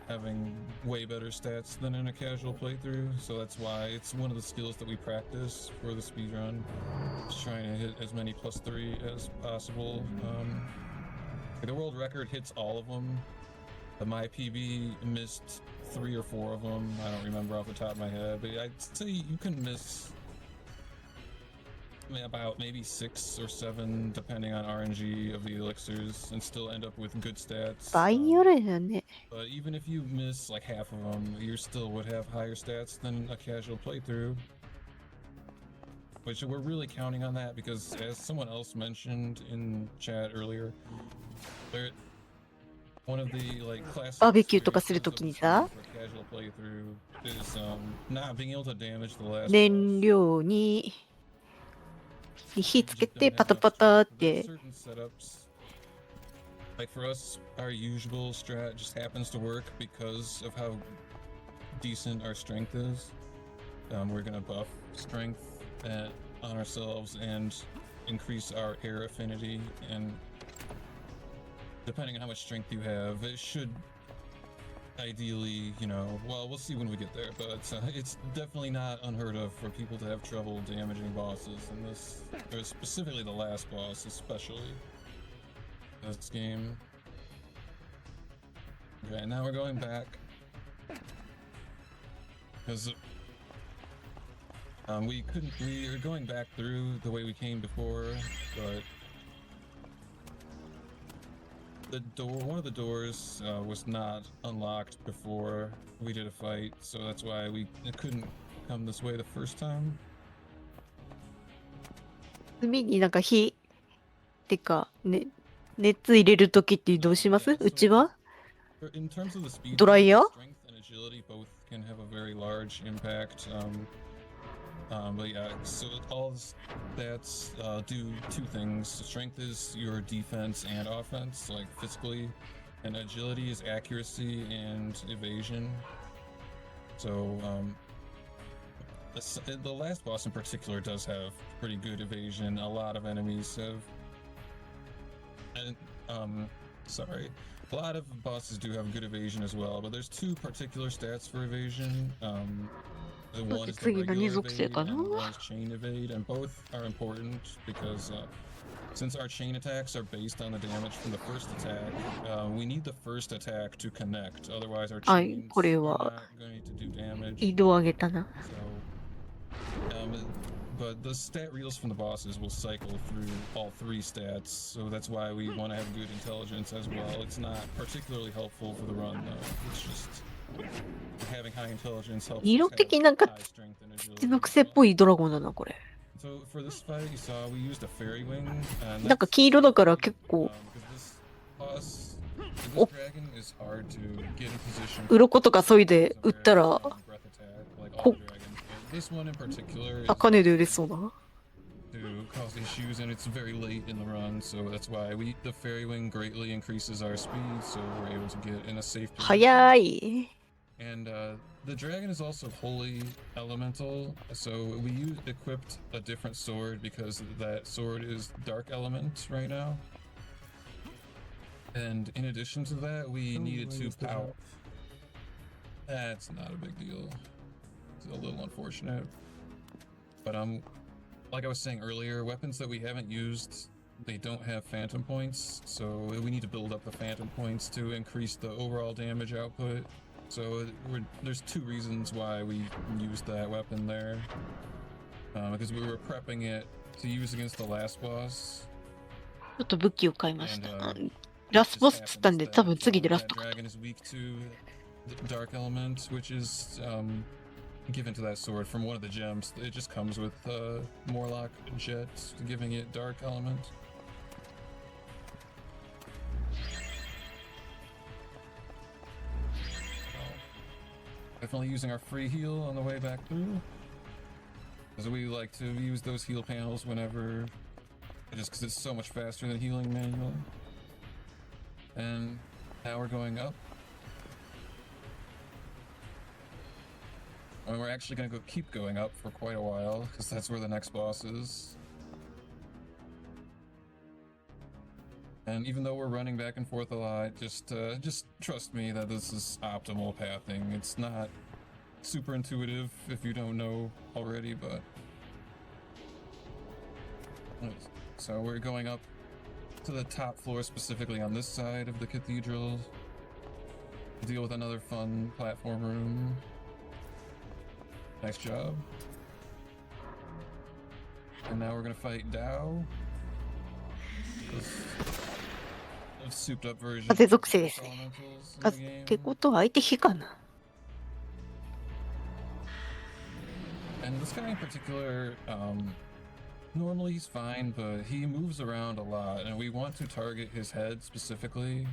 Having way better stats than in a casual playthrough, so that's why it's one of the skills that we practice for the speedrun. Just trying to hit as many +3 as possible. The world record hits all of them. My PB missed 3 or 4 of them. I don't remember off the top of my head, but I'd say you can miss about maybe 6 or 7 depending on RNG of the elixirs and still end up with good stats. But even if you miss like half of them, you still would have higher stats than a casual playthrough. Which we're really counting on that because, as someone else mentioned in chat earlier, one of the like classic
barbecue とかするときにさ、
casual playthrough is not being able to damage the last
燃料に火つけてパタパタって。
Like for us, our usual strat just happens to work because of how decent our strength is. We're gonna buff strength on ourselves and increase our air affinity, and depending on how much strength you have, it should ideally, you know, well, we'll see when we get there, but it's definitely not unheard of for people to have trouble damaging bosses in this, or specifically the last boss, especially this game. Okay, now we're going back because we were going back through the way we came before, but one of the doors was not unlocked before we did a fight, so that's why we couldn't come this way the first time.
炭になんか火ってかね、熱入れるときってどうします？うちはドライヤー？
But yeah, so all stats do 2 things. Strength is your defense and offense, like physically, and agility is accuracy and evasion. So the last boss in particular does have pretty good evasion. A lot of enemies have, and sorry, a lot of bosses do have good evasion as well. But there's 2 particular stats for evasion. One is the regular evade and one is chain evade, and both are important because since our chain attacks are based on the damage from the first attack, we need the first attack to connect. Otherwise, our chains are not going to do damage. So, but the stat reels from the bosses will cycle through all 3 stats, so that's why we want to have good intelligence as well. It's not particularly helpful for the run though. It's just having high intelligence helps us
色
have
的なんか
high strength and
地
agility
属
as
性っ
well.
ぽいドラゴンだな、これ。
So for this fight, you saw we used a fairy wing, and
なんか
that's
金色だから結構
because this
Oh.
dragon is hard to get in position.
鱗とかそいで撃ったら
Breath attack, like all
Cool.
the dragons. But this one in particular is
高値で売れそうだ。
to cause issues, and it's very late in the run, so that's why the fairy wing greatly increases our speed, so we're able to get in a safe position.
早い。
And the dragon is also holy elemental, so we equipped a different sword because that sword is dark element right now. And in addition to that, we needed to power. That's not a big deal. It's a little unfortunate. But like I was saying earlier, weapons that we haven't used, they don't have phantom points, so we need to build up the phantom points to increase the overall damage output. So there's 2 reasons why we used that weapon there. Because we were prepping it to use against the last boss.
ちょっと武器を買いまし
And
た。ラスボスっつったんで多分次でラス
that
トかと。
dragon is weak to the dark element, which is given to that sword from one of the gems. It just comes with Morlock Jet, giving it dark element. Definitely using our free heal on the way back through, because we like to use those heal panels whenever, just because it's so much faster than healing manually. And now we're going up. And we're actually gonna keep going up for quite a while, because that's where the next boss is. And even though we're running back and forth a lot, just trust me that this is optimal pathing. It's not super intuitive if you don't know already, but... So we're going up to the top floor, specifically on this side of the cathedral. Deal with another fun platform room. Nice job. And now we're gonna fight Dao. A souped up version
風属性ですね。
elementals in
風
the game.
ってことは相手火かな。
And this guy in particular, normally he's fine, but he moves around a lot, and we want to target his head specifically.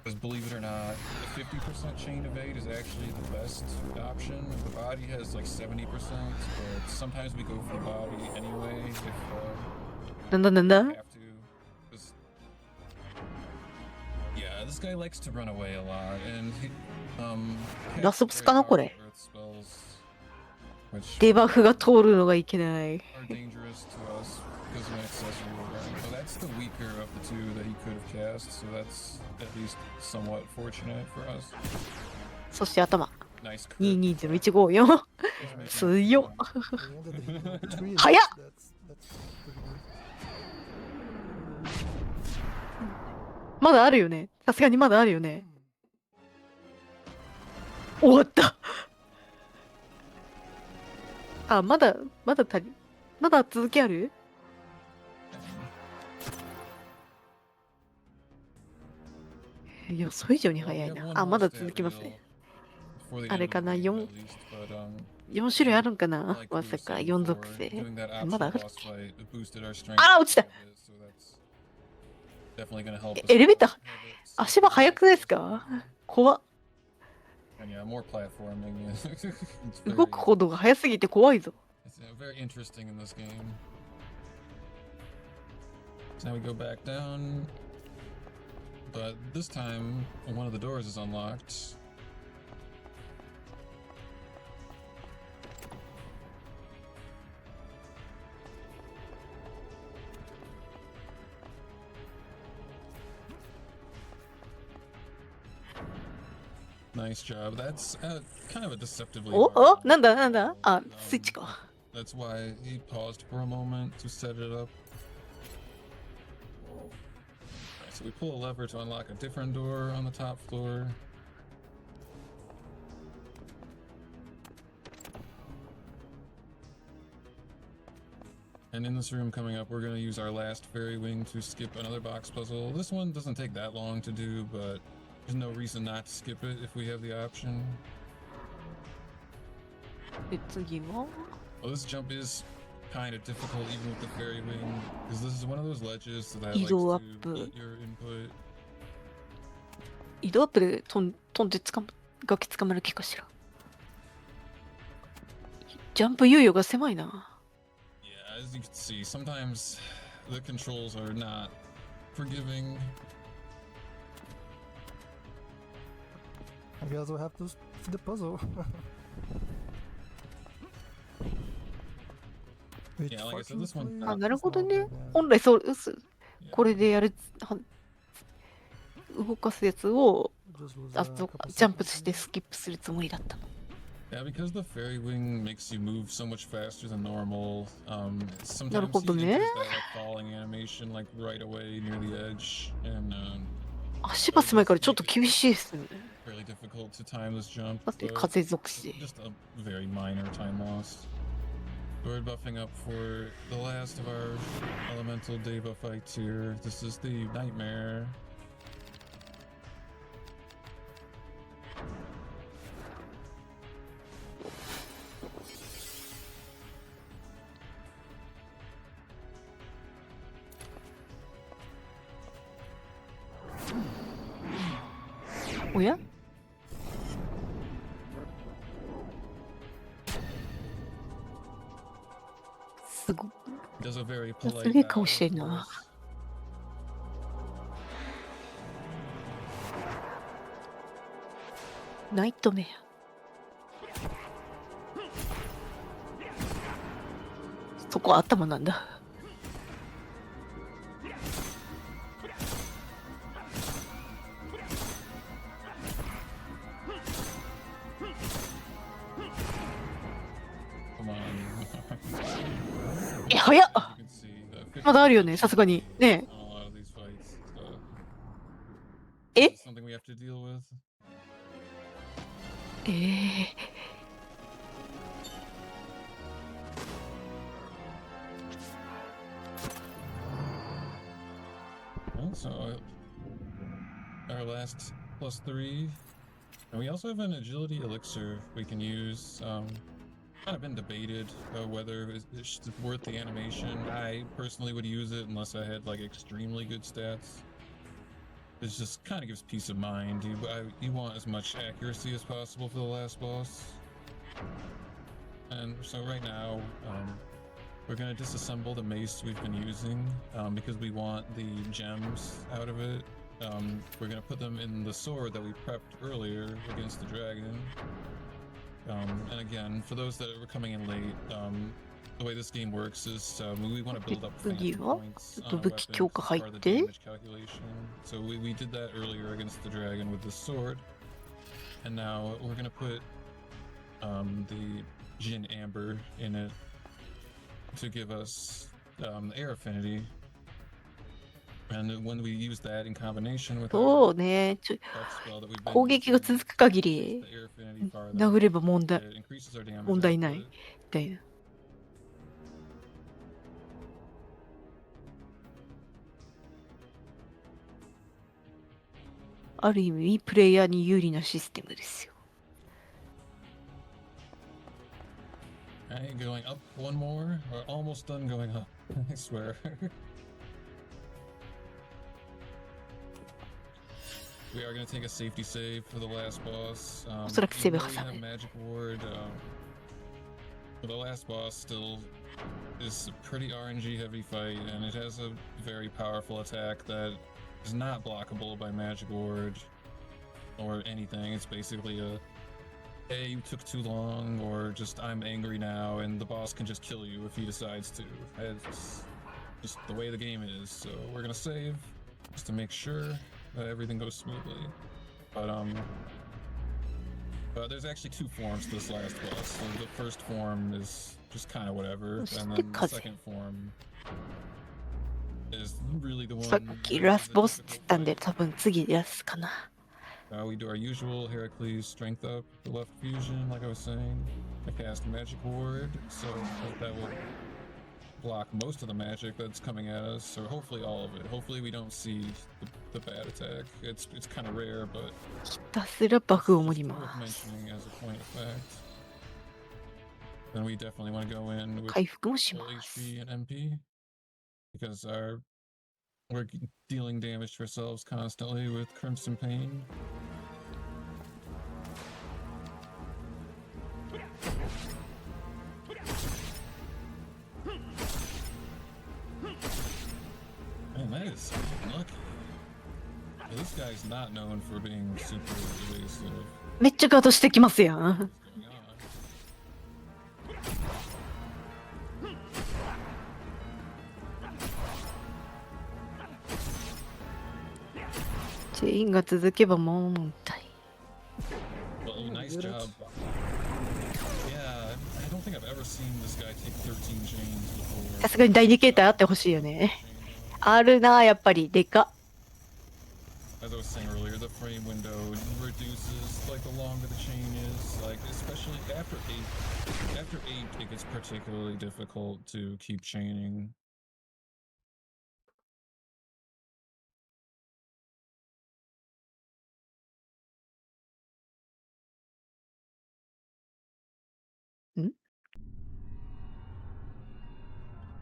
Because believe it or not, the 50% chain evade is actually the best option. The body has like 70%, but sometimes we go for the body anyway if
なんだなんだ
we have to. 'Cause- Yeah, this guy likes to run away a lot, and he,
ラスボスかなこれ。
earth spells, which
デバフが通るのがいけない。
are dangerous to us because of an accessory event. So that's the weaker of the 2 that he could have cast, so that's at least somewhat fortunate for us.
そして頭。
Nice crit.
220154。強っ。
They ended the 3
早っ
That's pretty good.
まだあるよね。さすがにまだあるよね。終わった。あ、まだ続きある？予想以上に早いな。あ、まだ続きますね。あれかな、4種類あるんかな、まさか4属性。まだあるっけ？あー、落ちた。エレベーター、足場速くないですか？怖っ。動く歩道が速すぎて怖いぞ。
Very interesting in this game. So now we go back down, but this time one of the doors is unlocked. Nice job. That's kind of a deceptively.
お、なんだなんだ、あ、スイッチか。
That's why he paused for a moment to set it up. So we pull a lever to unlock a different door on the top floor. And in this room coming up, we're going to use our last fairy wing to skip another box puzzle. This one doesn't take that long to do, but there's no reason not to skip it if we have the option.
で、次は
Well, this jump is kind of difficult even with the fairy wing, because this is one of those ledges that
移
likes
動ア
to
ップ。
eat your input.
移動アップで飛んで崖捕まる気かしら。ジャンプ猶予が狭いな。
Yeah, as you can see, sometimes the controls are not forgiving.
I guess we'll have to see the puzzle. Which
Yeah, like I said, this one-
fortunately
あ、なるほど
is
ね
not bad, yeah.
本来そう、
Yeah.
これで動かすやつを
Just lose
あ
a
と
couple
ジャンプ
seconds
してスキップするつもりだったの。
Yeah, because the fairy wing makes you move so much faster than normal. Sometimes
なるほ
he
ど
enters
ね。
that like falling animation like right away near the edge, and
足が狭いからちょっと厳しいですね。
really difficult to time this jump.
だって
but
風属性。
just a very minor time loss. We're buffing up for the last of our elemental Deva fights here. This is the nightmare.
Oh, おやすごい。
Does a very
す
polite
げえ
bow,
顔
of
してるな。
course.
ナイトメア。そこ頭なんだ。
Come on.
え、早っ
As you can see, the
まだあるよね、さすがに。ね
on a lot of these fights.
え。
This is something we have to deal with.
えー、
Well, so our last +3, and we also have an agility elixir we can use. Kind of been debated whether it's worth the animation. I personally would use it unless I had like extremely good stats. It just kind of gives peace of mind. You want as much accuracy as possible for the last boss. And so right now, we're going to disassemble the mace we've been using because we want the gems out of it. We're going to put them in the sword that we prepped earlier against the dragon. And again, for those that are coming in late, the way this game works is we want to build up phantom points on our weapons as part of the damage calculation. So we did that earlier against the dragon with the sword. And now we're going to put the Jin Amber in it to give us air affinity. And when we use that in combination with
そ
our
うね。
buff spell that we've been
攻撃が
using,
続く限り
the air affinity farther,
殴れば
it increases our damage
問題ない
output.
みたいな。ある意味プレイヤーに有利なシステムですよ。
Alright, going up one more. We're almost done going up, I swear. We are going to take a safety save for the last boss.
おそらくセーブ
Even though we
挟
have
む。
magic ward, but the last boss still is a pretty RNG heavy fight, and it has a very powerful attack that is not blockable by magic ward or anything. It's basically a hey, you took too long, or just I'm angry now, and the boss can just kill you if he decides to. It's just the way the game is. So we're gonna save just to make sure that everything goes smoothly. But there's actually two forms to this last boss. So the first form is just kind of whatever, and then the second form is really the one.
さっきラスボスって言ったんで多分次ラスかな。
We do our usual Heracles strength up, the left fusion, like I was saying. I cast magic ward, so that will block most of the magic that's coming at us, or hopefully all of it. Hopefully we don't see the bad attack. It's kind of rare, but
ひたすらバフを
it's
盛り
worth
ます。
mentioning as a point of fact. Then we definitely want to go in with
回復もし
full
ます。
HP and MP because we're dealing damage to ourselves constantly with Crimson Pain. Man, that is lucky. This guy's not known for being super evasive.
めっちゃガードしてきますやん。
What's going on?
チェインが続けば問題。
Well, nice job. Yeah, I don't think I've ever seen this guy take 13 chains before.
さすがに第2形態あってほしいよね。あるな、やっぱり。でか。
As I was saying earlier, the frame window reduces like the longer the chain is, like especially after 8. After 8, it gets particularly difficult to keep chaining.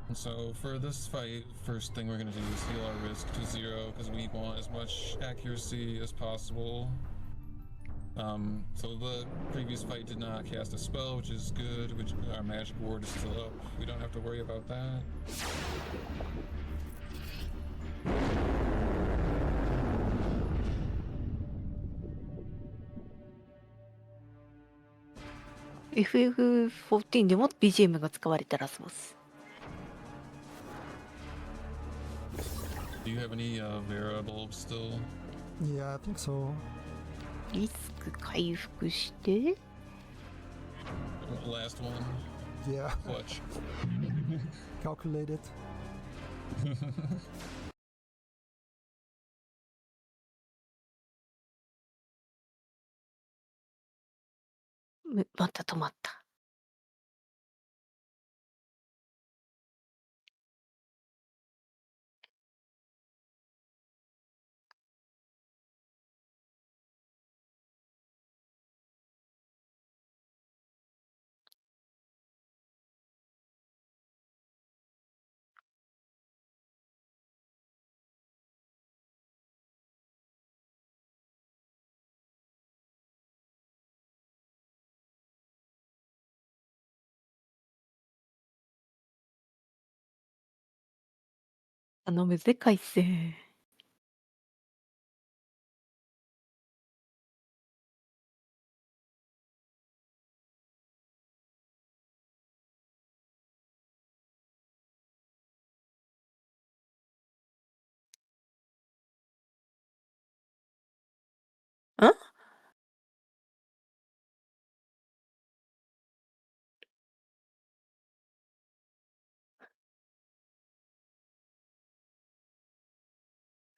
And so for this fight, first thing we're going to do is heal our risk to 0 because we want as much accuracy as possible. So the previous fight did not cast a spell, which is good, which our magic ward is still up. We don't have to worry about that.
FF14 でも BGM が使われたらそうです。
Do you have any Vera bulbs still?
Yeah, I think so.
リスク回復して。
Last one.
Yeah,
Clutch.
calculated.
また止まった。頼むぜ、海星。ん？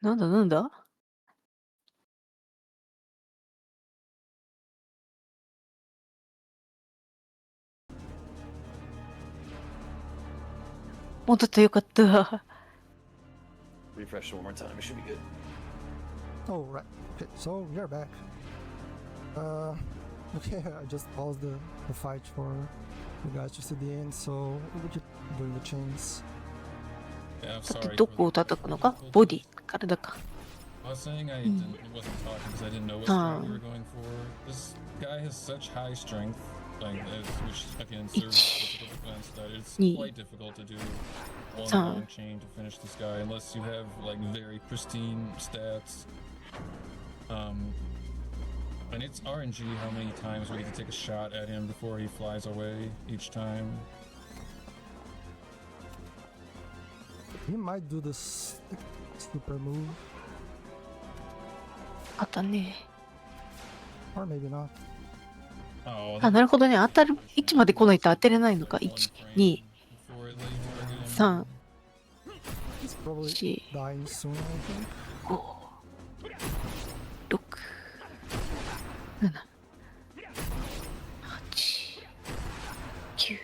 なんだなんだ？戻ってよかった。
Refresh one more time, it should be good.
Oh, right. Okay, so we are back. Okay, I just paused the fight for you guys to see the end, so we keep doing the chains.
Yeah, I'm
さて
sorry.
どこを叩くのか？ボディ、体か。
I was saying I wasn't talking because I didn't know what strat we were going for. This guy has such high strength, like which again serves physical defense, that it's quite difficult to do one long chain to finish this guy unless you have like very pristine stats. And it's RNG how many times we get to take a shot at him before he flies away each time.
He might do this super move,
あったね。
or maybe not.
Oh,
あ、なるほどね。当たる位置まで来ないと当てれないのか。1、2、
before it lays
3、
He's probably
Gee.
dying soon, I think.
5、6、7、8、9、10。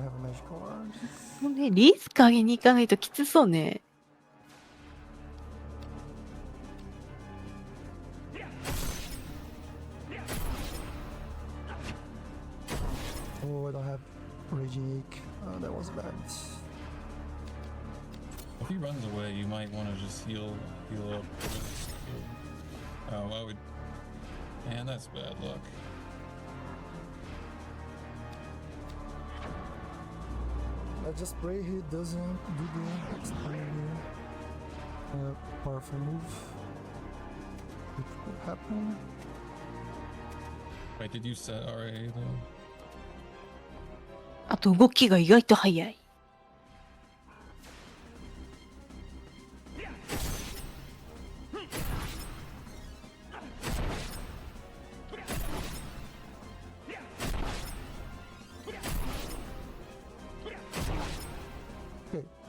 have a magical arm.
もうね、リスク上げに行かないときつそうね。
Oh, I don't have Raging Ache. That was bad.
If he runs away, you might want to just heal up. I would. Man, that's bad luck.
I just pray he doesn't do the extremely powerful move. It could happen.
Wait, did you set RA though?
あと動きが意外と速い。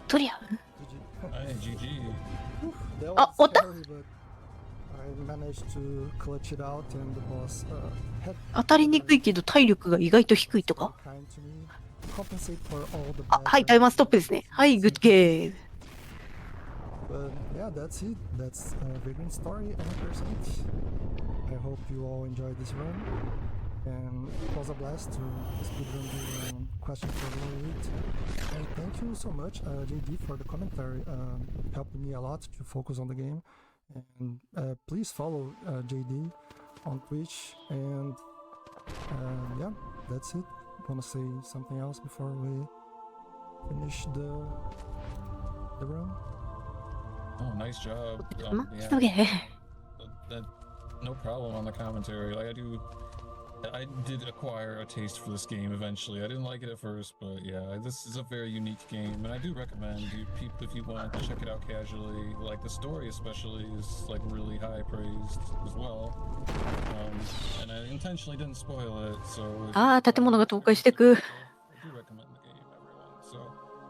とりゃ。
Hey, GG.
That
Ah,
was
what the-
scary, but I managed to clutch it out, and the boss had
当たりにくいけど体力が意外と低いとか。
kind to me. Compensate for all the
あ、
bad
はい、タイマーストップですね。はい、グッドゲーム。
But yeah, that's it. That's Vagrant Story 100%. I hope you all enjoyed this run. And it was a blast to speedrun the question for Glory 8. And thank you so much, JD, for the commentary. Helped me a lot to focus on the game. And please follow JD on Twitch. And yeah, that's it. Wanna say something else before we finish the run?
Oh, nice job.
すげえ。
No problem on the commentary. Like I did acquire a taste for this game eventually. I didn't like it at first, but yeah, this is a very unique game, and I do recommend you people if you want to check it out casually. Like the story especially is like really high praised as well. And I intentionally didn't spoil it, so
ああ、建物が倒壊してく。
I do recommend the game, everyone. So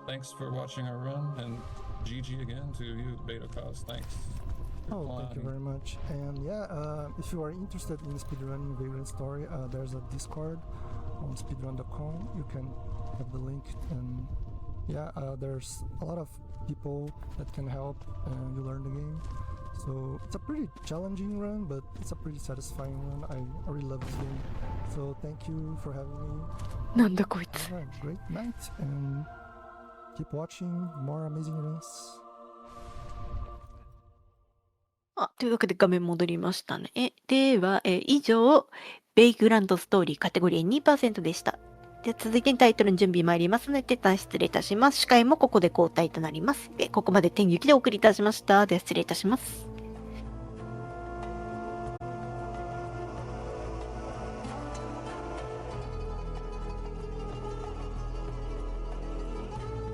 thanks for watching our run, and GG again to you, BetoKos. Thanks.
Oh, thank you very much. And yeah, if you are interested in speedrunning Vagrant Story, there's a Discord on speedrun.com. You can have the link, and yeah, there's a lot of people that can help you learn the game. So it's a pretty challenging run, but it's a pretty satisfying run. I really love this game. So thank you for having me.
なんだこいつ。
Have a great night, and keep watching more amazing runs.
あ、というわけで画面戻りましたね。では、以上、ベイグランドストーリーカテゴリー 2% でした。では続いてタイトルの準備参りますので、一旦失礼いたします。司会もここで交代となります。ここまで天気でお送りいたしました。では失礼いたします。